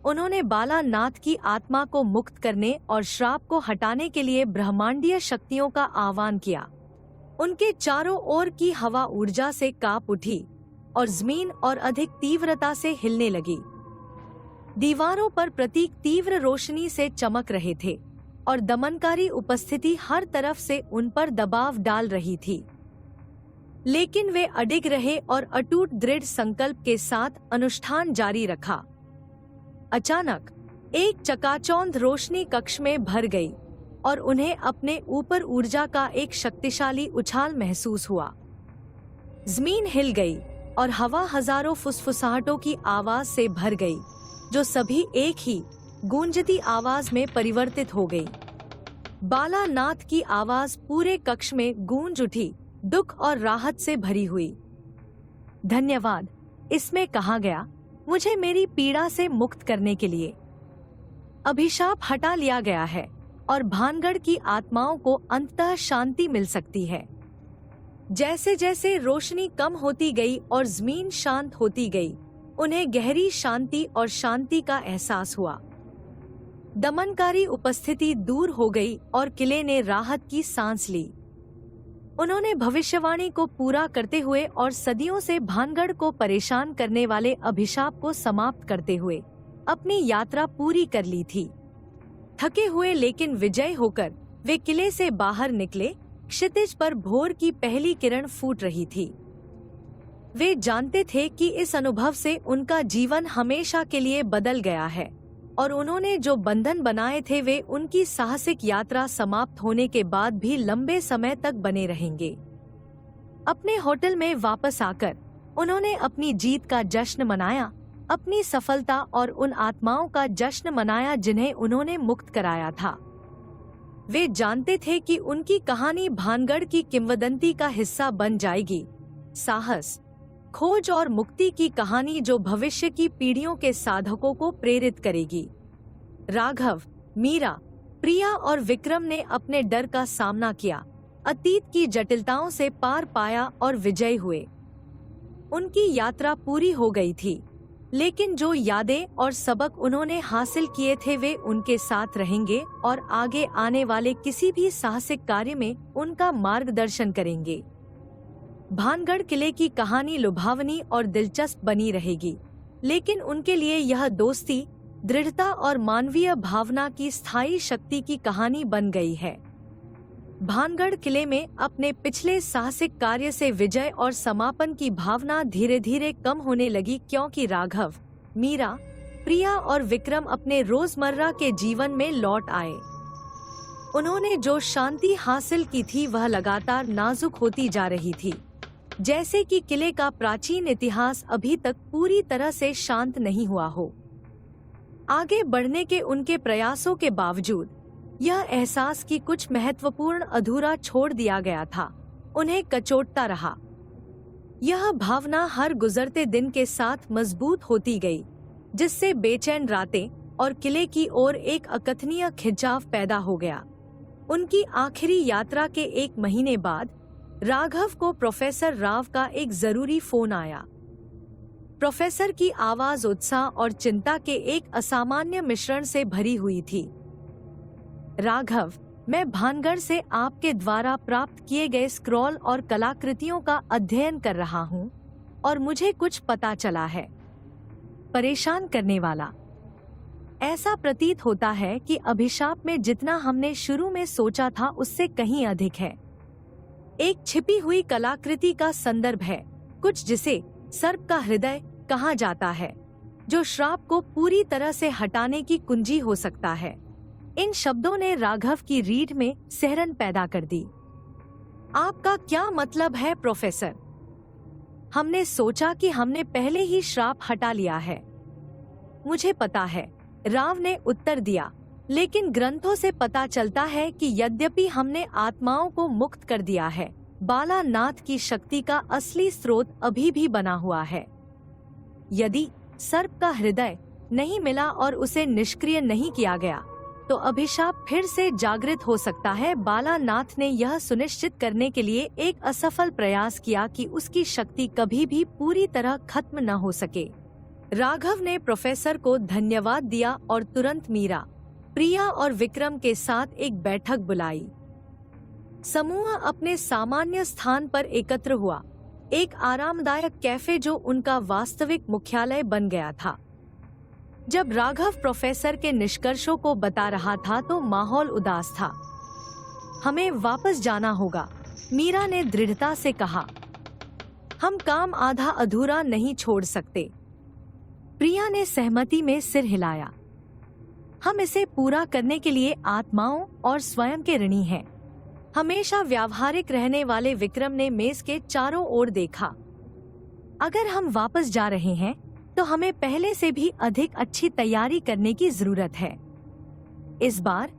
उन्होंने बालानाथ की आत्मा को मुक्त करने और श्राप को हटाने के लिए ब्रह्मांडीय शक्तियों का आह्वान किया। उनके चारों ओर की हवा ऊर्जा से कांप उठी और जमीन और अधिक तीव्रता से हिलने लगी। दीवारों पर प्रतीक तीव्र रोशनी से चमक रहे थे और दमनकारी उपस्थिति हर तरफ से उन पर दबाव डाल रही थी। लेकिन वे अडिग रहे और अटूट दृढ़ संकल्प के साथ अनुष्ठान जारी रखा। अचानक एक चकाचौंध रोशनी कक्ष में भर गई और उन्हें अपने ऊपर ऊर्जा का एक शक्तिशाली उछाल महसूस हुआ। जमीन हिल गई और हवा हजारों फुसफुसाहटों की आवाज से भर गई, जो सभी एक ही गूंजती आवाज में परिवर्तित हो गई। बालानाथ की आवाज पूरे कक्ष में गूंज उठी, दुख और राहत से भरी हुई। धन्यवाद, इसमें कहा गया, मुझे मेरी पीड़ा से मुक्त करने के लिए। अभिशाप हटा लिया गया है और भानगढ़ की आत्माओं को अंततः शांति मिल सकती है। जैसे जैसे रोशनी कम होती गई और जमीन शांत होती गई, उन्हें गहरी शांति और शांति का एहसास हुआ। दमनकारी उपस्थिति दूर हो गई और किले ने राहत की सांस ली। उन्होंने भविष्यवाणी को पूरा करते हुए और सदियों से भानगढ़ को परेशान करने वाले अभिशाप को समाप्त करते हुए अपनी यात्रा पूरी कर ली थी। थके हुए लेकिन विजयी होकर वे किले से बाहर निकले। क्षितिज पर भोर की पहली किरण फूट रही थी। वे जानते थे कि इस अनुभव से उनका जीवन हमेशा के लिए बदल गया है और उन्होंने जो बंधन बनाए थे वे उनकी साहसिक यात्रा समाप्त होने के बाद भी लंबे समय तक बने रहेंगे। अपने होटल में वापस आकर उन्होंने अपनी जीत का जश्न मनाया, अपनी सफलता और उन आत्माओं का जश्न मनाया जिन्हें उन्होंने मुक्त कराया था। वे जानते थे कि उनकी कहानी भानगढ़ की किंवदंती का हिस्सा बन जाएगी, साहस, खोज और मुक्ति की कहानी जो भविष्य की पीढ़ियों के साधकों को प्रेरित करेगी। राघव, मीरा, प्रिया और विक्रम ने अपने डर का सामना किया, अतीत की जटिलताओं से पार पाया और विजयी हुए। उनकी यात्रा पूरी हो गई थी लेकिन जो यादें और सबक उन्होंने हासिल किए थे वे उनके साथ रहेंगे और आगे आने वाले किसी भी साहसिक कार्य में उनका मार्गदर्शन करेंगे। भानगढ़ किले की कहानी लुभावनी और दिलचस्प बनी रहेगी, लेकिन उनके लिए यह दोस्ती, दृढ़ता और मानवीय भावना की स्थायी शक्ति की कहानी बन गई है। भानगढ़ किले में अपने पिछले साहसिक कार्य से विजय और समापन की भावना धीरे धीरे कम होने लगी, क्योंकि राघव, मीरा, प्रिया और विक्रम अपने रोजमर्रा के जीवन में लौट आए। उन्होंने जो शांति हासिल की थी वह लगातार नाजुक होती जा रही थी, जैसे कि किले का प्राचीन इतिहास अभी तक पूरी तरह से शांत नहीं हुआ हो। आगे बढ़ने के उनके प्रयासों के बावजूद यह एहसास कि कुछ महत्वपूर्ण अधूरा छोड़ दिया गया था, उन्हें कचोटता रहा। यह भावना हर गुजरते दिन के साथ मजबूत होती गई, जिससे बेचैन रातें और किले की ओर एक अकथनीय खिंचाव पैदा हो गया। उनकी आखिरी यात्रा के 1 महीने बाद राघव को प्रोफेसर राव का एक जरूरी फोन आया। प्रोफेसर की आवाज उत्साह और चिंता के एक असामान्य मिश्रण से भरी हुई थी। राघव, मैं भानगढ़ से आपके द्वारा प्राप्त किए गए स्क्रॉल और कलाकृतियों का अध्ययन कर रहा हूँ और मुझे कुछ पता चला है। परेशान करने वाला। ऐसा प्रतीत होता है कि अभिशाप में जितना हमने शुरू में सोचा था उससे कहीं अधिक है। एक छिपी हुई कलाकृति का संदर्भ है, कुछ जिसे सर्प का हृदय कहा जाता है, जो श्राप को पूरी तरह से हटाने की कुंजी हो सकता है। इन शब्दों ने राघव की रीढ़ में सिहरन पैदा कर दी। आपका क्या मतलब है प्रोफेसर? हमने सोचा कि हमने पहले ही श्राप हटा लिया है। मुझे पता है, राव ने उत्तर दिया, लेकिन ग्रंथों से पता चलता है कि यद्यपि हमने आत्माओं को मुक्त कर दिया है, बालानाथ की शक्ति का असली स्रोत अभी भी बना हुआ है। यदि सर्प का हृदय नहीं मिला और उसे निष्क्रिय नहीं किया गया, तो अभिशाप फिर से जागृत हो सकता है। बालानाथ ने यह सुनिश्चित करने के लिए एक असफल प्रयास किया कि उसकी शक्ति कभी भी पूरी तरह खत्म न हो सके। राघव ने प्रोफेसर को धन्यवाद दिया और तुरंत मीरा, प्रिया और विक्रम के साथ एक बैठक बुलाई। समूह अपने सामान्य स्थान पर एकत्र हुआ, एक आरामदायक कैफे जो उनका वास्तविक मुख्यालय बन गया था। जब राघव प्रोफेसर के निष्कर्षों को बता रहा था तो माहौल उदास था। हमें वापस जाना होगा, मीरा ने दृढ़ता से कहा। हम काम आधा अधूरा नहीं छोड़ सकते। प्रिया ने सहमति में सिर हिलाया। हम इसे पूरा करने के लिए आत्माओं और स्वयं के ऋणी हैं। हमेशा व्यावहारिक रहने वाले विक्रम ने मेज के चारों ओर देखा। अगर हम वापस जा रहे हैं तो हमें पहले से भी अधिक अच्छी तैयारी करने की जरूरत है। इस बार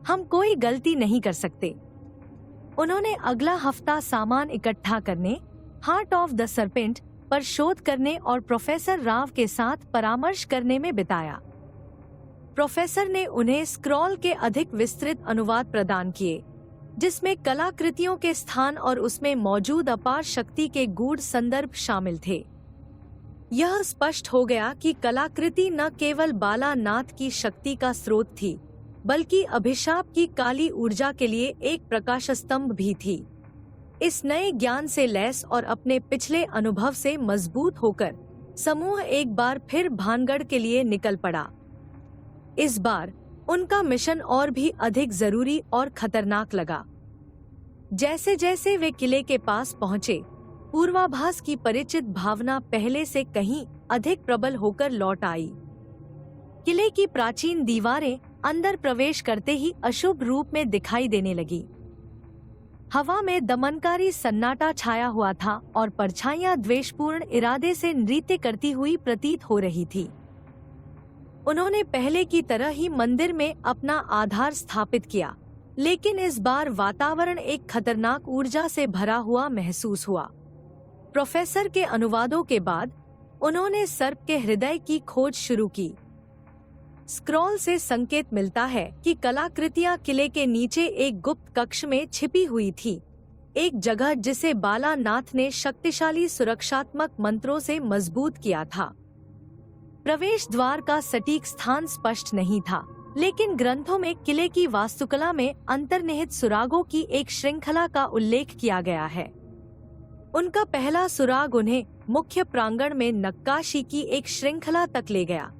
हम कोई गलती नहीं कर सकते। उन्होंने अगला हफ्ता सामान इकट्ठा करने, हार्ट ऑफ द सरपेंट पर शोध करने और प्रोफेसर राव के साथ परामर्श करने में बिताया। प्रोफेसर ने उन्हें स्क्रॉल के अधिक विस्तृत अनुवाद प्रदान किए, जिसमें कलाकृतियों के स्थान और उसमें मौजूद अपार शक्ति के गूढ़ संदर्भ शामिल थे। यह स्पष्ट हो गया कि कलाकृति न केवल बालानाथ की शक्ति का स्रोत थी, बल्कि अभिशाप की काली ऊर्जा के लिए एक प्रकाश स्तंभ भी थी। इस नए ज्ञान से लैस और अपने पिछले अनुभव से मजबूत होकर समूह एक बार फिर भानगढ़ के लिए निकल पड़ा। इस बार उनका मिशन और भी अधिक जरूरी और खतरनाक लगा। जैसे जैसे वे किले के पास पहुँचे, पूर्वाभास की परिचित भावना पहले से कहीं अधिक प्रबल होकर लौट आई। किले की प्राचीन दीवारें अंदर प्रवेश करते ही अशुभ रूप में दिखाई देने लगी। हवा में दमनकारी सन्नाटा छाया हुआ था और परछाइयां द्वेषपूर्ण इरादे से नृत्य करती हुई प्रतीत हो रही थी। उन्होंने पहले की तरह ही मंदिर में अपना आधार स्थापित किया, लेकिन इस बार वातावरण एक खतरनाक ऊर्जा से भरा हुआ महसूस हुआ। प्रोफेसर के अनुवादों के बाद उन्होंने सर्प के हृदय की खोज शुरू की। स्क्रॉल से संकेत मिलता है कि कलाकृतियां किले के नीचे एक गुप्त कक्ष में छिपी हुई थी, एक जगह जिसे बालानाथ ने शक्तिशाली सुरक्षात्मक मंत्रों से मजबूत किया था। प्रवेश द्वार का सटीक स्थान स्पष्ट नहीं था, लेकिन ग्रंथों में किले की वास्तुकला में अंतर्निहित सुरागों की एक श्रृंखला का उल्लेख किया गया है। उनका पहला सुराग उन्हें मुख्य प्रांगण में नक्काशी की एक श्रृंखला तक ले गया।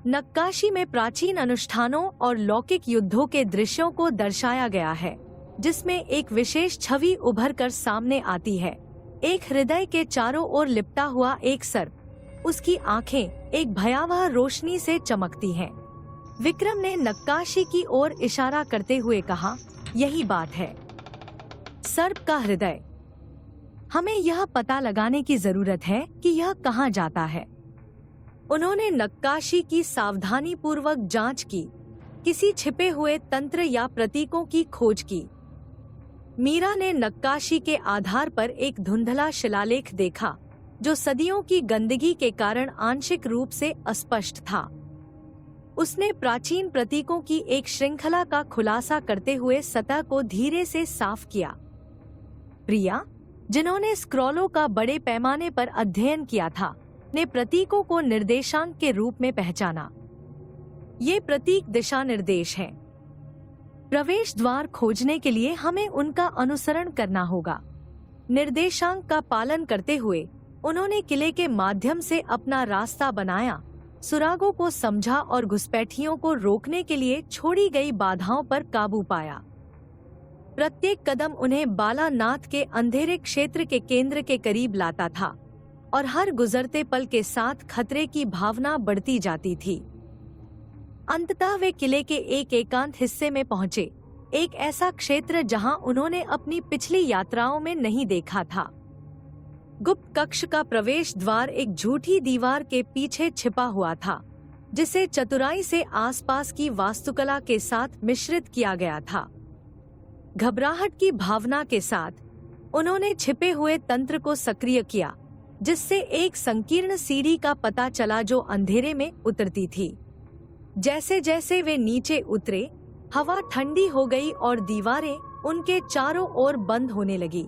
नक्काशी में प्राचीन अनुष्ठानों और लौकिक युद्धों के दृश्यों को दर्शाया गया है, जिसमें एक विशेष छवि उभर कर सामने आती है। एक हृदय के चारों ओर लिपटा हुआ एक सर्प, उसकी आंखें एक भयावह रोशनी से चमकती हैं। विक्रम ने नक्काशी की ओर इशारा करते हुए कहा, यही बात है, सर्प का हृदय। हमें यह पता लगाने की जरूरत है कि यह कहाँ जाता है। उन्होंने नक्काशी की सावधानी पूर्वक जांच की, किसी छिपे हुए तंत्र या प्रतीकों की खोज की। मीरा ने नक्काशी के आधार पर एक धुंधला शिलालेख देखा, जो सदियों की गंदगी के कारण आंशिक रूप से अस्पष्ट था। उसने प्राचीन प्रतीकों की एक श्रृंखला का खुलासा करते हुए सतह को धीरे से साफ किया। प्रिया, जिन्होंने स्क्रॉलों का बड़े पैमाने पर अध्ययन किया था, ने प्रतीकों को निर्देशांक के रूप में पहचाना। ये प्रतीक दिशा निर्देश हैं। प्रवेश द्वार खोजने के लिए हमें उनका अनुसरण करना होगा। निर्देशांक का पालन करते हुए उन्होंने किले के माध्यम से अपना रास्ता बनाया, सुरागों को समझा और घुसपैठियों को रोकने के लिए छोड़ी गई बाधाओं पर काबू पाया। प्रत्येक कदम उन्हें बालानाथ के अंधेरे क्षेत्र के केंद्र के करीब लाता था और हर गुजरते पल के साथ खतरे की भावना बढ़ती जाती थी। अंततः वे किले के एक एकांत हिस्से में पहुंचे, एक ऐसा क्षेत्र जहां उन्होंने अपनी पिछली यात्राओं में नहीं देखा था। गुप्त कक्ष का प्रवेश द्वार एक झूठी दीवार के पीछे छिपा हुआ था, जिसे चतुराई से आसपास की वास्तुकला के साथ मिश्रित किया गया था। घबराहट की भावना के साथ उन्होंने छिपे हुए तंत्र को सक्रिय किया, जिससे एक संकीर्ण सीढ़ी का पता चला जो अंधेरे में उतरती थी। जैसे जैसे वे नीचे उतरे, हवा ठंडी हो गई और दीवारें उनके चारों ओर बंद होने लगी।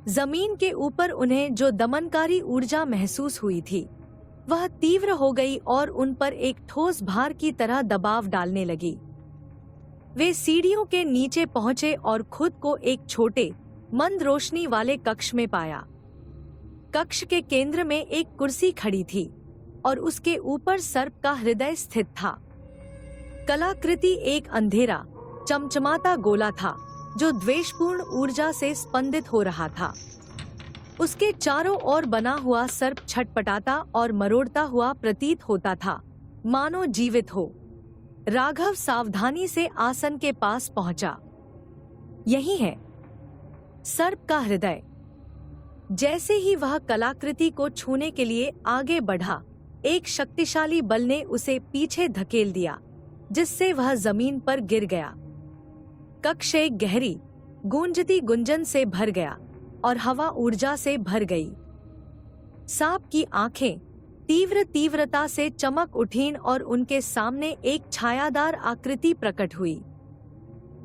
जमीन के ऊपर उन्हें जो दमनकारी ऊर्जा महसूस हुई थी, वह तीव्र हो गई और उन पर एक ठोस भार की तरह दबाव डालने लगी। वे सीढ़ियों के नीचे पहुंचे और खुद को एक छोटे, मंद रोशनी वाले कक्ष में पाया। कक्ष के केंद्र में एक कुर्सी खड़ी थी और उसके ऊपर सर्प का हृदय स्थित था। कलाकृति एक अंधेरा, चमचमाता गोला था जो द्वेषपूर्ण ऊर्जा से स्पंदित हो रहा था। उसके चारों ओर बना हुआ सर्प छटपटाता और मरोड़ता हुआ प्रतीत होता था, मानो जीवित हो। राघव सावधानी से आसन के पास पहुंचा। यही है सर्प का हृदय। जैसे ही वह कलाकृति को छूने के लिए आगे बढ़ा, एक शक्तिशाली बल ने उसे पीछे धकेल दिया, जिससे वह जमीन पर गिर गया। कक्ष एक गहरी, गूंजती गुंजन से भर गया और हवा ऊर्जा से भर गई। सांप की आंखें तीव्र तीव्रता से चमक उठीं और उनके सामने एक छायादार आकृति प्रकट हुई।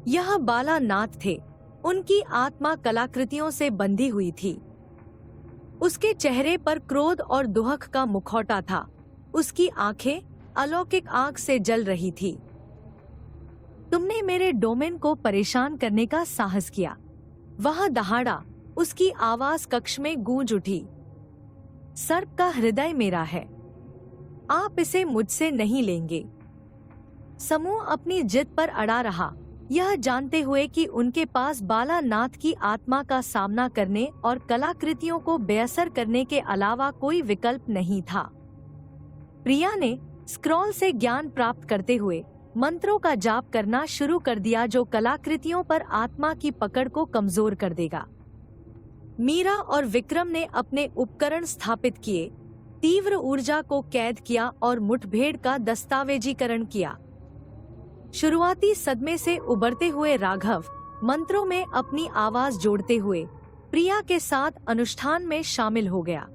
यह बालानाथ थे। उनकी आत्मा कलाकृतियों से बंधी हुई थी। उसके चेहरे पर क्रोध और दुहक का मुखौटा था। उसकी आंखें अलौकिक आग से जल रही थी। तुमने मेरे डोमेन को परेशान करने का साहस किया। वह दहाड़ा, उसकी आवाज कक्ष में गूंज उठी। सर्प का हृदय मेरा है, आप इसे मुझसे नहीं लेंगे। समूह अपनी जिद पर अड़ा रहा, यह जानते हुए कि उनके पास बालानाथ की आत्मा का सामना करने और कलाकृतियों को बेअसर करने के अलावा कोई विकल्प नहीं था। प्रिया ने स्क्रॉल से ज्ञान प्राप्त करते हुए मंत्रों का जाप करना शुरू कर दिया, जो कलाकृतियों पर आत्मा की पकड़ को कमजोर कर देगा। मीरा और विक्रम ने अपने उपकरण स्थापित किए, तीव्र ऊर्जा को कैद किया और मुठभेड़ का दस्तावेजीकरण किया। शुरुआती सदमे से उबरते हुए राघव मंत्रों में अपनी आवाज जोड़ते हुए प्रिया के साथ अनुष्ठान में शामिल हो गया।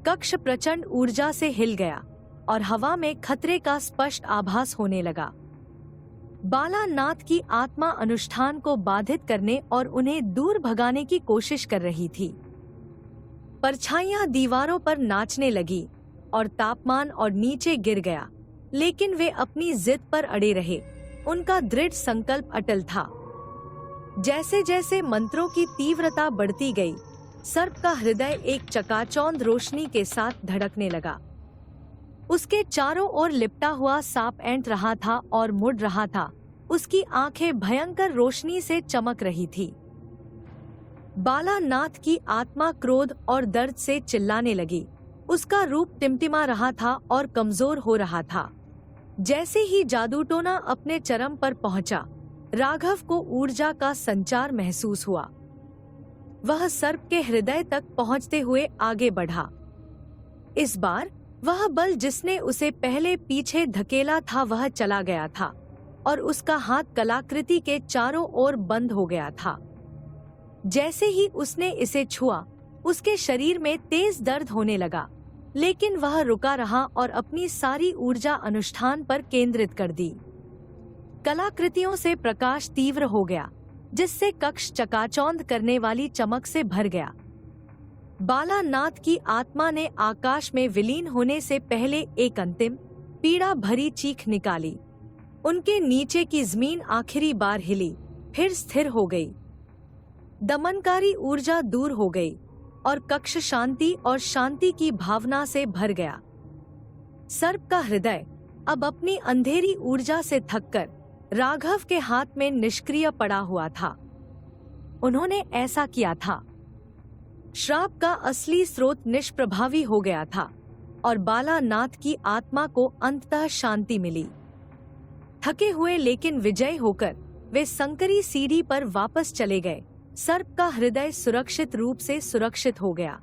कक्ष प्रचंड ऊर्जा से हिल गया और हवा में खतरे का स्पष्ट आभास होने लगा। बालानाथ की आत्मा अनुष्ठान को बाधित करने और उन्हें दूर भगाने की कोशिश कर रही थी। परछाइयां दीवारों पर नाचने लगी और तापमान और नीचे गिर गया, लेकिन वे अपनी जिद पर अड़े रहे। उनका दृढ़ संकल्प अटल था। जैसे जैसे मंत्रों की तीव्रता बढ़ती गई, सर्प का हृदय एक चकाचौंध रोशनी के साथ धड़कने लगा। उसके चारों ओर लिपटा हुआ सांप ऐंठ रहा था और मुड़ रहा था। उसकी आंखें भयंकर रोशनी से चमक रही थी। बालानाथ की आत्मा क्रोध और दर्द से चिल्लाने लगी। उसका रूप टिमटिमा रहा था और कमजोर हो रहा था। जैसे ही जादूटोना अपने चरम पर पहुंचा, राघव को ऊर्जा का संचार महसूस हुआ। वह सर्प के हृदय तक पहुंचते हुए आगे बढ़ा। इस बार वह बल जिसने उसे पहले पीछे धकेला था वह चला गया था और उसका हाथ कलाकृति के चारों ओर बंद हो गया था। जैसे ही उसने इसे छुआ, उसके शरीर में तेज दर्द होने लगा, लेकिन वह रुका रहा और अपनी सारी ऊर्जा अनुष्ठान पर केंद्रित कर दी। कलाकृतियों से प्रकाश तीव्र हो गया, जिससे कक्ष चकाचौंध करने वाली चमक से भर गया। बालानाथ की आत्मा ने आकाश में विलीन होने से पहले एक अंतिम पीड़ा भरी चीख निकाली। उनके नीचे की जमीन आखिरी बार हिली, फिर स्थिर हो गई। दमनकारी ऊर्जा दूर हो गई और कक्ष शांति और शांति की भावना से भर गया। सर्प का हृदय अब अपनी अंधेरी ऊर्जा से थककर राघव के हाथ में निष्क्रिय पड़ा हुआ था। उन्होंने ऐसा किया था। श्राप का असली स्रोत निष्प्रभावी हो गया था और बालानाथ की आत्मा को अंततः शांति मिली। थके हुए लेकिन विजयी होकर वे संकरी सीढ़ी पर वापस चले गए। सर्प का हृदय सुरक्षित रूप से सुरक्षित हो गया।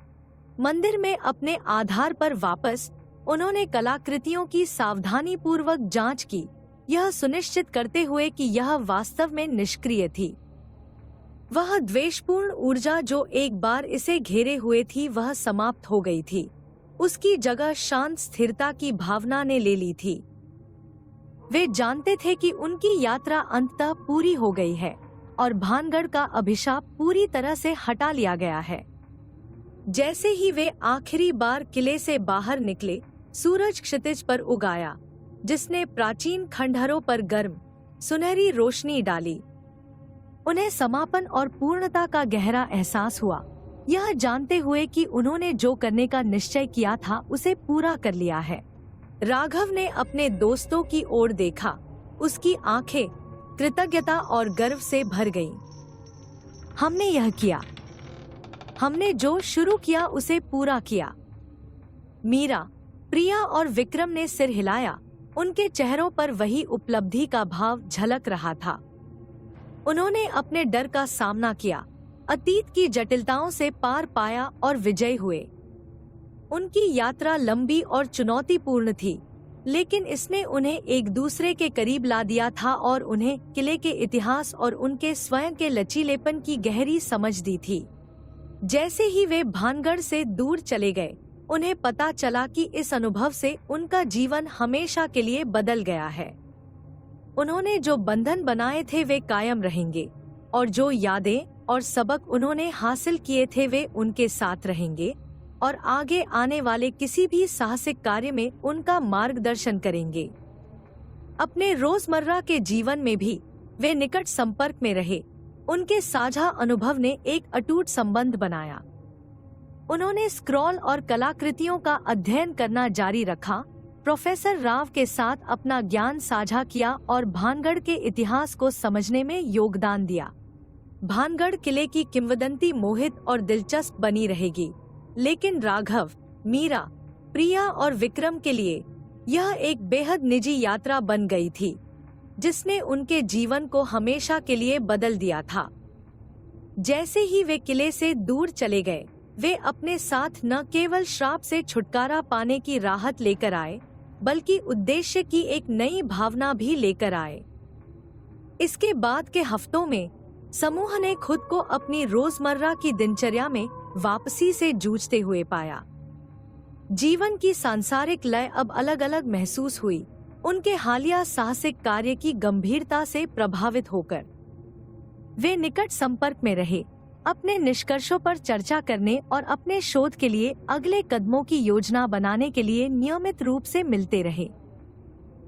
मंदिर में अपने आधार पर वापस उन्होंने कलाकृतियों की सावधानी पूर्वक जांच की, यह सुनिश्चित करते हुए कि यह वास्तव में निष्क्रिय थी। वह द्वेषपूर्ण ऊर्जा जो एक बार इसे घेरे हुए थी वह समाप्त हो गई थी। उसकी जगह शांत स्थिरता की भावना ने ले ली थी। वे जानते थे कि उनकी यात्रा अंततः पूरी हो गई है और भानगढ़ का अभिशाप पूरी तरह से हटा लिया गया है। जैसे ही वे आखिरी बार किले से बाहर निकले, सूरज क्षितिज पर उगाया, जिसने प्राचीन खंडहरों पर गर्म सुनहरी रोशनी डाली। उन्हें समापन और पूर्णता का गहरा एहसास हुआ, यह जानते हुए कि उन्होंने जो करने का निश्चय किया था उसे पूरा कर लिया है। राघव ने अपने दोस्तों की ओर देखा। उसकी आंखें कृतज्ञता और गर्व से भर गईं। हमने यह किया। हमने जो शुरू किया उसे पूरा किया। मीरा, प्रिया और विक्रम ने सिर हिलाया। उनके चेहरों पर वही उपलब्धि का भाव झलक रहा था। उन्होंने अपने डर का सामना किया, अतीत की जटिलताओं से पार पाया और विजयी हुए। उनकी यात्रा लंबी और चुनौतीपूर्ण थी, लेकिन इसने उन्हें एक दूसरे के करीब ला दिया था और उन्हें किले के इतिहास और उनके स्वयं के लचीलेपन की गहरी समझ दी थी। जैसे ही वे भानगढ़ से दूर चले गए, उन्हें पता चला कि इस अनुभव से उनका जीवन हमेशा के लिए बदल गया है। उन्होंने जो बंधन बनाए थे वे कायम रहेंगे और जो यादें और सबक उन्होंने हासिल किए थे वे उनके साथ रहेंगे और आगे आने वाले किसी भी साहसिक कार्य में उनका मार्गदर्शन करेंगे। अपने रोजमर्रा के जीवन में भी वे निकट संपर्क में रहे। उनके साझा अनुभव ने एक अटूट संबंध बनाया। उन्होंने स्क्रॉल और कलाकृतियों का अध्ययन करना जारी रखा, प्रोफेसर राव के साथ अपना ज्ञान साझा किया और भानगढ़ के इतिहास को समझने में योगदान दिया। भानगढ़ किले की किंवदंती मोहित और दिलचस्प बनी रहेगी, लेकिन राघव, मीरा, प्रिया और विक्रम के लिए यह एक बेहद निजी यात्रा बन गई थी, जिसने उनके जीवन को हमेशा के लिए बदल दिया था। जैसे ही वे किले से दूर चले गए, वे अपने साथ न केवल श्राप से छुटकारा पाने की राहत लेकर आए, बल्कि उद्देश्य की एक नई भावना भी लेकर आए। इसके बाद के हफ्तों में समूह ने खुद को अपनी रोजमर्रा की दिनचर्या में वापसी से जूझते हुए पाया। जीवन की सांसारिक लय अब अलग अलग महसूस हुई, उनके हालिया साहसिक कार्य की गंभीरता से प्रभावित होकर। वे निकट संपर्क में रहे, अपने निष्कर्षों पर चर्चा करने और अपने शोध के लिए अगले कदमों की योजना बनाने के लिए नियमित रूप से मिलते रहे।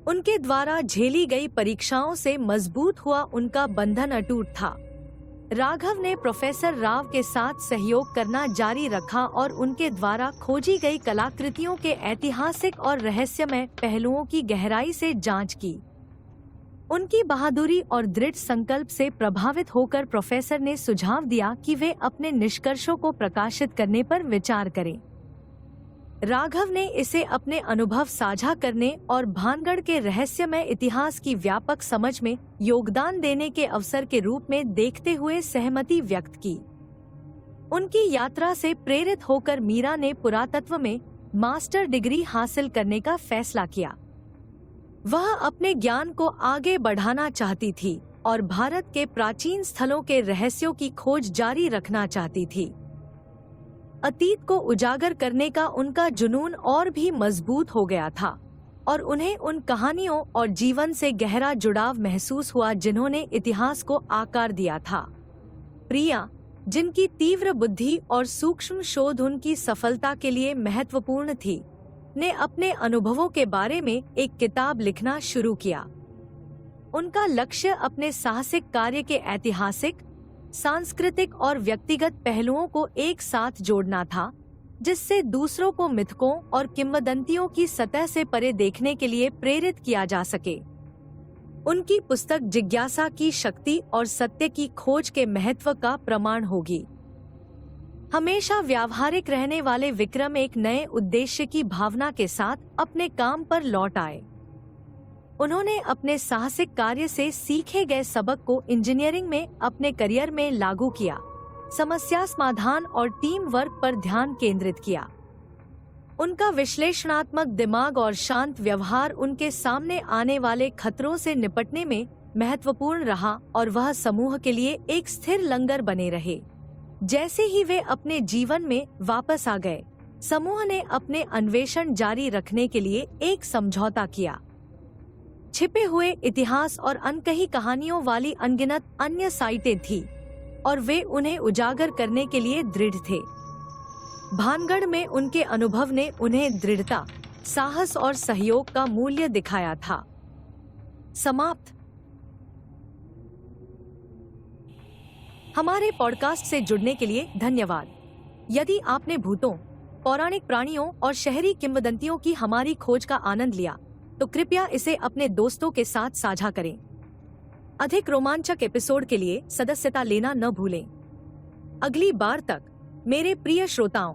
उनके द्वारा झेली गई परीक्षाओं से मजबूत हुआ उनका बंधन अटूट था। राघव ने प्रोफेसर राव के साथ सहयोग करना जारी रखा और उनके द्वारा खोजी गई कलाकृतियों के ऐतिहासिक और रहस्यमय पहलुओं की गहराई से जांच की। उनकी बहादुरी और दृढ़ संकल्प से प्रभावित होकर प्रोफेसर ने सुझाव दिया कि वे अपने निष्कर्षों को प्रकाशित करने पर विचार करें। राघव ने इसे अपने अनुभव साझा करने और भानगढ़ के रहस्यमय इतिहास की व्यापक समझ में योगदान देने के अवसर के रूप में देखते हुए सहमति व्यक्त की। उनकी यात्रा से प्रेरित होकर मीरा ने पुरातत्व में मास्टर डिग्री हासिल करने का फैसला किया। वह अपने ज्ञान को आगे बढ़ाना चाहती थी और भारत के प्राचीन स्थलों के रहस्यों की खोज जारी रखना चाहती थी। अतीत को उजागर करने का उनका जुनून और भी मजबूत हो गया था और उन्हें उन कहानियों और जीवन से गहरा जुड़ाव महसूस हुआ जिन्होंने इतिहास को आकार दिया था। प्रिया, जिनकी तीव्र बुद्धि और सूक्ष्म शोध उनकी सफलता के लिए महत्वपूर्ण थी, ने अपने अनुभवों के बारे में एक किताब लिखना शुरू किया। उनका लक्ष्य अपने साहसिक कार्य के ऐतिहासिक, सांस्कृतिक और व्यक्तिगत पहलुओं को एक साथ जोड़ना था, जिससे दूसरों को मिथकों और किंवदंतियों की सतह से परे देखने के लिए प्रेरित किया जा सके। उनकी पुस्तक जिज्ञासा की शक्ति और सत्य की खोज के महत्व का प्रमाण होगी। हमेशा व्यावहारिक रहने वाले विक्रम एक नए उद्देश्य की भावना के साथ अपने काम पर लौट आए। उन्होंने अपने साहसिक कार्य से सीखे गए सबक को इंजीनियरिंग में अपने करियर में लागू किया, समस्या समाधान और टीम वर्क पर ध्यान केंद्रित किया। उनका विश्लेषणात्मक दिमाग और शांत व्यवहार उनके सामने आने वाले खतरों से निपटने में महत्वपूर्ण रहा और वह समूह के लिए एक स्थिर लंगर बने रहे। जैसे ही वे अपने जीवन में वापस आ गए, समूह ने अपने अन्वेषण जारी रखने के लिए एक समझौता किया। छिपे हुए इतिहास और अनकही कहानियों वाली अनगिनत अन्य साइटें थी और वे उन्हें उजागर करने के लिए दृढ़ थे। भानगढ़ में उनके अनुभव ने उन्हें दृढ़ता, साहस और सहयोग का मूल्य दिखाया था। समाप्त। हमारे पॉडकास्ट से जुड़ने के लिए धन्यवाद। यदि आपने भूतों, पौराणिक प्राणियों और शहरी किंवदंतियों की हमारी खोज का आनंद लिया, तो कृपया इसे अपने दोस्तों के साथ साझा करें। अधिक रोमांचक एपिसोड के लिए सदस्यता लेना न भूलें। अगली बार तक मेरे प्रिय श्रोताओं,